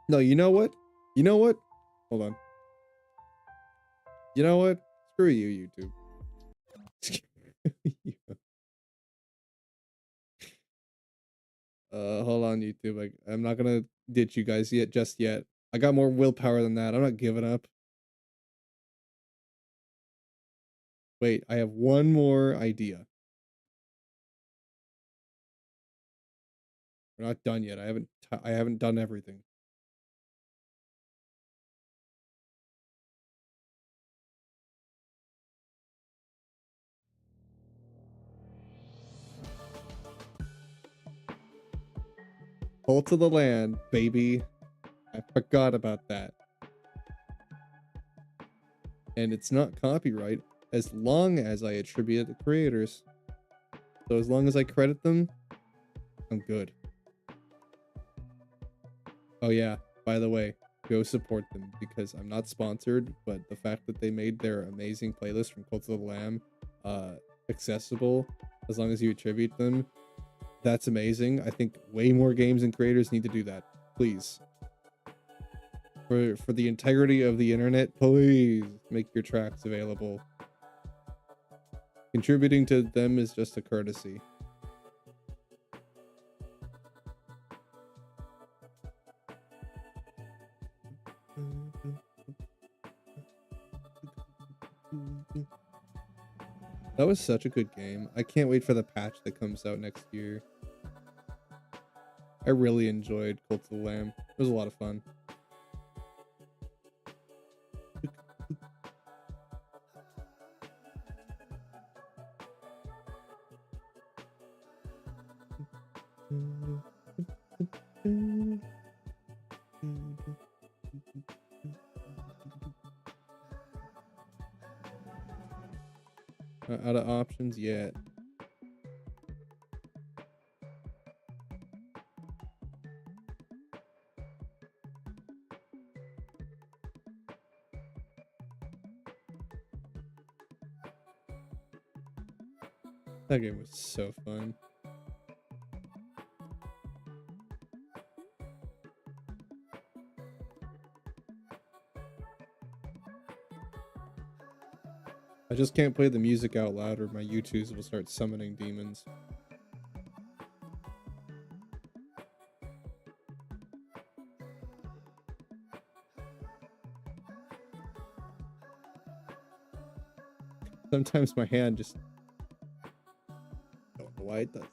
A: No, you know what? You know what? Hold on. You know what? Screw you, YouTube. Hold on, YouTube. I'm not gonna ditch you guys yet, just yet. I got more willpower than that. I'm not giving up. Wait, I have one more idea. We're not done yet. I haven't done everything. Cult of the land, baby. I forgot about that. And it's not copyright as long as I attribute it to creators. So as long as I credit them, I'm good. Oh yeah, by the way, go support them because I'm not sponsored, but the fact that they made their amazing playlist from Cult of the Lamb accessible as long as you attribute them, that's amazing. I think way more games and creators need to do that. Please. For the integrity of the internet, please make your tracks available. Contributing to them is just a courtesy. That was such a good game. I can't wait for the patch that comes out next year. I really enjoyed Cult of the Lamb. It was a lot of fun. Out of options yet. That game was so fun. I just can't play the music out loud or my YouTubes will start summoning demons. Sometimes my hand just don't know why it does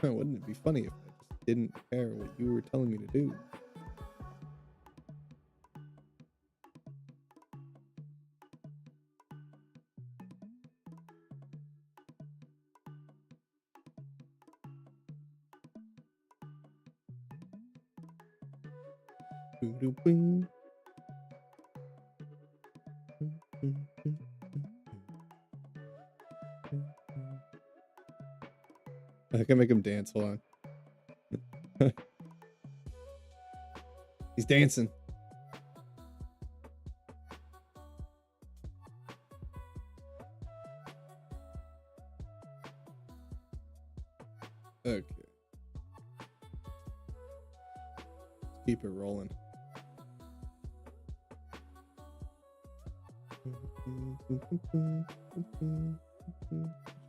A: that. Wouldn't it be funny if I just didn't care what you were telling me to do? Boo-doo-bing. I can make him dance. Hold on. He's dancing. Okay. Let's keep it rolling.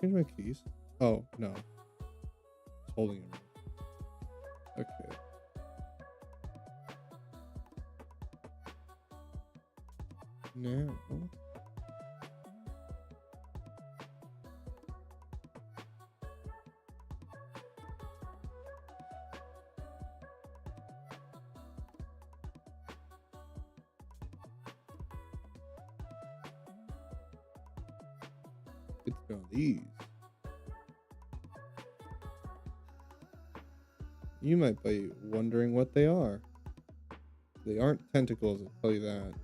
A: Change my keys. Oh, no. It's holding it. Okay. Now. Get to go on these. You might be wondering what they are. They aren't tentacles, I'll tell you that.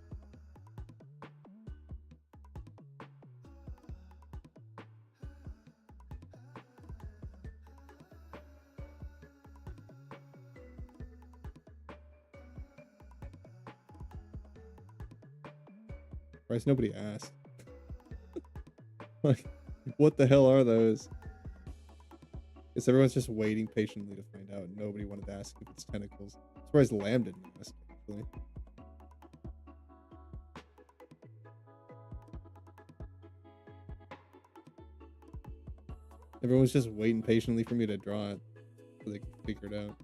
A: Surprised nobody asked. Like, what the hell are those? Guess everyone's just waiting patiently to find out. Nobody wanted to ask if it's tentacles. Surprised Lamb didn't ask, actually. Everyone's just waiting patiently for me to draw it so they can figure it out.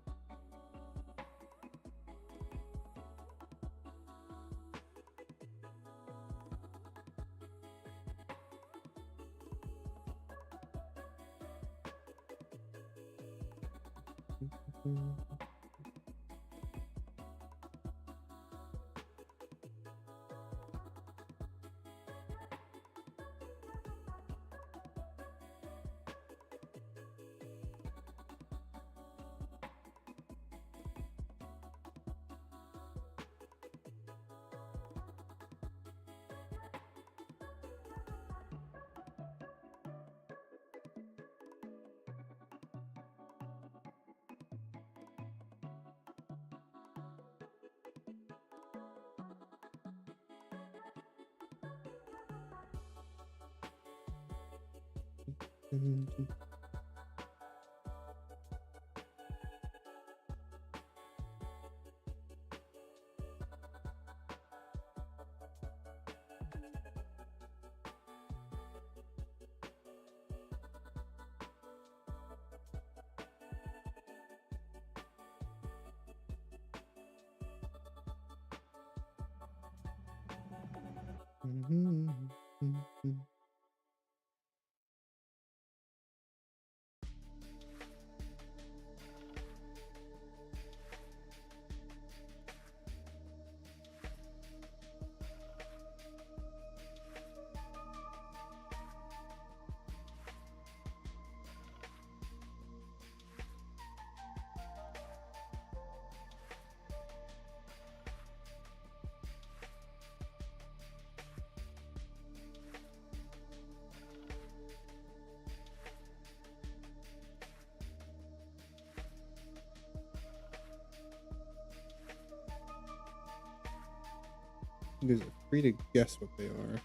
A: You guys are free to guess what they are.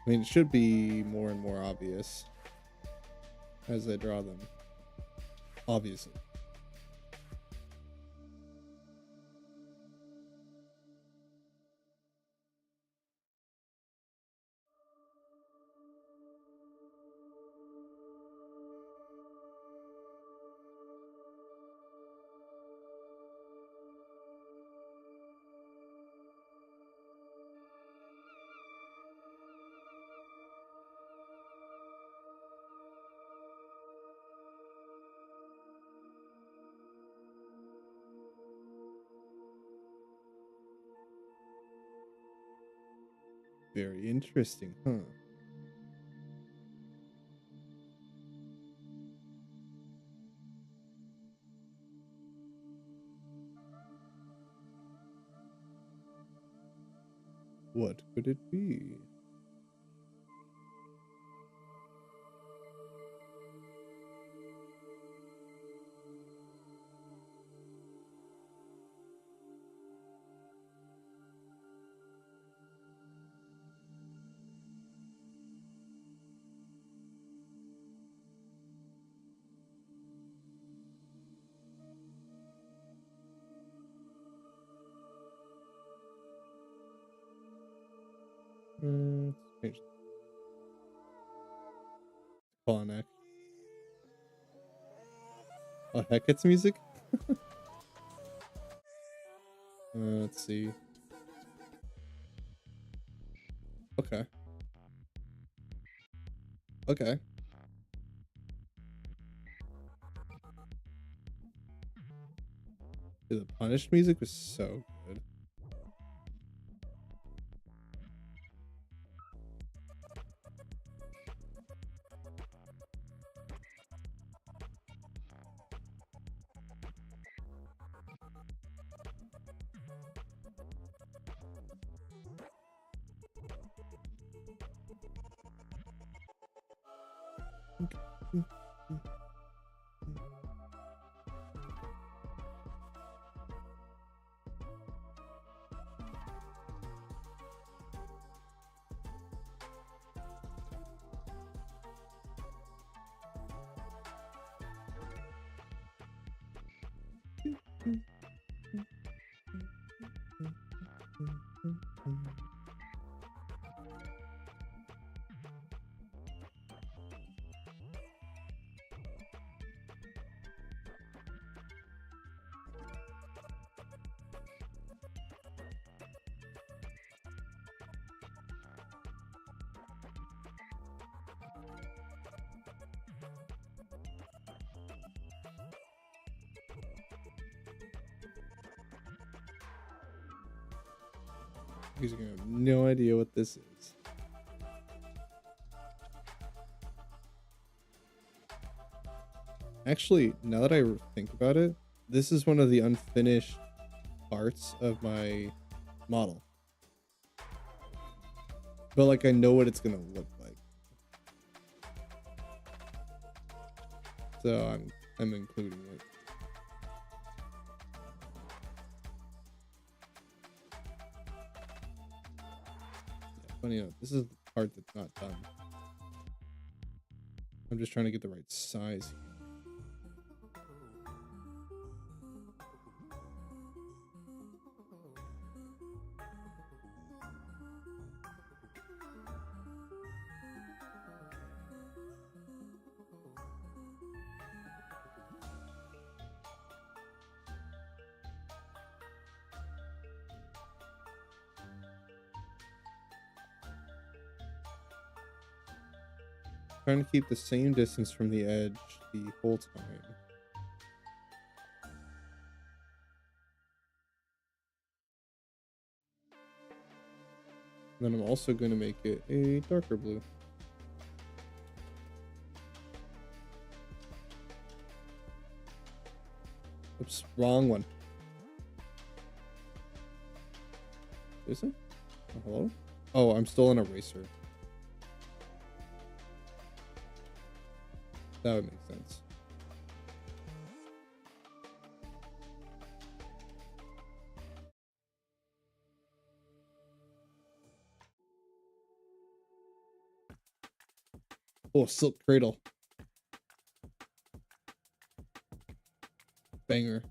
A: I mean, it should be more and more obvious as I draw them. Obviously. Very interesting, huh? What could it be? Let's change Call Oh, heck, it's music? Let's see. Okay. Okay. Dude, the Punished music was so good. He's gonna have no idea what this is. Actually, now that I think about it, this is one of the unfinished parts of my model. But like I know what it's gonna look like. So I'm including it. Yeah, funny enough, this is the part that's not done. I'm just trying to get the right size. Trying to keep the same distance from the edge the whole time. And then I'm also going to make it a darker blue. Oops, wrong one. Is it? Oh, hello? Oh, I'm still an eraser. That would make sense. Oh, silk cradle. Banger.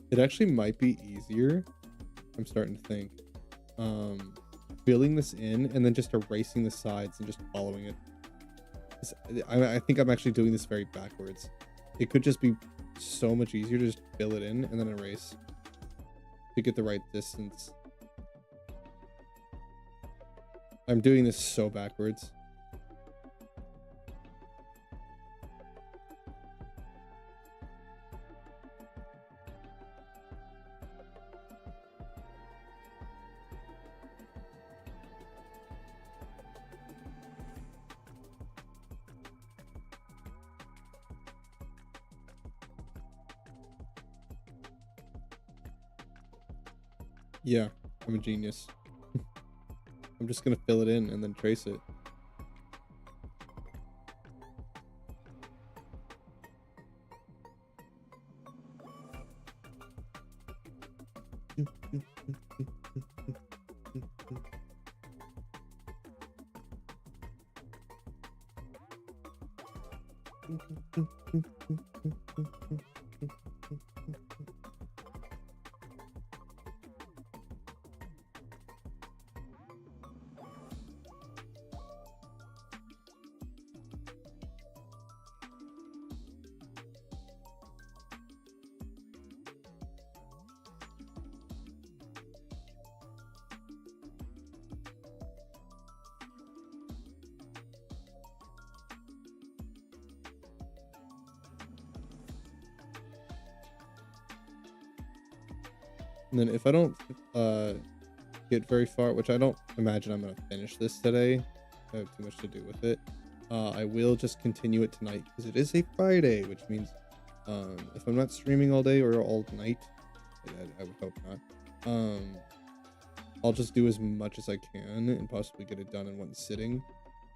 A: It actually might be easier, I'm starting to think, um, filling this in and then just erasing the sides and just following it. 'Cause I think I'm actually doing this very backwards. It could just be so much easier to just fill it in and then erase to get the right distance. I'm doing this so backwards. Yeah, I'm a genius. I'm just gonna fill it in and then trace it. And then if I don't get very far, which I don't imagine I'm gonna finish this today, I have too much to do with it. I will just continue it tonight because it is a Friday, which means if I'm not streaming all day or all night, I would hope not. I'll just do as much as I can and possibly get it done in one sitting.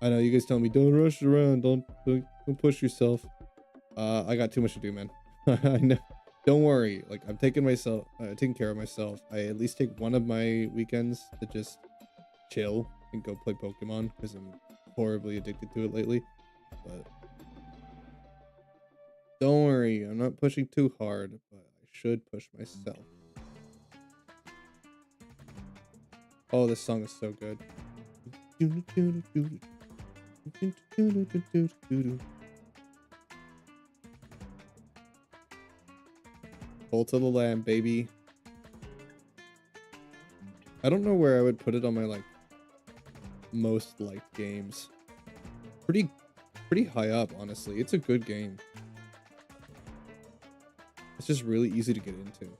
A: I know you guys tell me don't rush around, don't push yourself. I got too much to do, man. I know. Don't worry, like I'm taking care of myself. I at least take one of my weekends to just chill and go play Pokemon because I'm horribly addicted to it lately. But don't worry, I'm not pushing too hard, but I should push myself. Oh, this song is so good. Pull to the land, baby. I don't know where I would put it on my like most liked games. Pretty high up, honestly. It's a good game. It's just really easy to get into.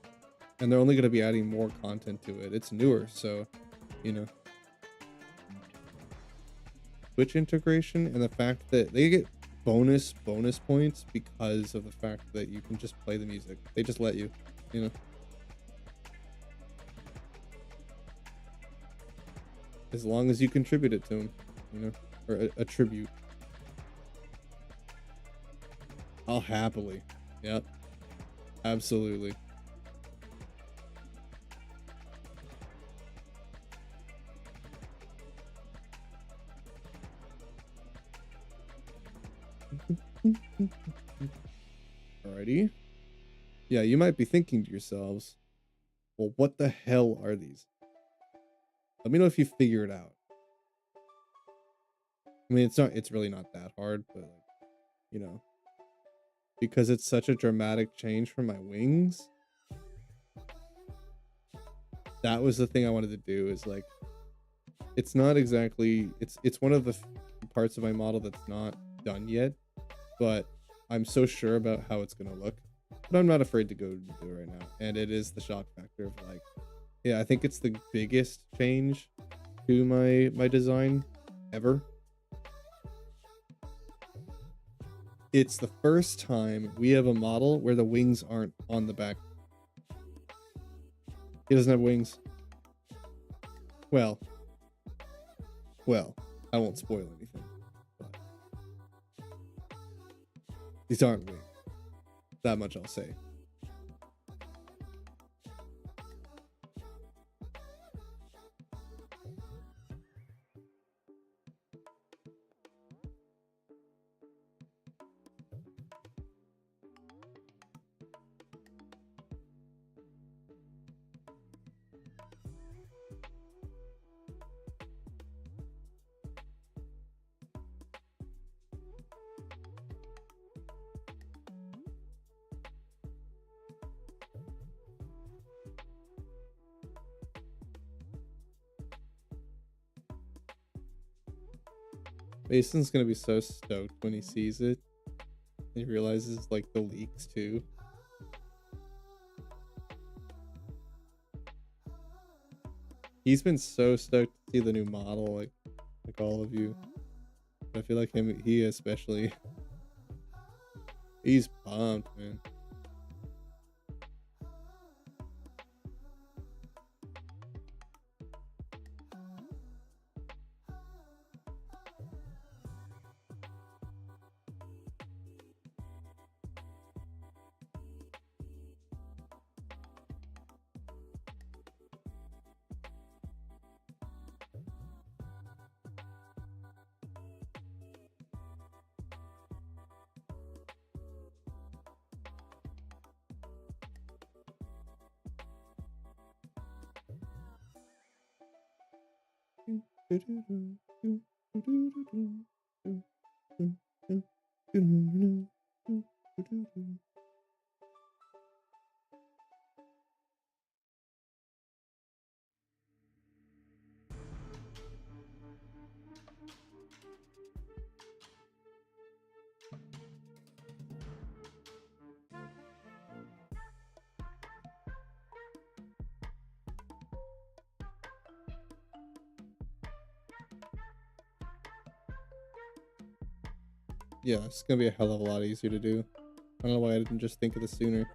A: And they're only going to be adding more content to it. It's newer, so, you know. Twitch integration and the fact that they get bonus points because of the fact that you can just play the music. They just let you, you know. As long as you contribute it to them, you know, or attribute. I'll happily. Yep. Absolutely. Alrighty. Yeah, you might be thinking to yourselves, well, what the hell are these? Let me know if you figure it out. I mean, it's really not that hard, but like, you know, because it's such a dramatic change from my wings. That was the thing I wanted to do is like, it's not exactly, it's one of the parts of my model that's not done yet, but I'm so sure about how it's going to look, but I'm not afraid to go do it right now. And it is the shock factor of like, yeah, I think it's the biggest change to my design ever. It's the first time we have a model where the wings aren't on the back. He doesn't have wings. Well, well, I won't spoil anything. But these aren't wings. That much I'll say. Mason's gonna be so stoked when he sees it. He realizes like the leaks too. He's been so stoked to see the new model, like all of you. I feel like he especially. He's pumped, man. Yeah, it's gonna be a hell of a lot easier to do. I don't know why I didn't just think of this sooner.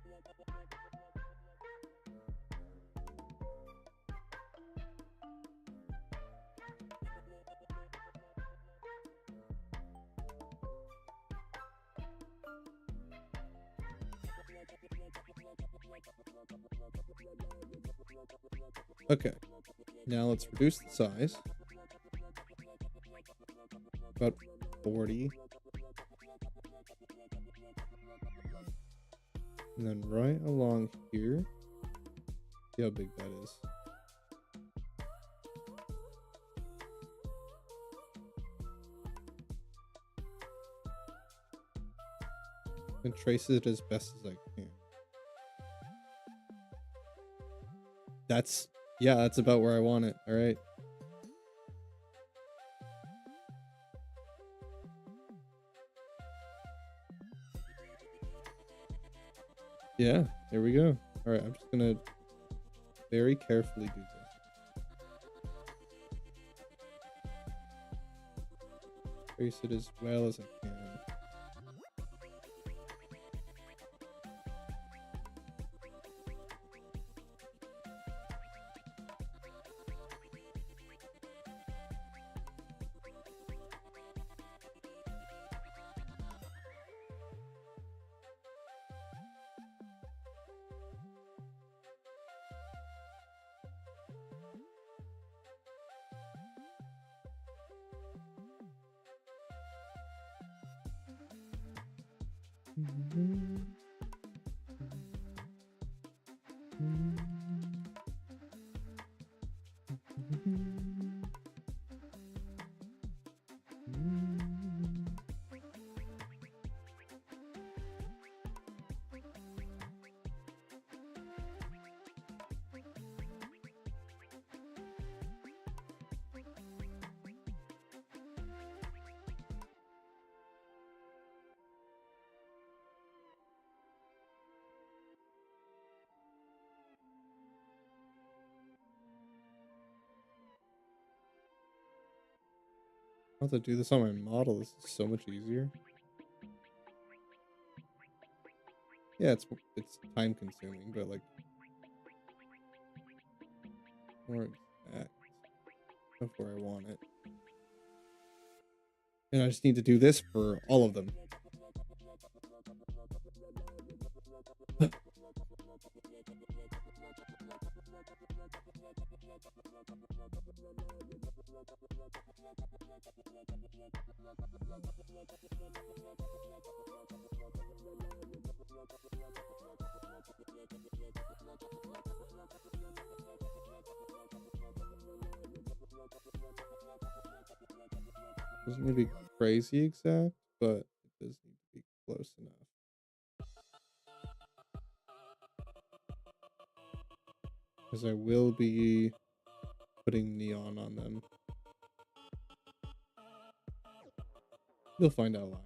A: Okay, now let's reduce the size. About 40. And then right along here. See how big that is. And trace it as best as I can. Yeah, that's about where I want it. All right. Yeah, there we go. All right, I'm just gonna very carefully do this. Trace it as well as I can. I'll have to do this on my model. This is so much easier. Yeah, it's time consuming, but like more exact of where I want it. And I just need to do this for all of them. Doesn't need to be crazy exact, but it does need to be close enough. Because I will be putting neon on them. You'll find out why.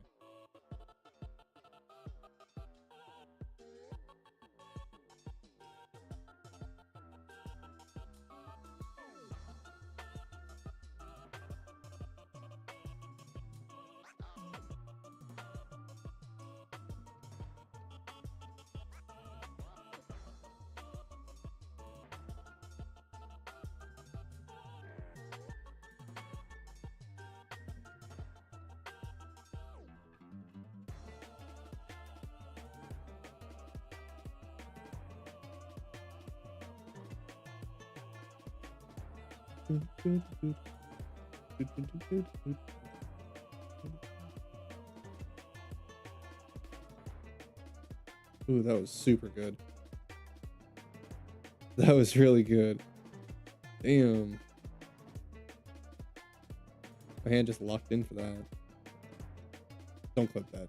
A: Ooh, that was super good. That was really good. Damn. My hand just locked in for that. Don't clip that.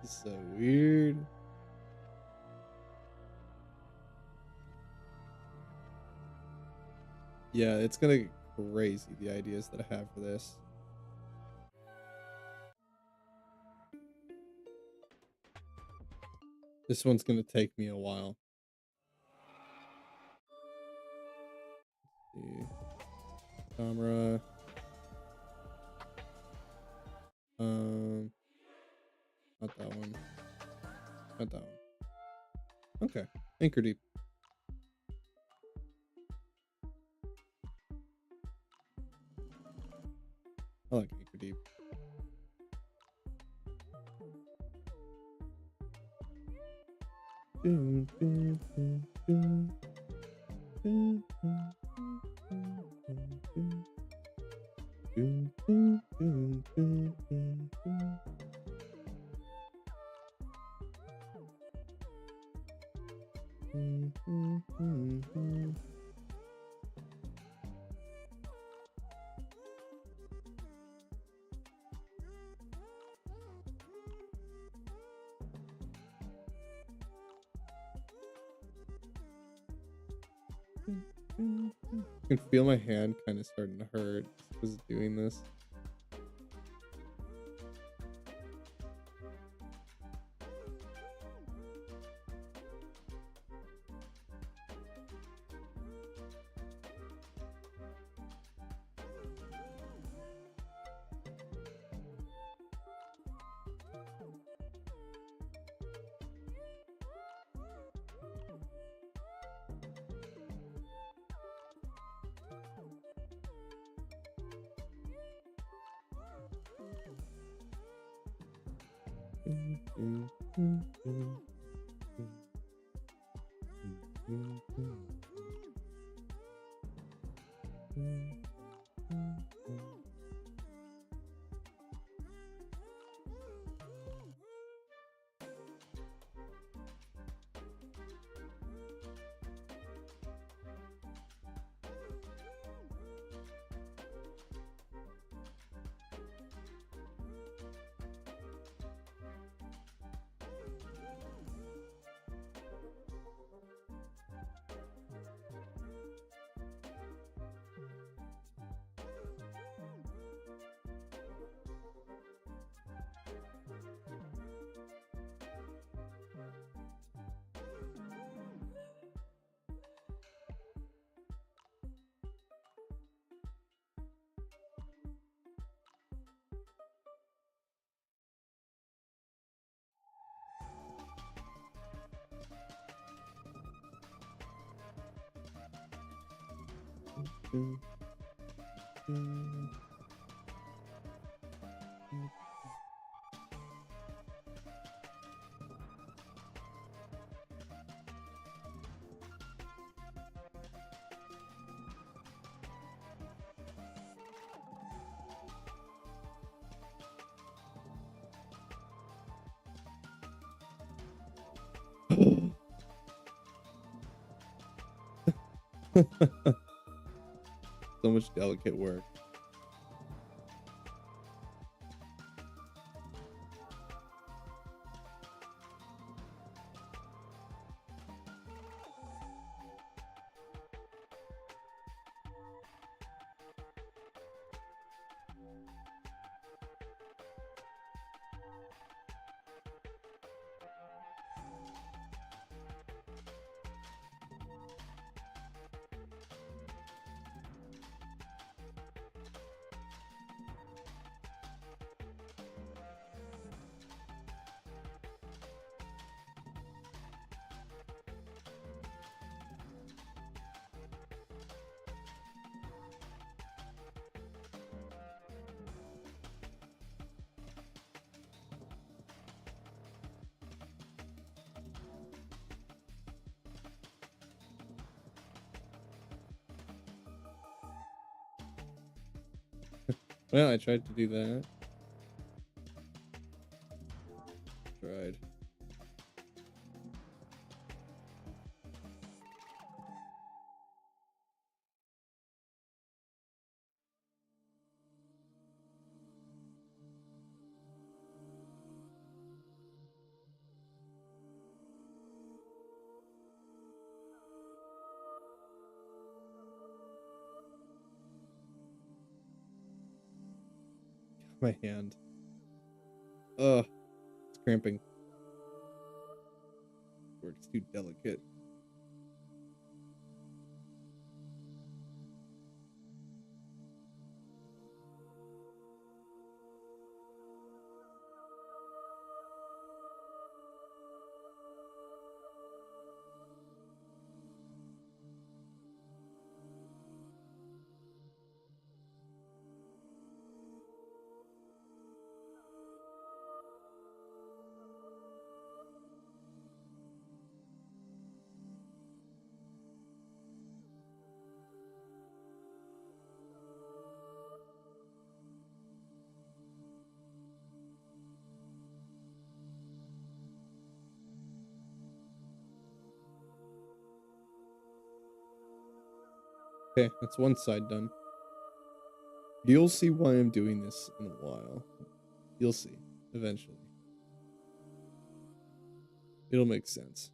A: This is so weird. Yeah, it's gonna get crazy, the ideas that I have for this. This one's gonna take me a while. See. Camera. Not that one. Not that one. Okay. Anchor deep. I like anchor deep. I can feel my hand kind of starting to hurt because of doing this. So much delicate work. Well, I tried to do that. Tried. My hand. Ugh, it's cramping. Work's too delicate. Okay, that's one side done. You'll see why I'm doing this in a while. You'll see, eventually. It'll make sense.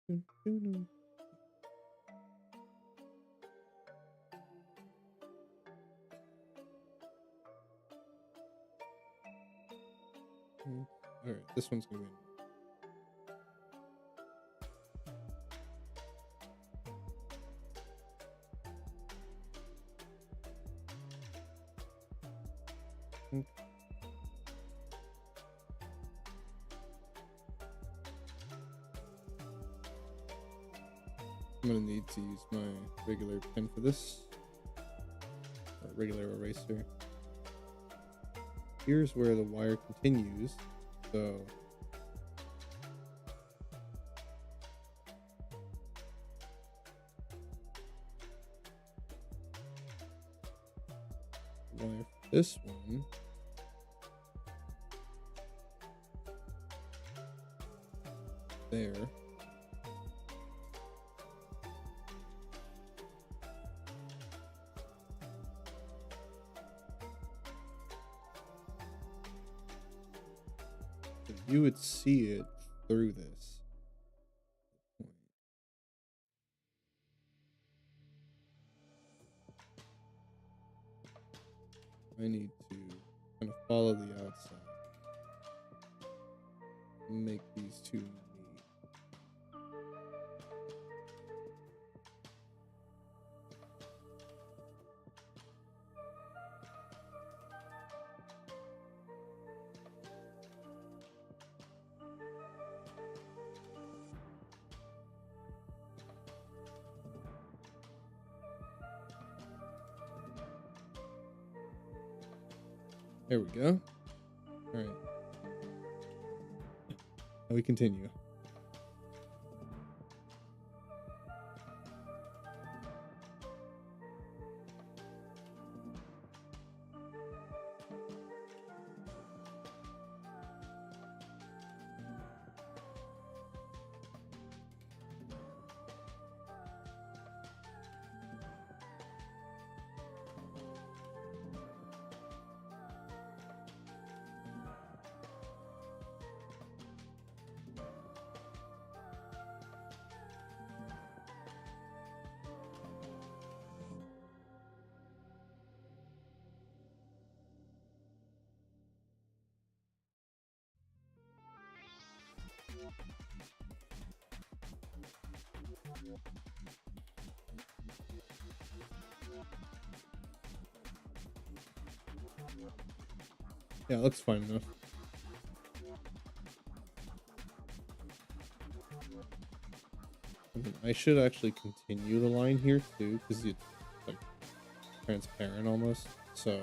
A: Alright, this one's gonna be. I'm gonna need to use my regular pen for this, or regular eraser. Here's where the wire continues, so wire for this one there. So you would see it through this. I need to kind of follow the outside. Make these two meet. There we go. All right. Now we continue. Yeah, looks fine enough. I should actually continue the line here too, because it's like transparent almost. So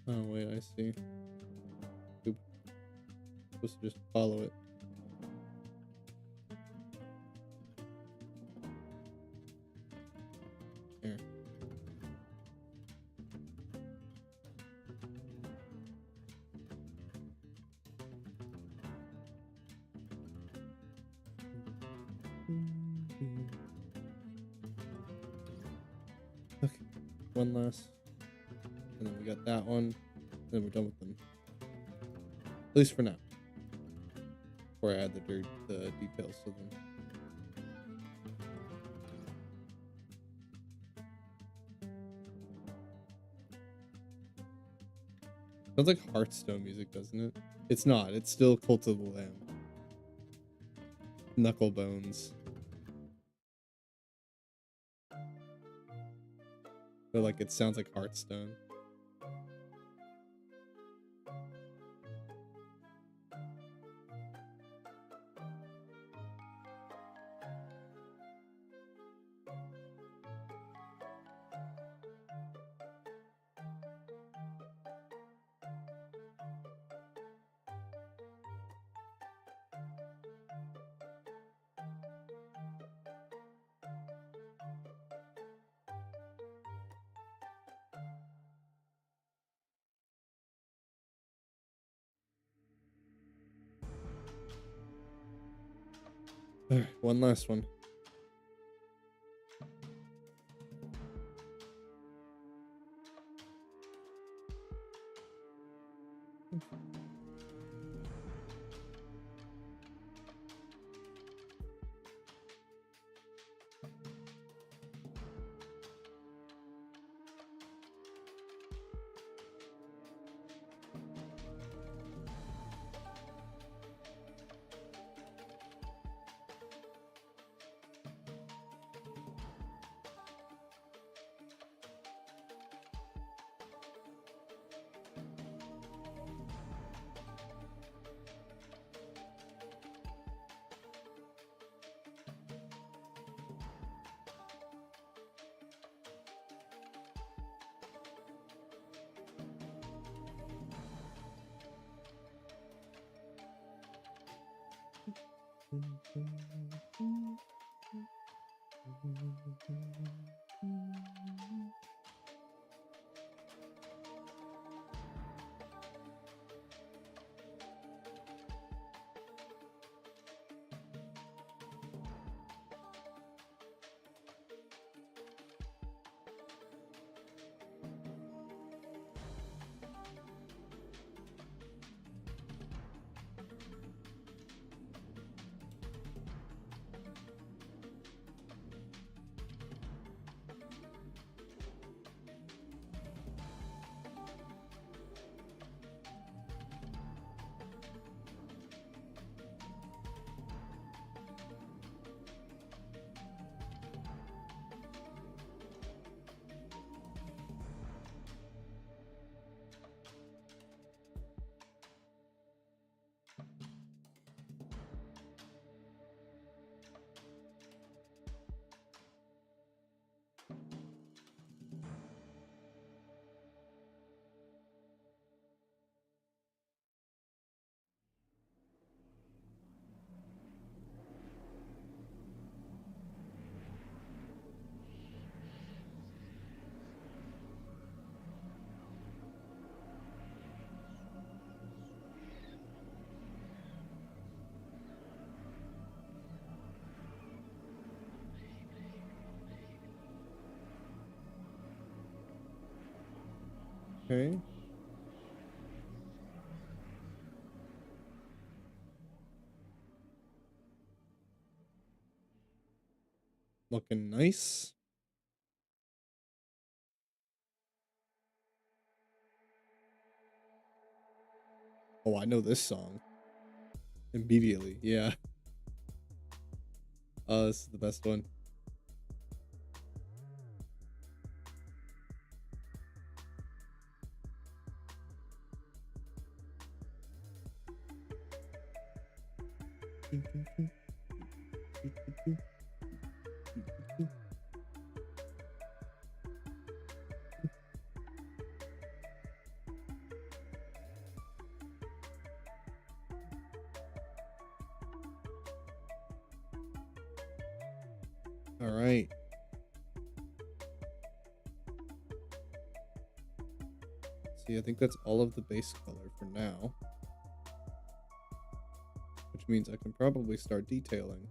A: oh wait, I see. Oop. Supposed to just follow it. There. Okay, one last, and then we got that one. Then we're done with them, at least for now. Before I add the details to them. Sounds like Hearthstone music, doesn't it? It's not. It's still Cult of the Lamb. Knuckle Bones. But like it sounds like Hearthstone. Alright, one last one. Okay. Looking nice. Oh, I know this song. Immediately. Yeah. Oh, this is the best one. All right. See, I think that's all of the base color for now, which means I can probably start detailing.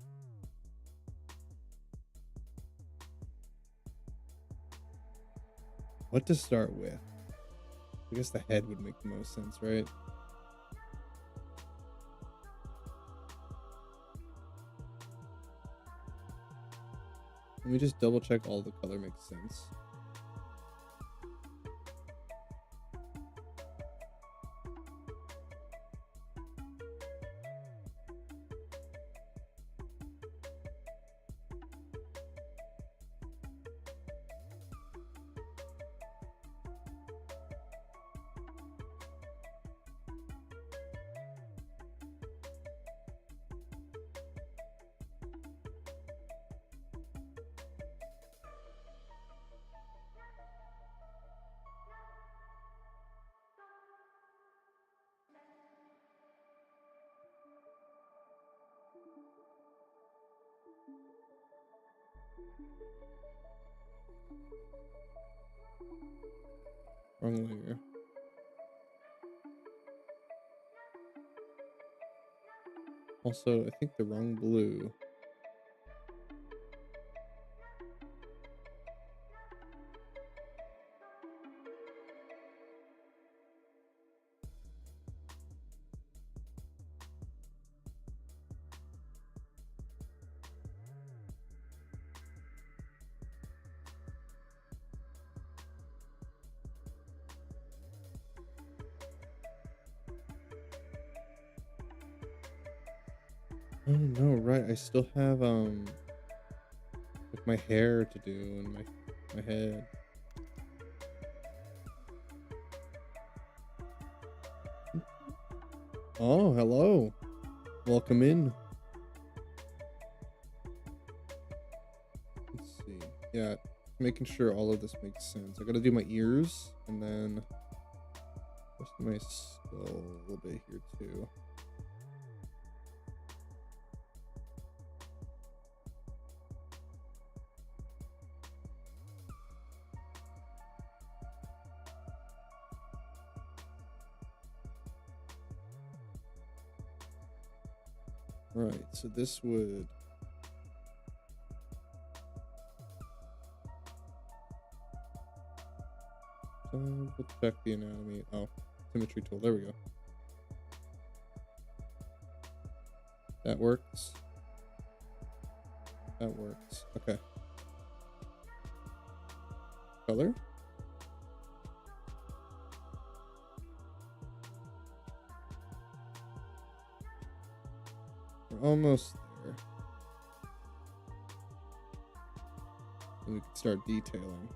A: What to start with? I guess the head would make the most sense, right? Let me just double check all the color makes sense. Wrong layer. Also, I think the wrong blue. Oh no, right. I still have like my hair to do and my head. Oh, hello. Welcome in. Let's see. Yeah, making sure all of this makes sense. I gotta do my ears and then rest of my skull a little bit here too. Right, so this would we'll check the anatomy. Oh, symmetry tool. There we go. That works. That works. Okay. Color. We're almost there. And we can start detailing.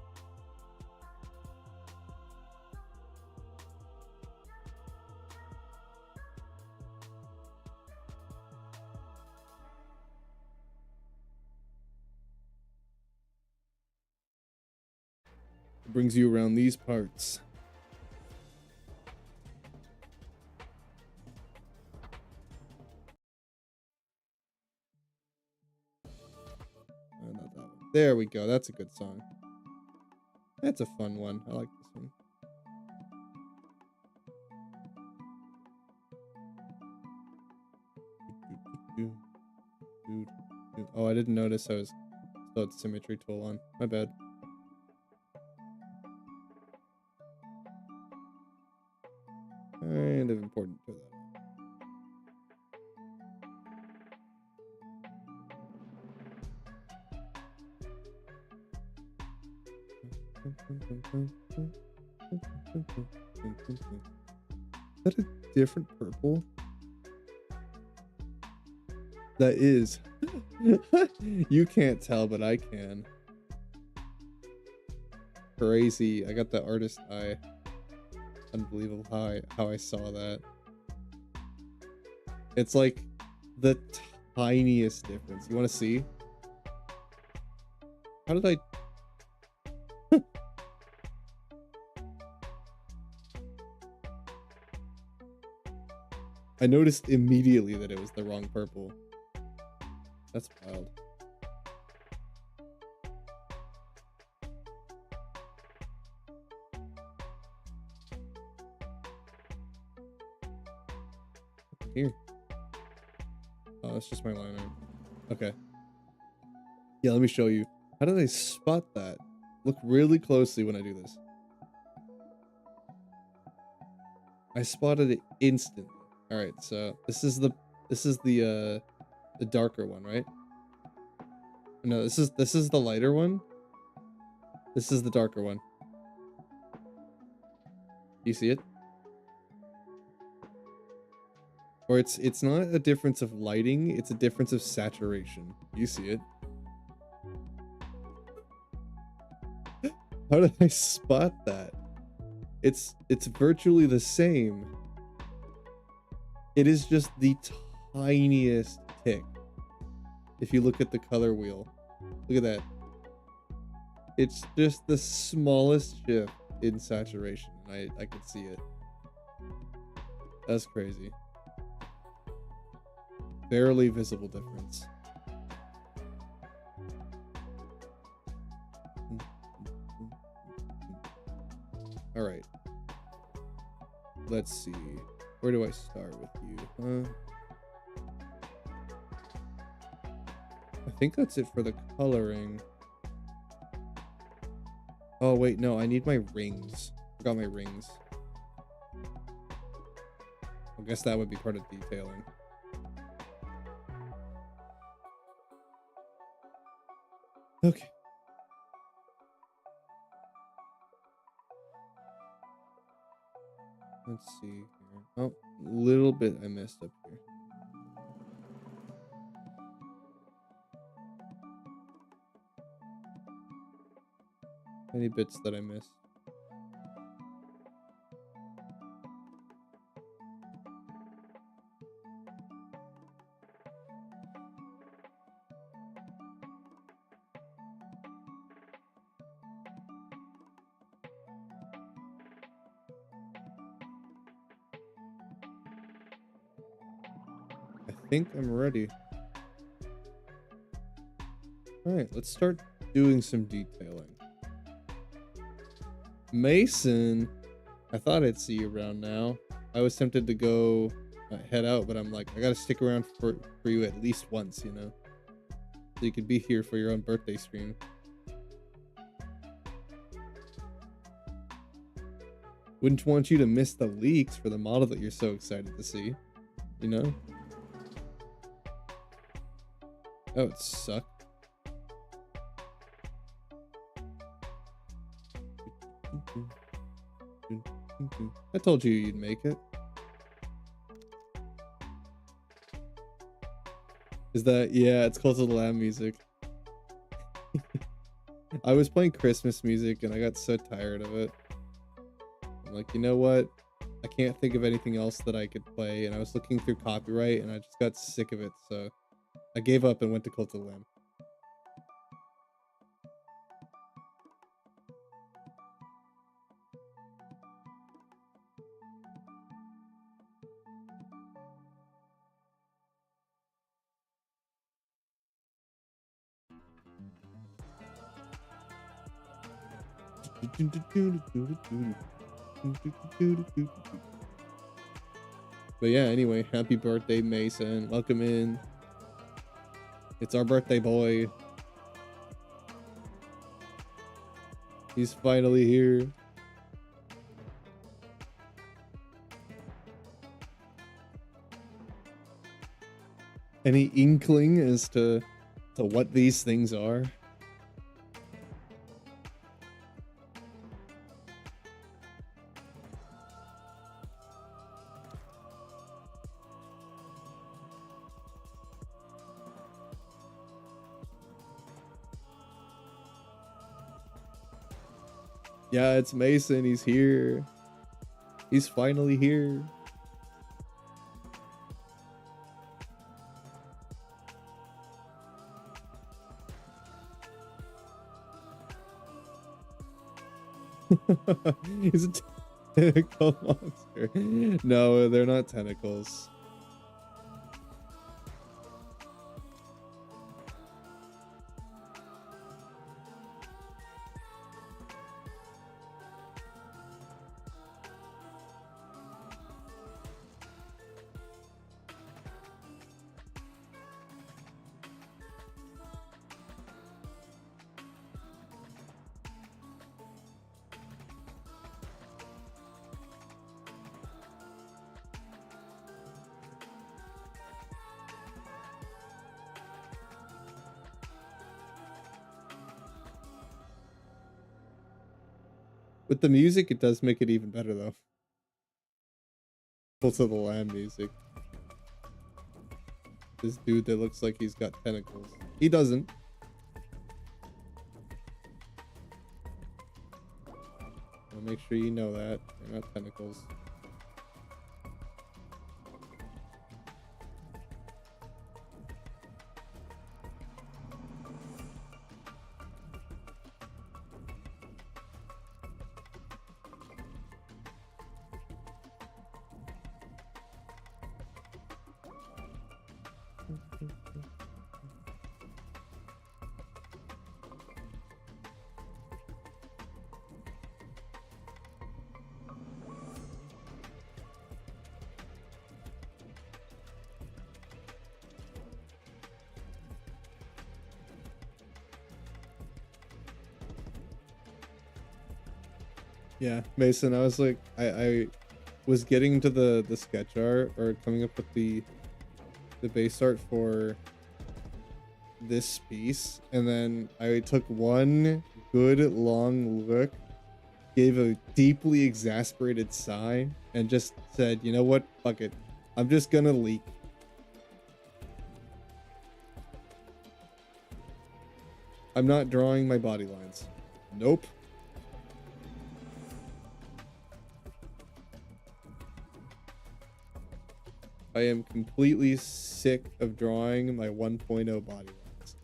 A: It brings you around these parts. Not that one. There we go. That's a good song. That's a fun one. I like this one. Oh, I didn't notice I was still had symmetry tool on. My bad. Kind of important for that. Is that a different purple? That is. You can't tell, but I can. Crazy. I got the artist eye. Unbelievable how I saw that. It's like the tiniest difference. You want to see? How did I... I noticed immediately that it was the wrong purple. That's wild. Here. Oh, that's just my liner. Okay. Yeah, let me show you. How did I spot that? Look really closely when I do this. I spotted it instantly. All right, so this is the darker one, right? No, this is the lighter one. This is the darker one. You see it? Or it's not a difference of lighting, it's a difference of saturation. You see it? How did I spot that? It's virtually the same. It is just the tiniest tick. If you look at the color wheel, look at that. It's just the smallest shift in saturation. I could see it. That's crazy. Barely visible difference. All right. Let's see. Where do I start with you? I think that's it for the coloring. Oh, wait, no, I need my rings. Forgot my rings. I guess that would be part of detailing. Okay. Let's see here. Oh, a little bit I messed up here. Any bits that I missed? I think I'm ready. All right, let's start doing some detailing. Mason, I thought I'd see you around now. I was tempted to go head out, but I'm like, I gotta stick around for you at least once, you know? So you could be here for your own birthday stream. Wouldn't want you to miss the leaks for the model that you're so excited to see, you know? That would suck. I told you you'd make it. Is that, yeah, it's close to the lamb music. I was playing Christmas music and I got so tired of it. I'm like, you know what? I can't think of anything else that I could play. And I was looking through copyright and I just got sick of it. So I gave up and went to Cult of the Lamb. But yeah, anyway, happy birthday, Mason. Welcome in. It's our birthday boy. He's finally here. Any inkling as to what these things are? Yeah, it's Mason. He's here. He's finally here. He's a tentacle monster. No, they're not tentacles. With the music, it does make it even better, though. Also, the lamb music. This dude that looks like he's got tentacles. He doesn't. I'll make sure you know that. They're not tentacles. Yeah, Mason, I was like, I was getting to the sketch art or coming up with the base art for this piece, and then I took one good long look, gave a deeply exasperated sigh, and just said, you know what, fuck it, I'm just gonna leak. I'm not drawing my body lines. Nope. I am completely sick of drawing my 1.0 body lines.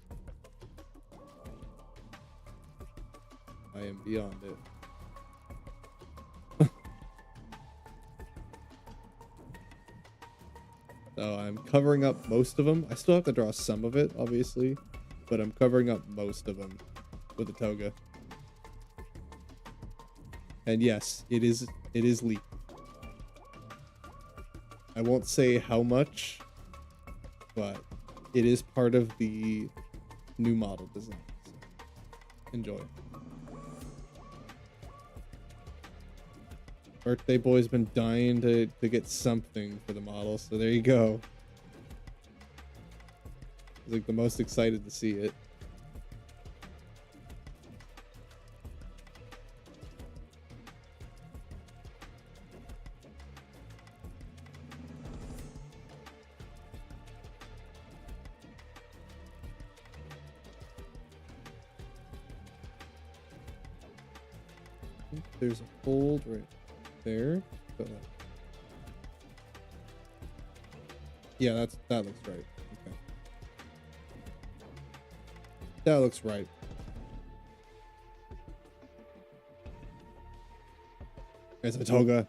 A: I am beyond it. So I'm covering up most of them. I still have to draw some of it, obviously, but I'm covering up most of them with a toga. And yes, it is leaked. I won't say how much, but it is part of the new model design. So enjoy. Birthday boy's been dying to get something for the model, so there you go. He's like the most excited to see it. I think there's a fold right there. So, yeah, that looks right. Okay. That looks right. There's a toga.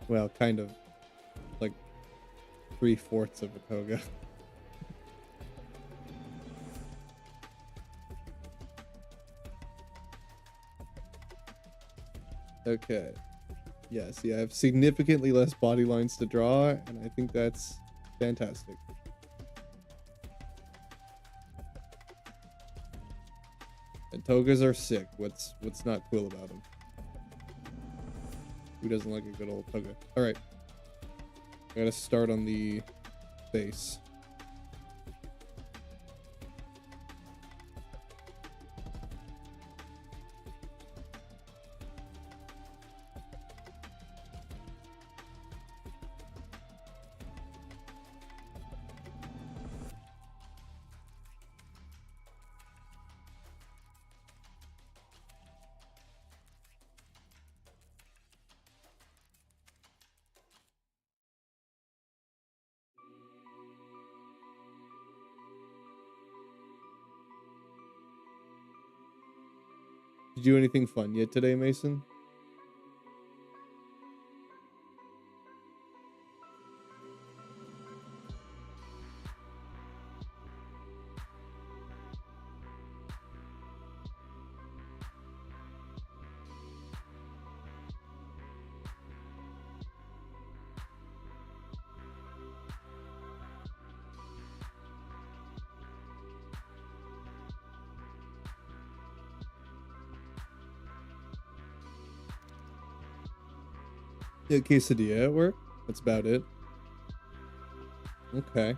A: Well, kind of like 3/4 of a toga. Okay. Yeah, see, I have significantly less body lines to draw, and I think that's fantastic. And togas are sick. What's not cool about them? Who doesn't like a good old toga? All right. I gotta start on the face. Did you do anything fun yet today, Mason? Yeah, quesadilla at work. That's about it. Okay.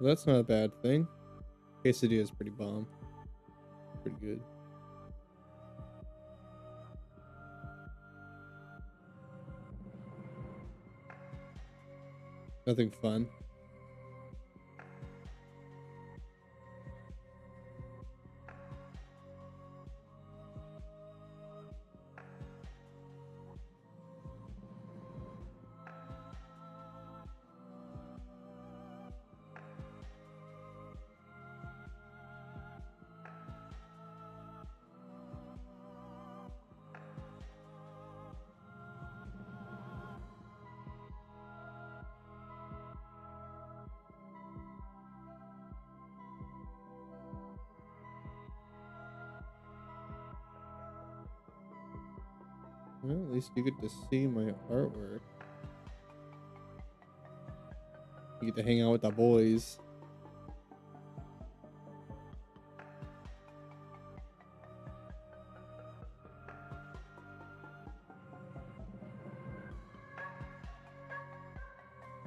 A: Well, that's not a bad thing. Quesadilla is pretty bomb. Pretty good. Nothing fun. Well, at least you get to see my artwork. You get to hang out with the boys.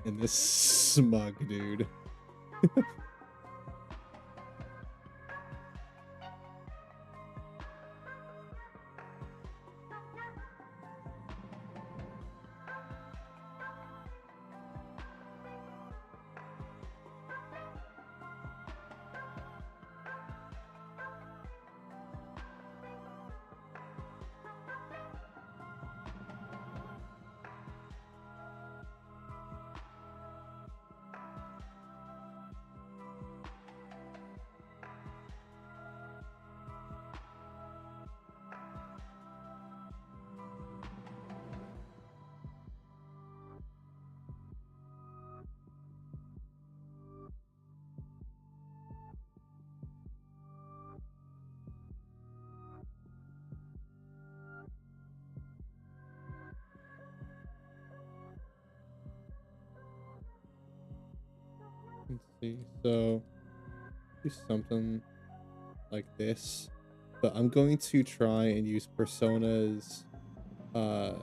A: And this smug dude. See, so do something like this, but I'm going to try and use Persona's uh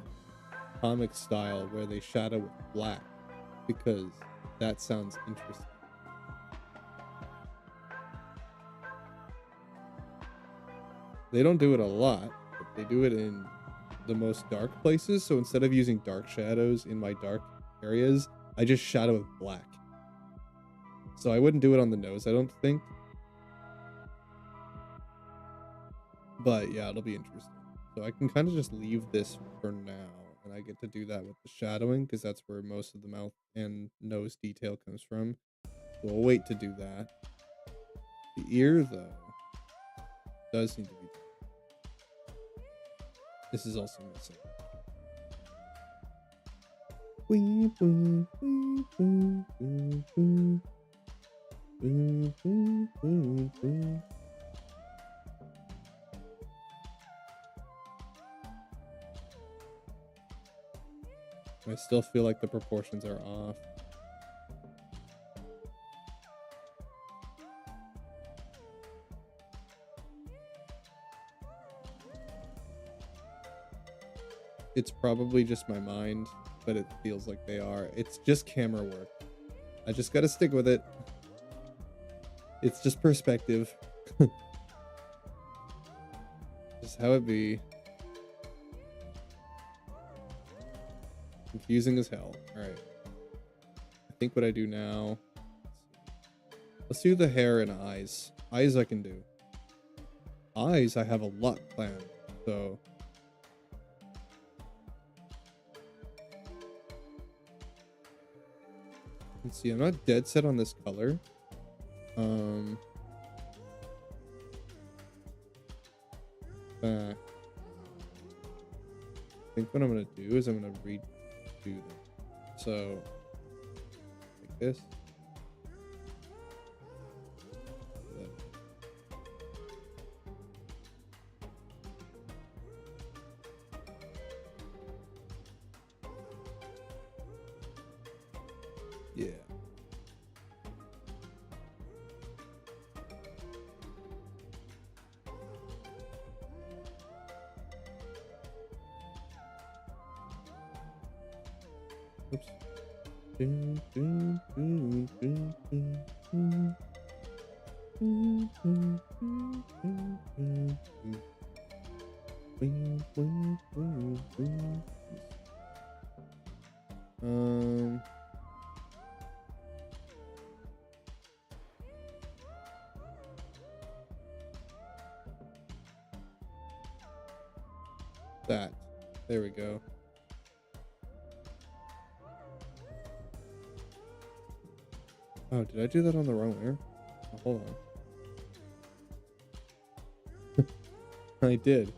A: comic style where they shadow with black because that sounds interesting. They don't do it a lot, but they do it in the most dark places. So instead of using dark shadows in my dark areas, I just shadow with black. So I wouldn't do it on the nose, I don't think. But yeah, it'll be interesting. So I can kind of just leave this for now, and I get to do that with the shadowing because that's where most of the mouth and nose detail comes from. So we'll wait to do that. The ear, though, does need to be done. This is also missing. I still feel like the proportions are off. It's probably just my mind, but it feels like they are. It's just camera work. I just gotta stick with it. It's just perspective. Just how it be. Confusing as hell. Alright. I think what I do now... Let's do the hair and eyes. Eyes I can do. Eyes I have a lot planned, so... Let's see, I'm not dead set on this color. I think what I'm gonna do is I'm gonna redo them. So, like this. Yeah. Oops. That. There we go. Oh, did I do that on the wrong layer? Oh, hold on. I did.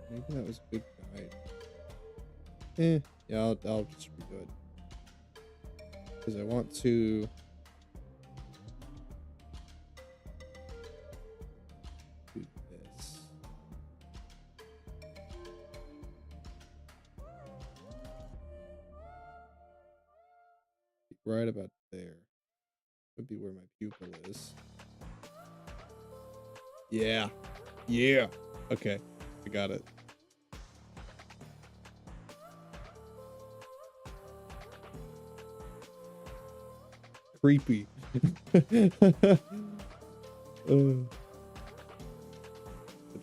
A: Maybe that was a good guide. Yeah, I'll just redo it. Because I want to... do this. Right about there. Would be where my pupil is. Yeah. Yeah. Okay. I got it. Creepy.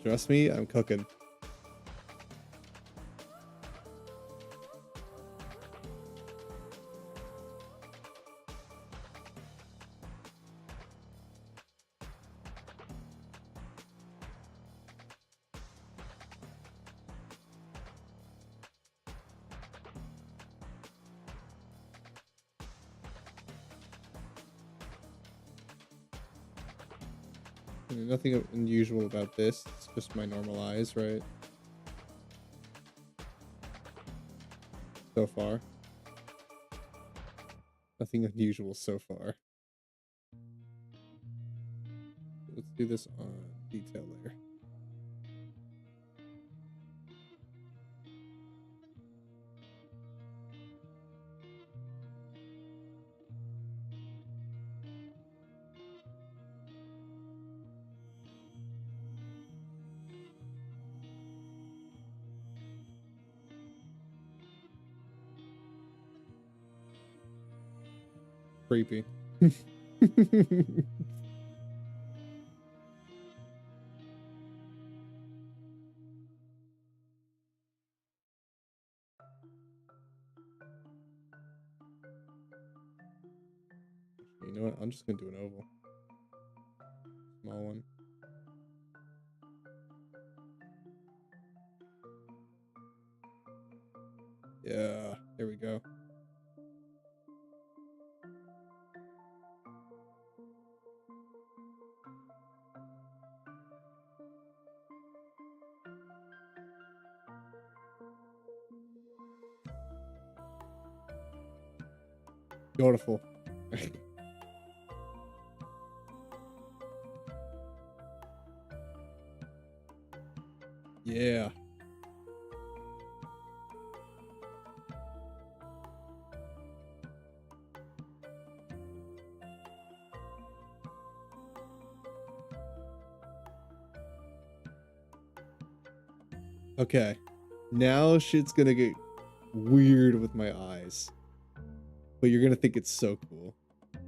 A: Trust me, I'm cooking. Nothing unusual about this. It's just my normal eyes, right? So far. Nothing unusual so far. Let's do this on detail layer. Creepy. You know what? I'm just gonna do an oval. Small one. Yeah, there we go. Beautiful. Yeah. Okay. Now shit's gonna get weird with my eyes. But you're gonna think it's so cool.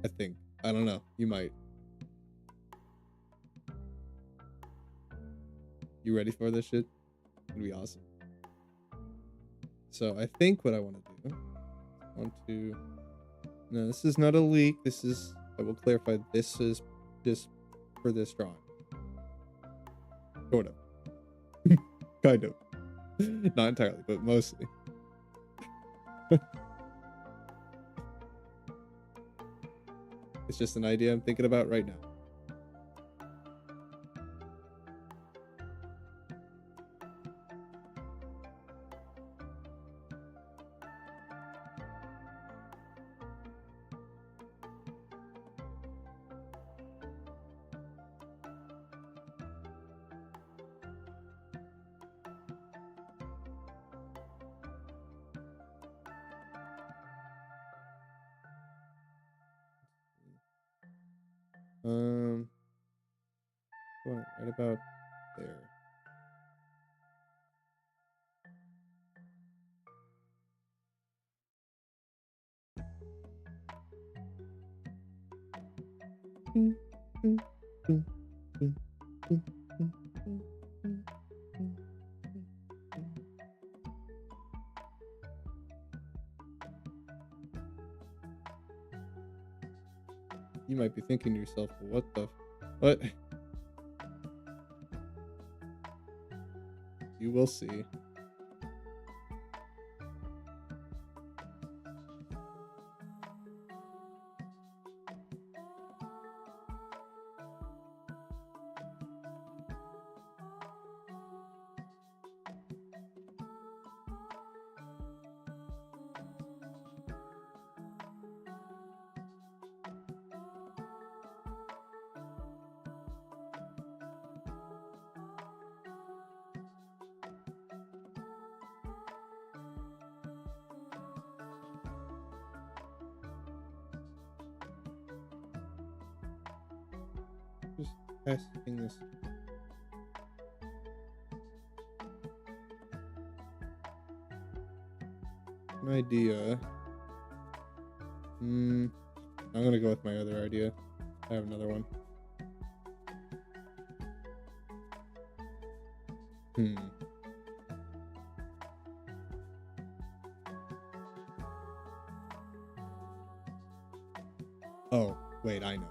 A: I think. I don't know. You might. You ready for this shit? It's gonna be awesome. So I think what I want to do. I want to. No, this is not a leak. This is. I will clarify. This is just for this drawing. Sort of. Kind of. Not entirely, but mostly. It's just an idea I'm thinking about right now. Um, right about there. You might be thinking to yourself, well, what? You will see. Just testing this. An idea. I'm gonna go with my other idea. I have another one. Oh, wait, I know.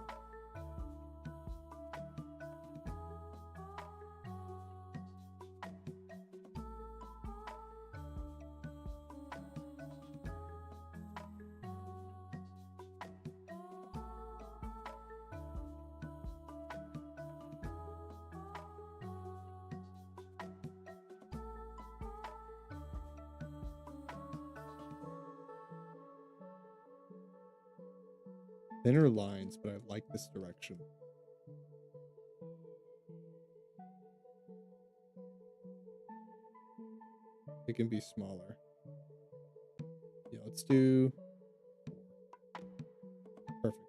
A: thinner lines, but I like this direction. It can be smaller. Yeah, let's do perfect.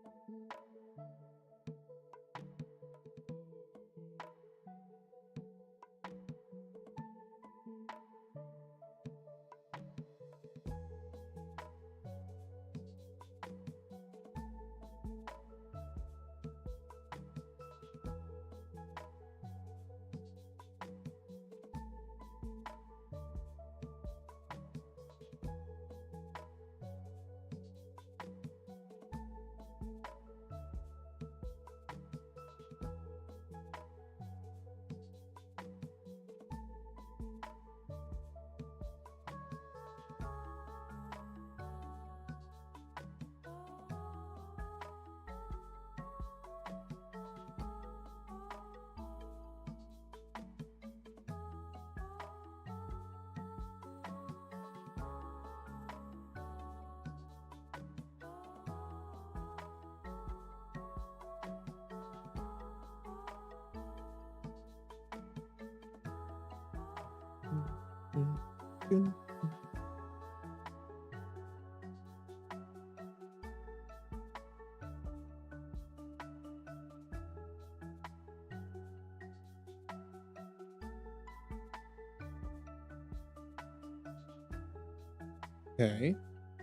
A: Okay.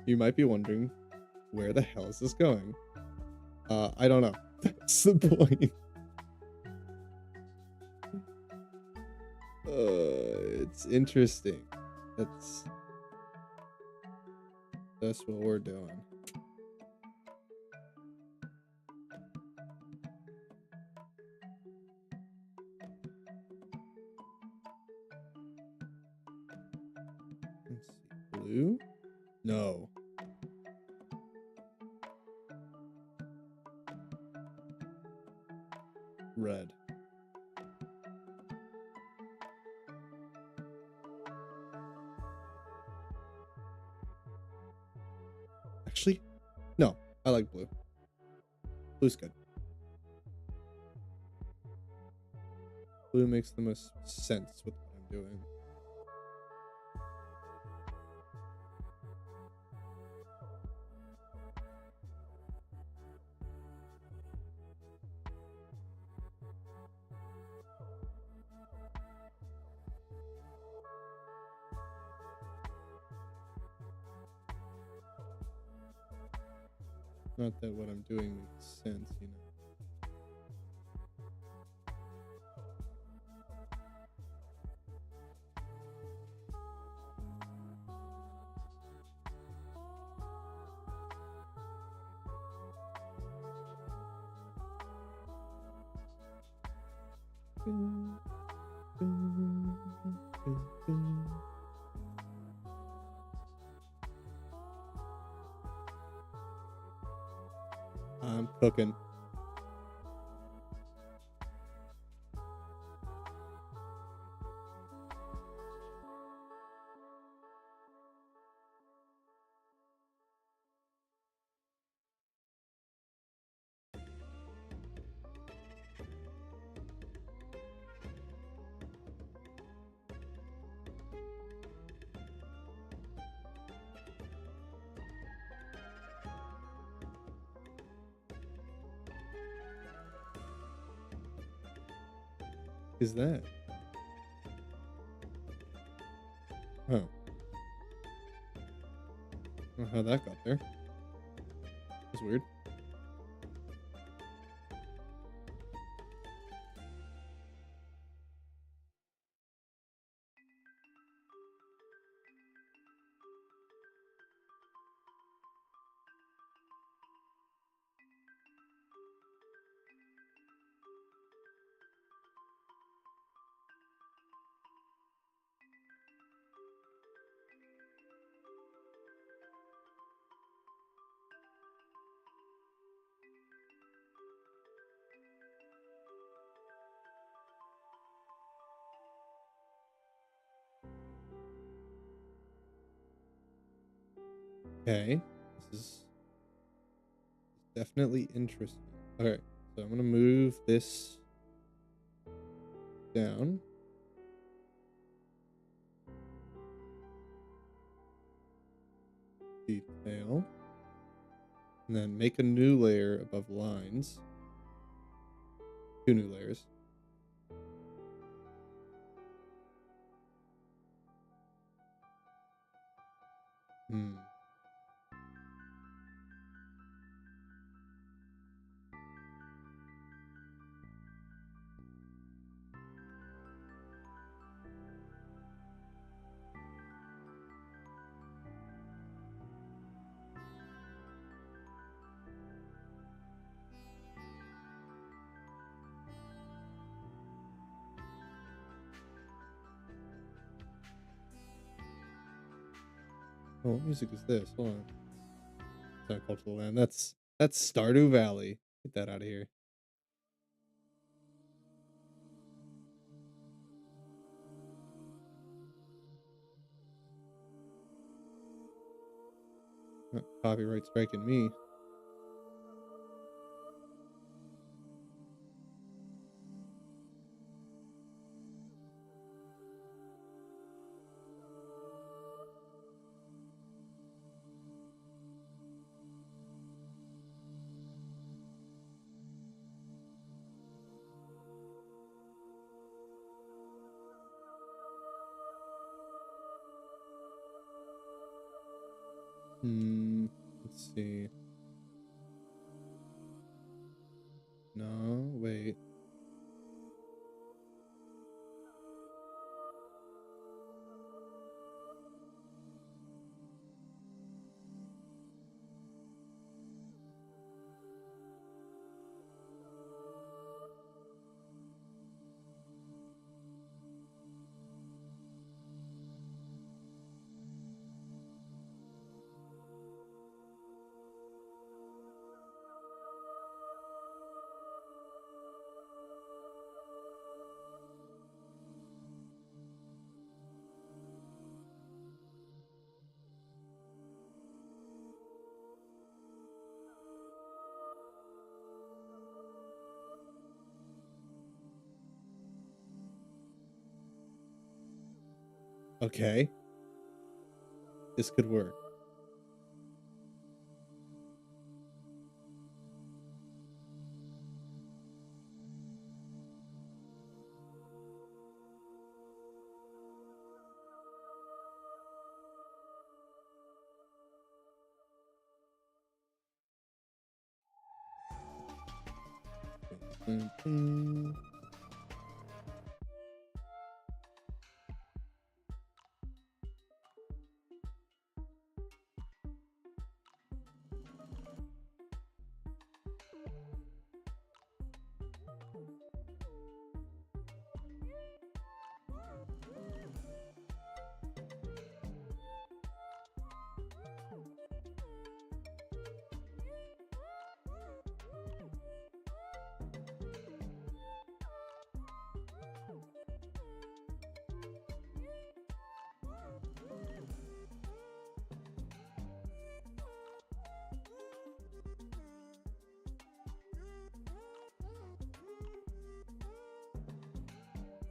A: You might be wondering, where the hell is this going? I don't know. That's the point. It's interesting. That's that's what we're doing. Let's see. Blue? No. Red. Actually, no. I like blue. Blue's good. Blue makes the most sense with what I'm doing. Not that what I'm doing makes sense, you know. I'm cooking. Is that? Oh. I don't know how that got there. That's weird. Okay. This is Definitely interesting. Okay, so I'm gonna move this down. Detail. And then make a new layer above lines. Two new layers. Hmm. Oh, what music is this? Hold on. It's not Cultural Land. That's Stardew Valley. Get that out of here. Not copyright striking me. Hmm. Let's see. No, wait. Okay. This could work. Mm.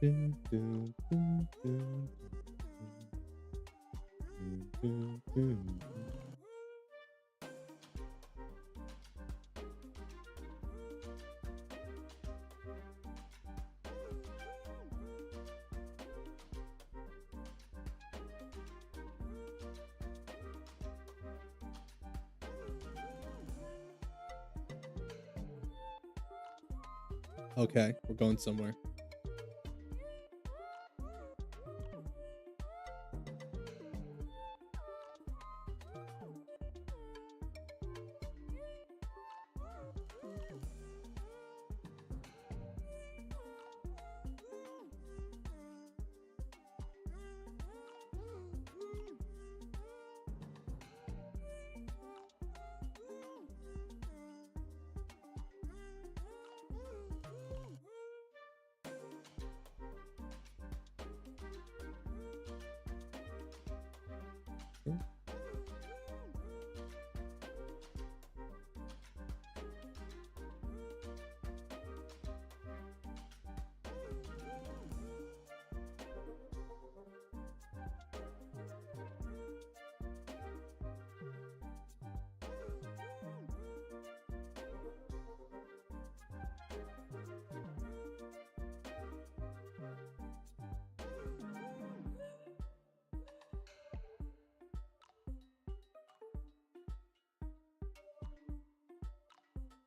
A: Dun, dun, dun, dun, dun, dun, dun, dun. Okay, we're going somewhere.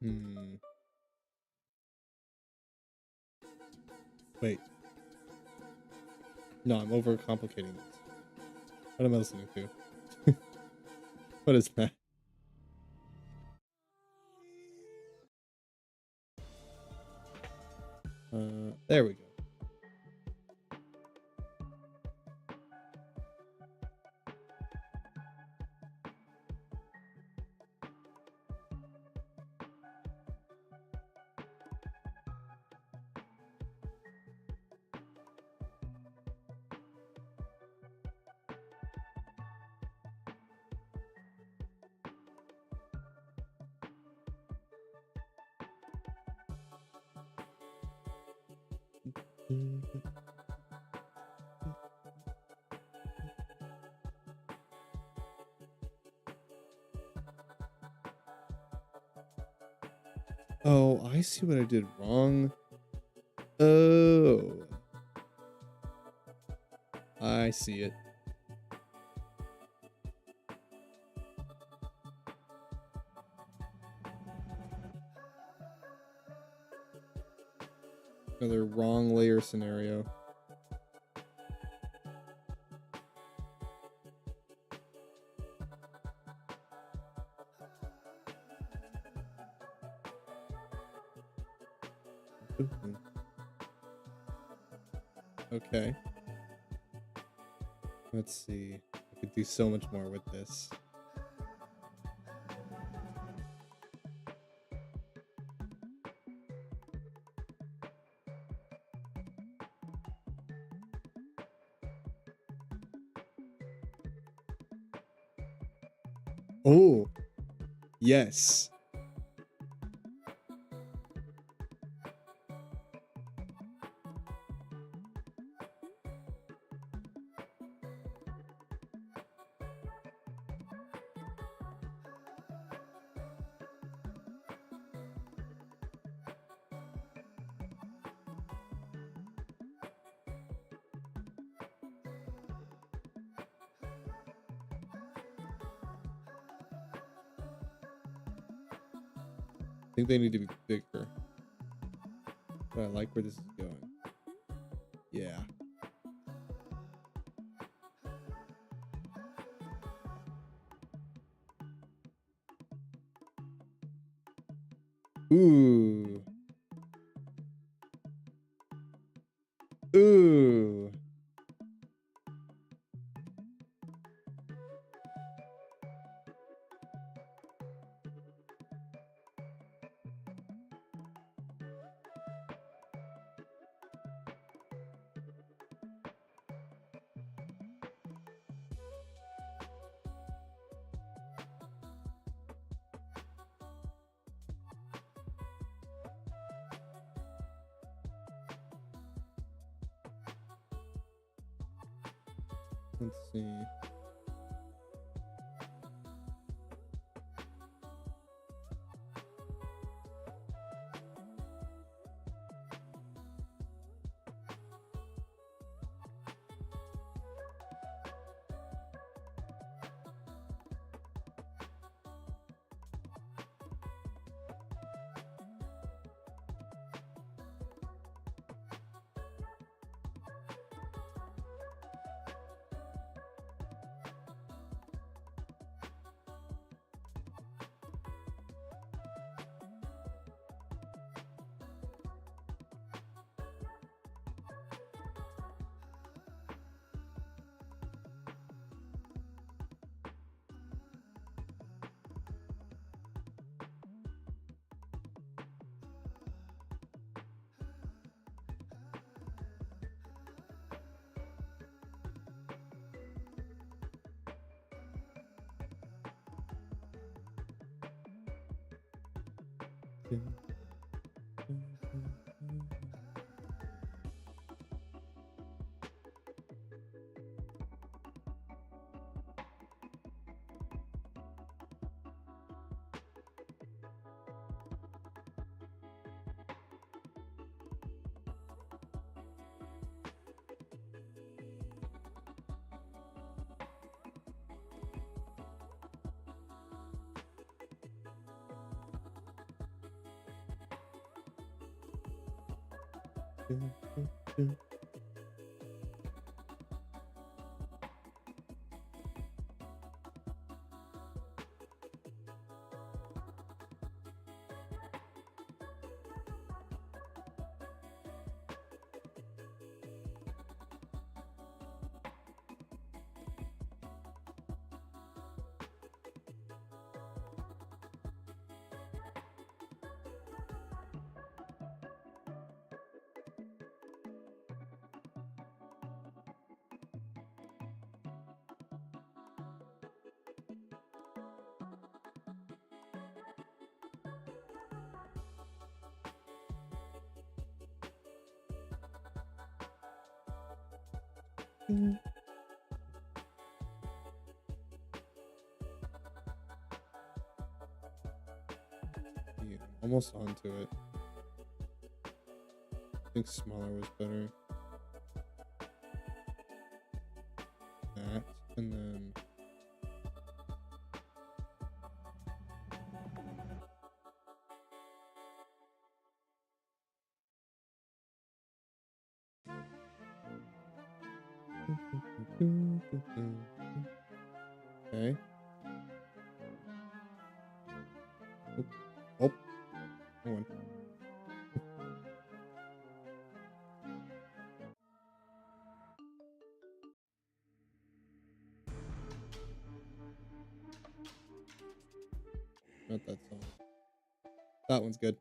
A: Hmm. Wait. No, I'm overcomplicating this. What am I listening to? What is that? There we go. Oh, I see what I did wrong. Oh, I see it. Another wrong layer scenario. Okay. Let's see. I could do so much more with this. Oh, yes. I think they need to be bigger. But I like where this is going. Yeah. Ooh. Ooh. Let's see. Yeah, almost onto it. I think smaller was better. That, and then okay. Oh, hold on. Not that song. That one's good.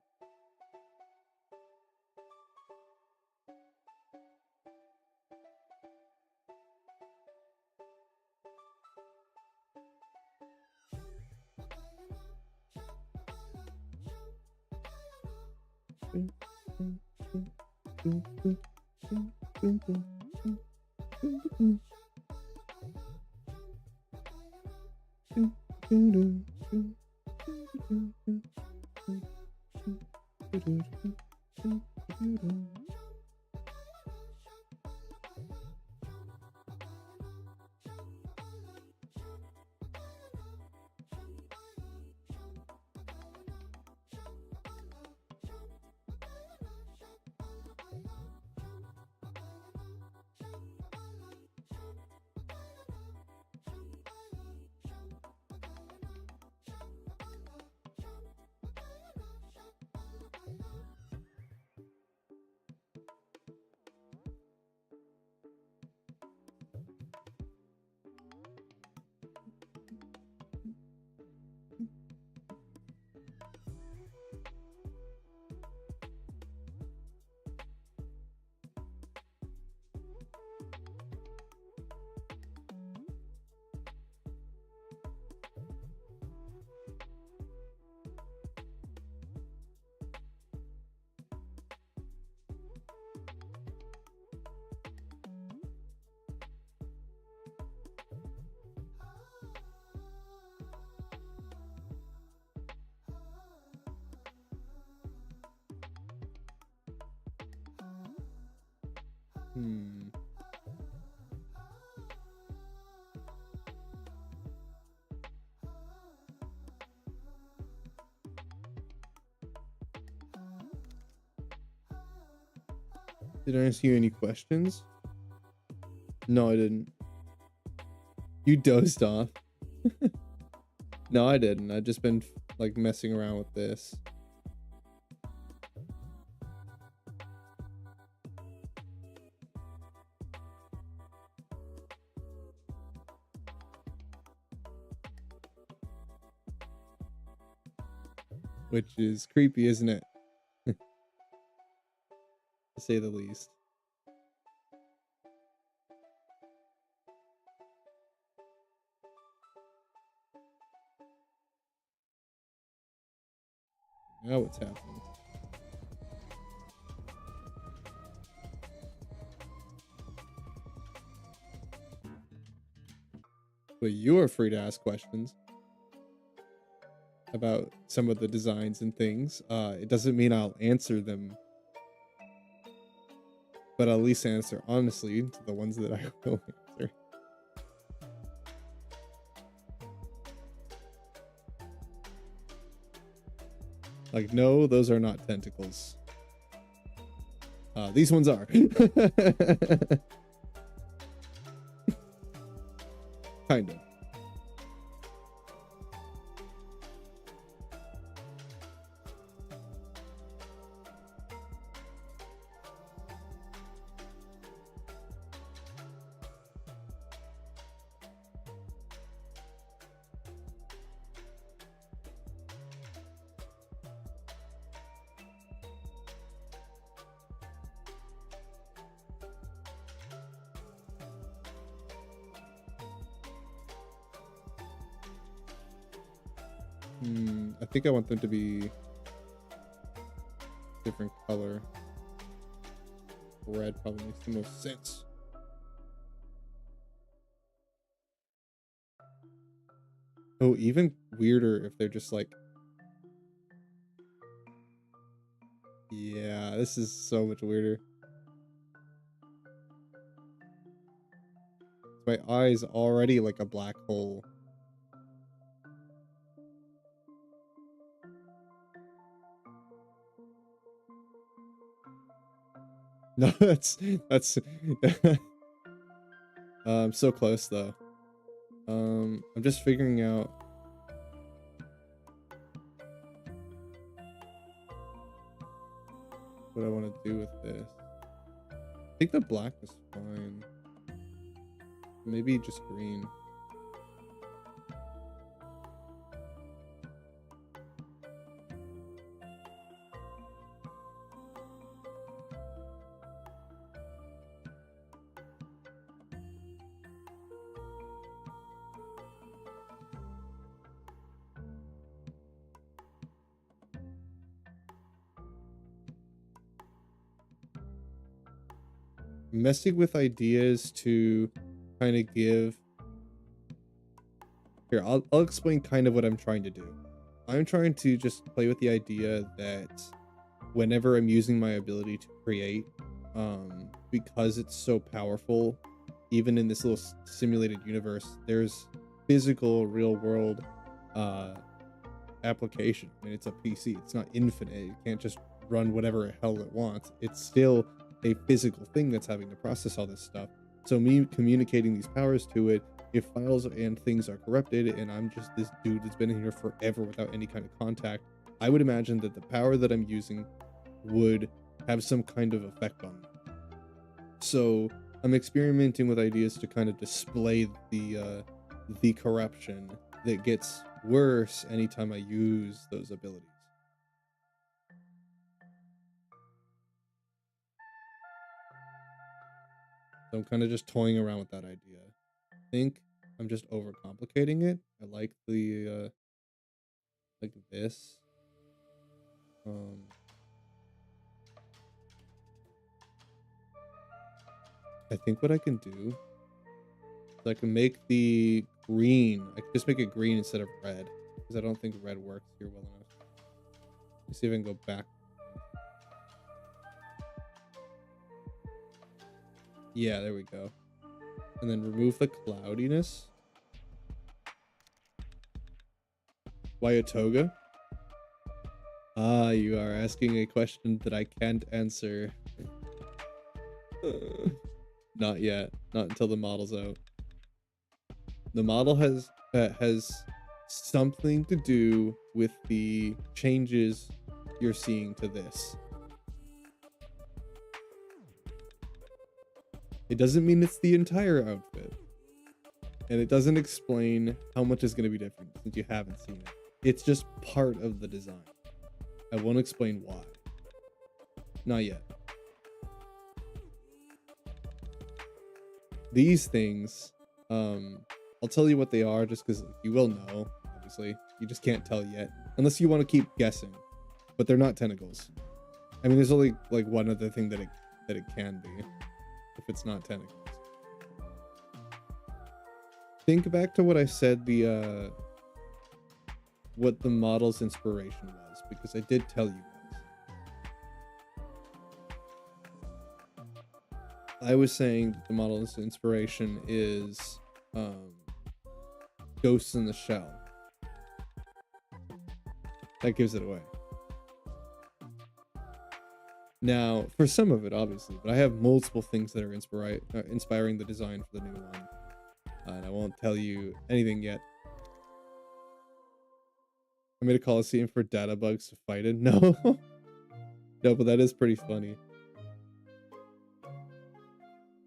A: Hmm. Did I ask you any questions? No, I didn't. You dozed off. No, I didn't. I've just been like messing around with this. Which is creepy, isn't it? To say the least. Now what's happening? But you are free to ask questions about some of the designs and things. It doesn't mean I'll answer them, but I'll at least answer honestly to the ones that I will answer. Like, no, those are not tentacles. These ones are. Kind of. I think I want them to be different color. Red probably makes the most sense. Oh, even weirder if they're just like, yeah, this is so much weirder. My eye's already like a black hole. No, that's so close though. I'm just figuring out what I want to do with this. I think the black is fine. Maybe just green. Messing with ideas to kind of give. Here, I'll explain kind of what I'm trying to do. I'm trying to just play with the idea that whenever I'm using my ability to create, because it's so powerful, even in this little simulated universe, there's physical real world application. I mean, it's a PC, it's not infinite, it can't just run whatever hell it wants. It's still a physical thing that's having to process all this stuff. So me communicating these powers to it, if files and things are corrupted and I'm just this dude that's been in here forever without any kind of contact, I would imagine that the power that I'm using would have some kind of effect on me. So I'm experimenting with ideas to kind of display the corruption that gets worse anytime I use those abilities. So I'm kind of just toying around with that idea. I think I'm just overcomplicating it. I like the like this. I think what I can do is I can make the green. I can just make it green instead of red because I don't think red works here well enough. Let's see if I can go back. Yeah, there we go. And then remove the cloudiness. Why a toga? Ah, you are asking a question that I can't answer. Not yet. Not until the model's out. The model has something to do with the changes you're seeing to this. It doesn't mean it's the entire outfit. And it doesn't explain how much is going to be different since you haven't seen it. It's just part of the design. I won't explain why. Not yet. These things, I'll tell you what they are just because you will know, obviously. You just can't tell yet. Unless you want to keep guessing. But they're not tentacles. I mean, there's only like one other thing that it can be. If it's not tentacles. Think back to what I said what the model's inspiration was, because I did tell you guys. I was saying that the model's inspiration is Ghosts in the Shell. That gives it away. Now, for some of it, obviously, but I have multiple things that are inspiring the design for the new one, and I won't tell you anything yet. I made a coliseum for data bugs to fight in. No, no, but that is pretty funny.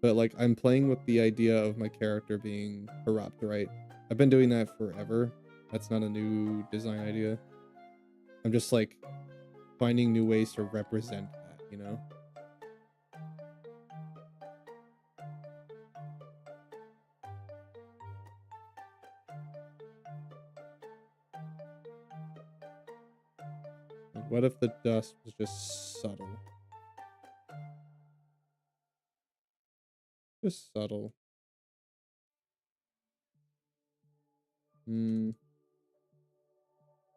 A: But like, I'm playing with the idea of my character being corrupt, right? I've been doing that forever. That's not a new design idea. I'm just like finding new ways to represent that, you know? Like, what if the dust was just subtle? Just subtle. Hmm.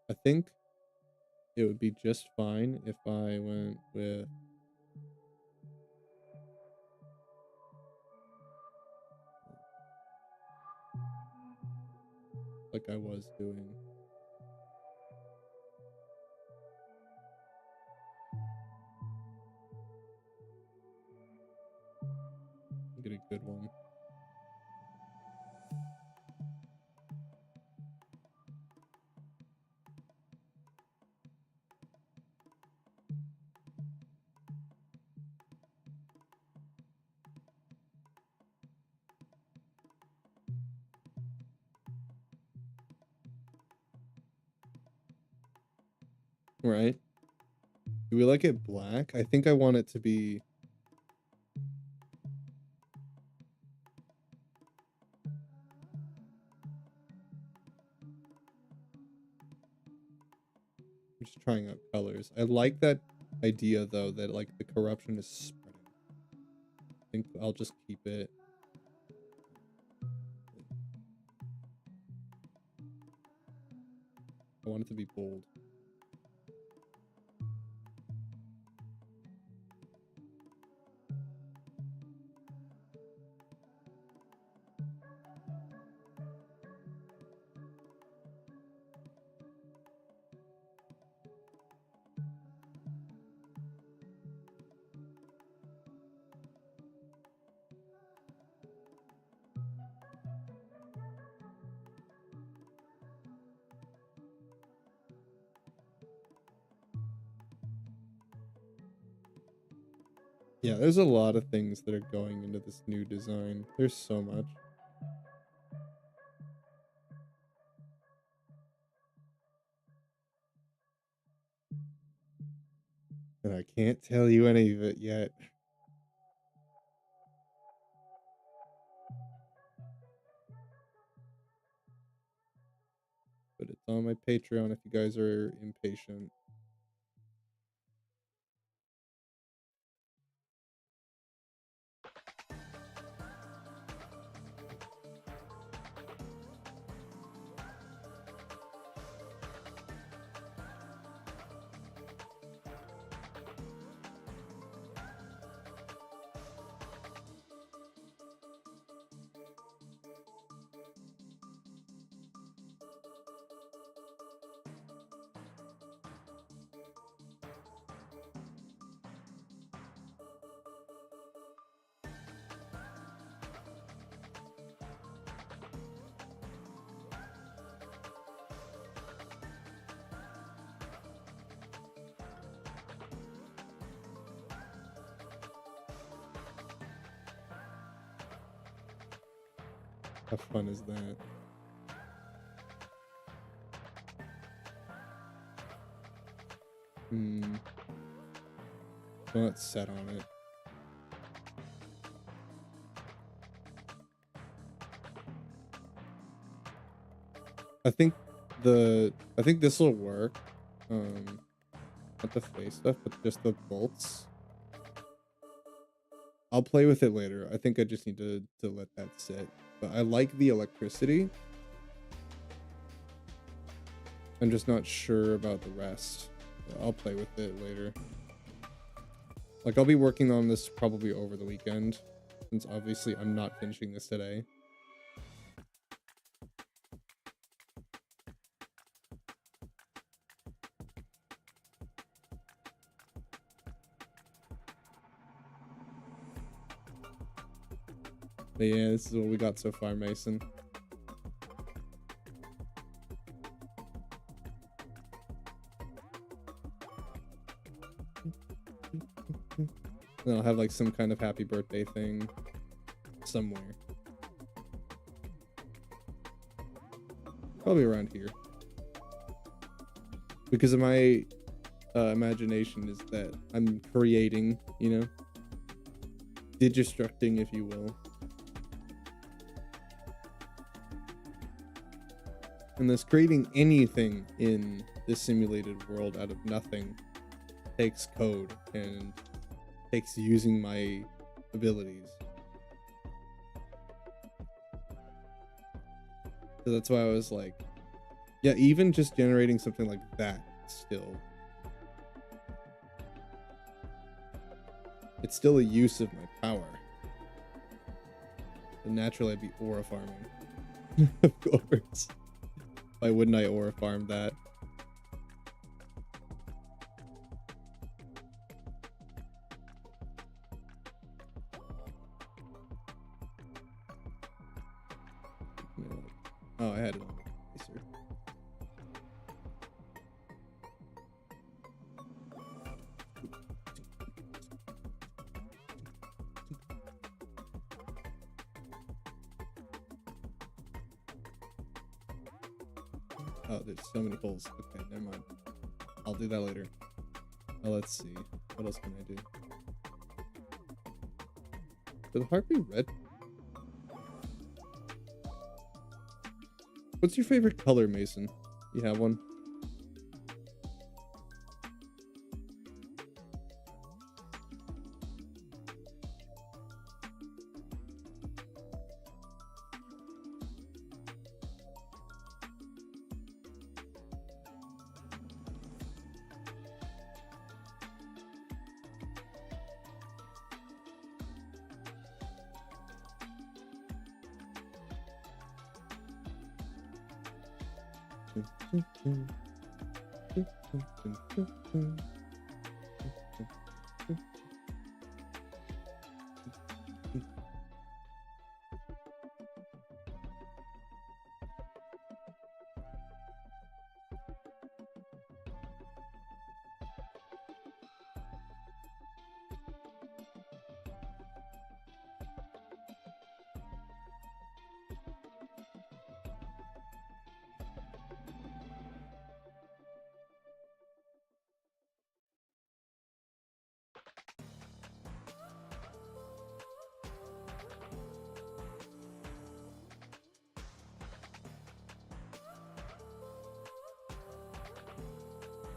A: I think it would be just fine if I went with like I was doing. Get a good one. Right? Do we like it black? I think I want it to be. I'm just trying out colors. I like that idea though that like the corruption is spreading. I think I'll just keep it. I want it to be bold. Yeah, there's a lot of things that are going into this new design. There's so much. And I can't tell you any of it yet. But it's on my Patreon if you guys are impatient. How fun is that? Hmm. Not set on it. I think I think this will work. Not the face stuff, but just the bolts. I'll play with it later. I think I just need to let that sit. But I like the electricity. I'm just not sure about the rest. I'll play with it later. Like, I'll be working on this probably over the weekend, since obviously I'm not finishing this today. But yeah, this is what we got so far, Mason. Then I'll have like some kind of happy birthday thing somewhere. Probably around here. Because of my imagination is that I'm creating, you know, digistructing, if you will. And thus creating anything in this simulated world out of nothing takes code and takes using my abilities. So that's why I was like, yeah, even just generating something like that still. It's still a use of my power. And naturally I'd be aura farming. Of course. Why wouldn't I aura farm that? Oh, I had it on the eraser. Oh, there's so many holes. Okay, never mind. I'll do that later. Let's see. What else can I do? Could the heart be red? What's your favorite color, Mason? You have one?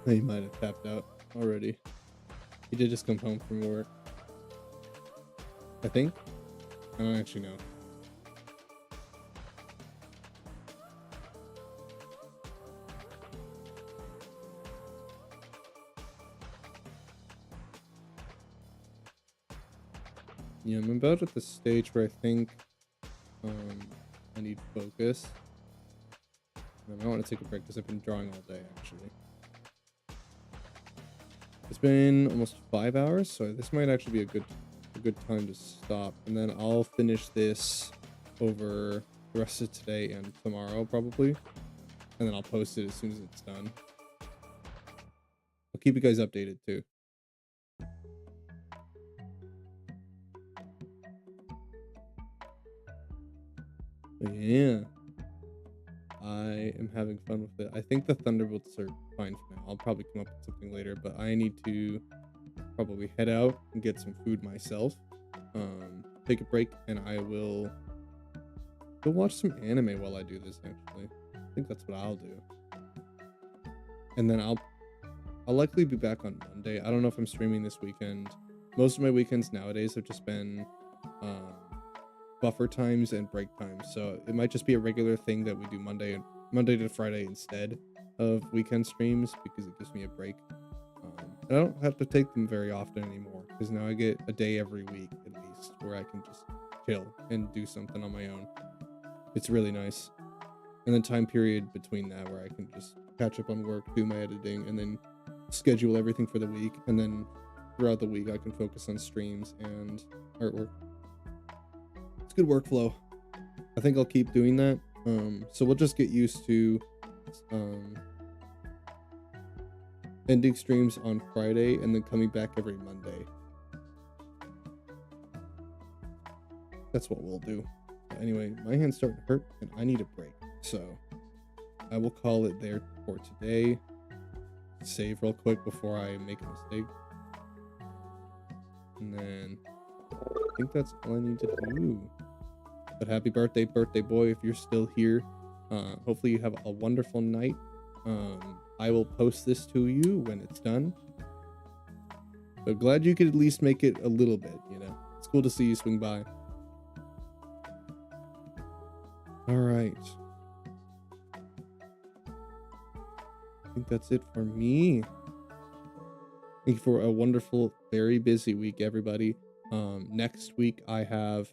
A: He might have tapped out already. He did just come home from work. I think. I don't actually know. Yeah, I'm about at the stage where I think I need focus. And I might want to take a break because I've been drawing all day actually. It's been almost 5 hours, so this might actually be a good time to stop. And then I'll finish this over the rest of today and tomorrow probably. And then I'll post it as soon as it's done. I'll keep you guys updated too. But yeah. I am having fun with it. I think the Thunderbolts are fine for now. I'll probably come up with something later, but I need to probably head out and get some food myself. Take a break, and I will go watch some anime while I do this, actually. I think that's what I'll do. And then I'll likely be back on Monday. I don't know if I'm streaming this weekend. Most of my weekends nowadays have just been buffer times and break times, so it might just be a regular thing that we do Monday to Friday instead of weekend streams because it gives me a break. And I don't have to take them very often anymore because now I get a day every week at least where I can just chill and do something on my own. It's really nice. And then time period between that where I can just catch up on work, do my editing, and then schedule everything for the week. And then throughout the week I can focus on streams and artwork. good workflow. I think I'll keep doing that. So we'll just get used to ending streams on Friday and then coming back every Monday. That's what we'll do. Anyway, my hand's starting to hurt and I need a break. So I will call it there for today. Save real quick before I make a mistake. And then I think that's all I need to do. But happy birthday, birthday boy, if you're still here. Hopefully you have a wonderful night. I will post this to you when it's done. But glad you could at least make it a little bit, you know. It's cool to see you swing by. All right. I think that's it for me. Thank you for a wonderful, very busy week, everybody. Next week I have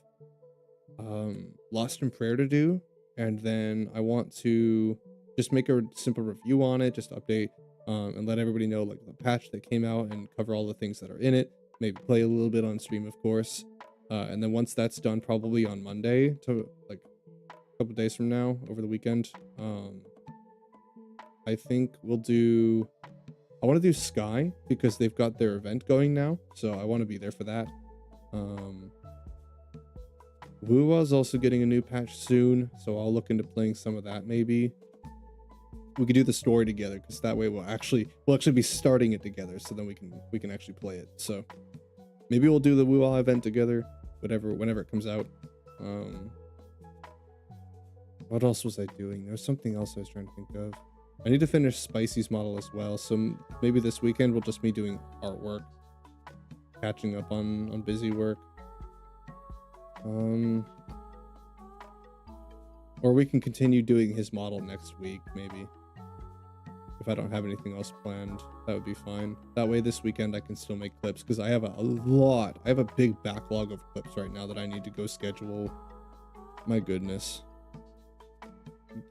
A: Lost in Prayer to do, and then I want to just make a simple review on it, just update and let everybody know like the patch that came out and cover all the things that are in it. Maybe play a little bit on stream, of course. And then once that's done, probably on Monday, to like a couple days from now, over the weekend, I think we'll do. I want to do Sky because they've got their event going now, so I want to be there for that. Wuwa is also getting a new patch soon, so I'll look into playing some of that. Maybe we could do the story together, because that way we'll actually be starting it together, so then we can actually play it. So maybe we'll do the Wuwa event together, whenever it comes out. What else was I doing? There's something else I was trying to think of. I need to finish Spicy's model as well, so maybe this weekend will just be doing artwork, catching up on busy work. Or we can continue doing his model next week, maybe. If I don't have anything else planned, that would be fine. That way this weekend I can still make clips, because I have a big backlog of clips right now that I need to go schedule. My goodness.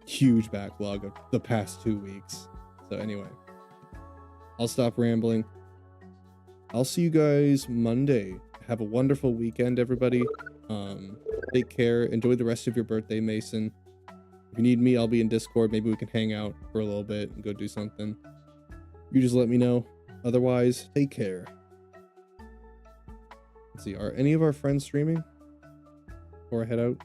A: Huge backlog of the past 2 weeks. So anyway, I'll stop rambling. I'll see you guys Monday. Have a wonderful weekend, everybody. Take care. Enjoy the rest of your birthday, Mason. If you need me, I'll be in Discord. Maybe we can hang out for a little bit and go do something. You just let me know. Otherwise, take care. Let's see, are any of our friends streaming before I head out?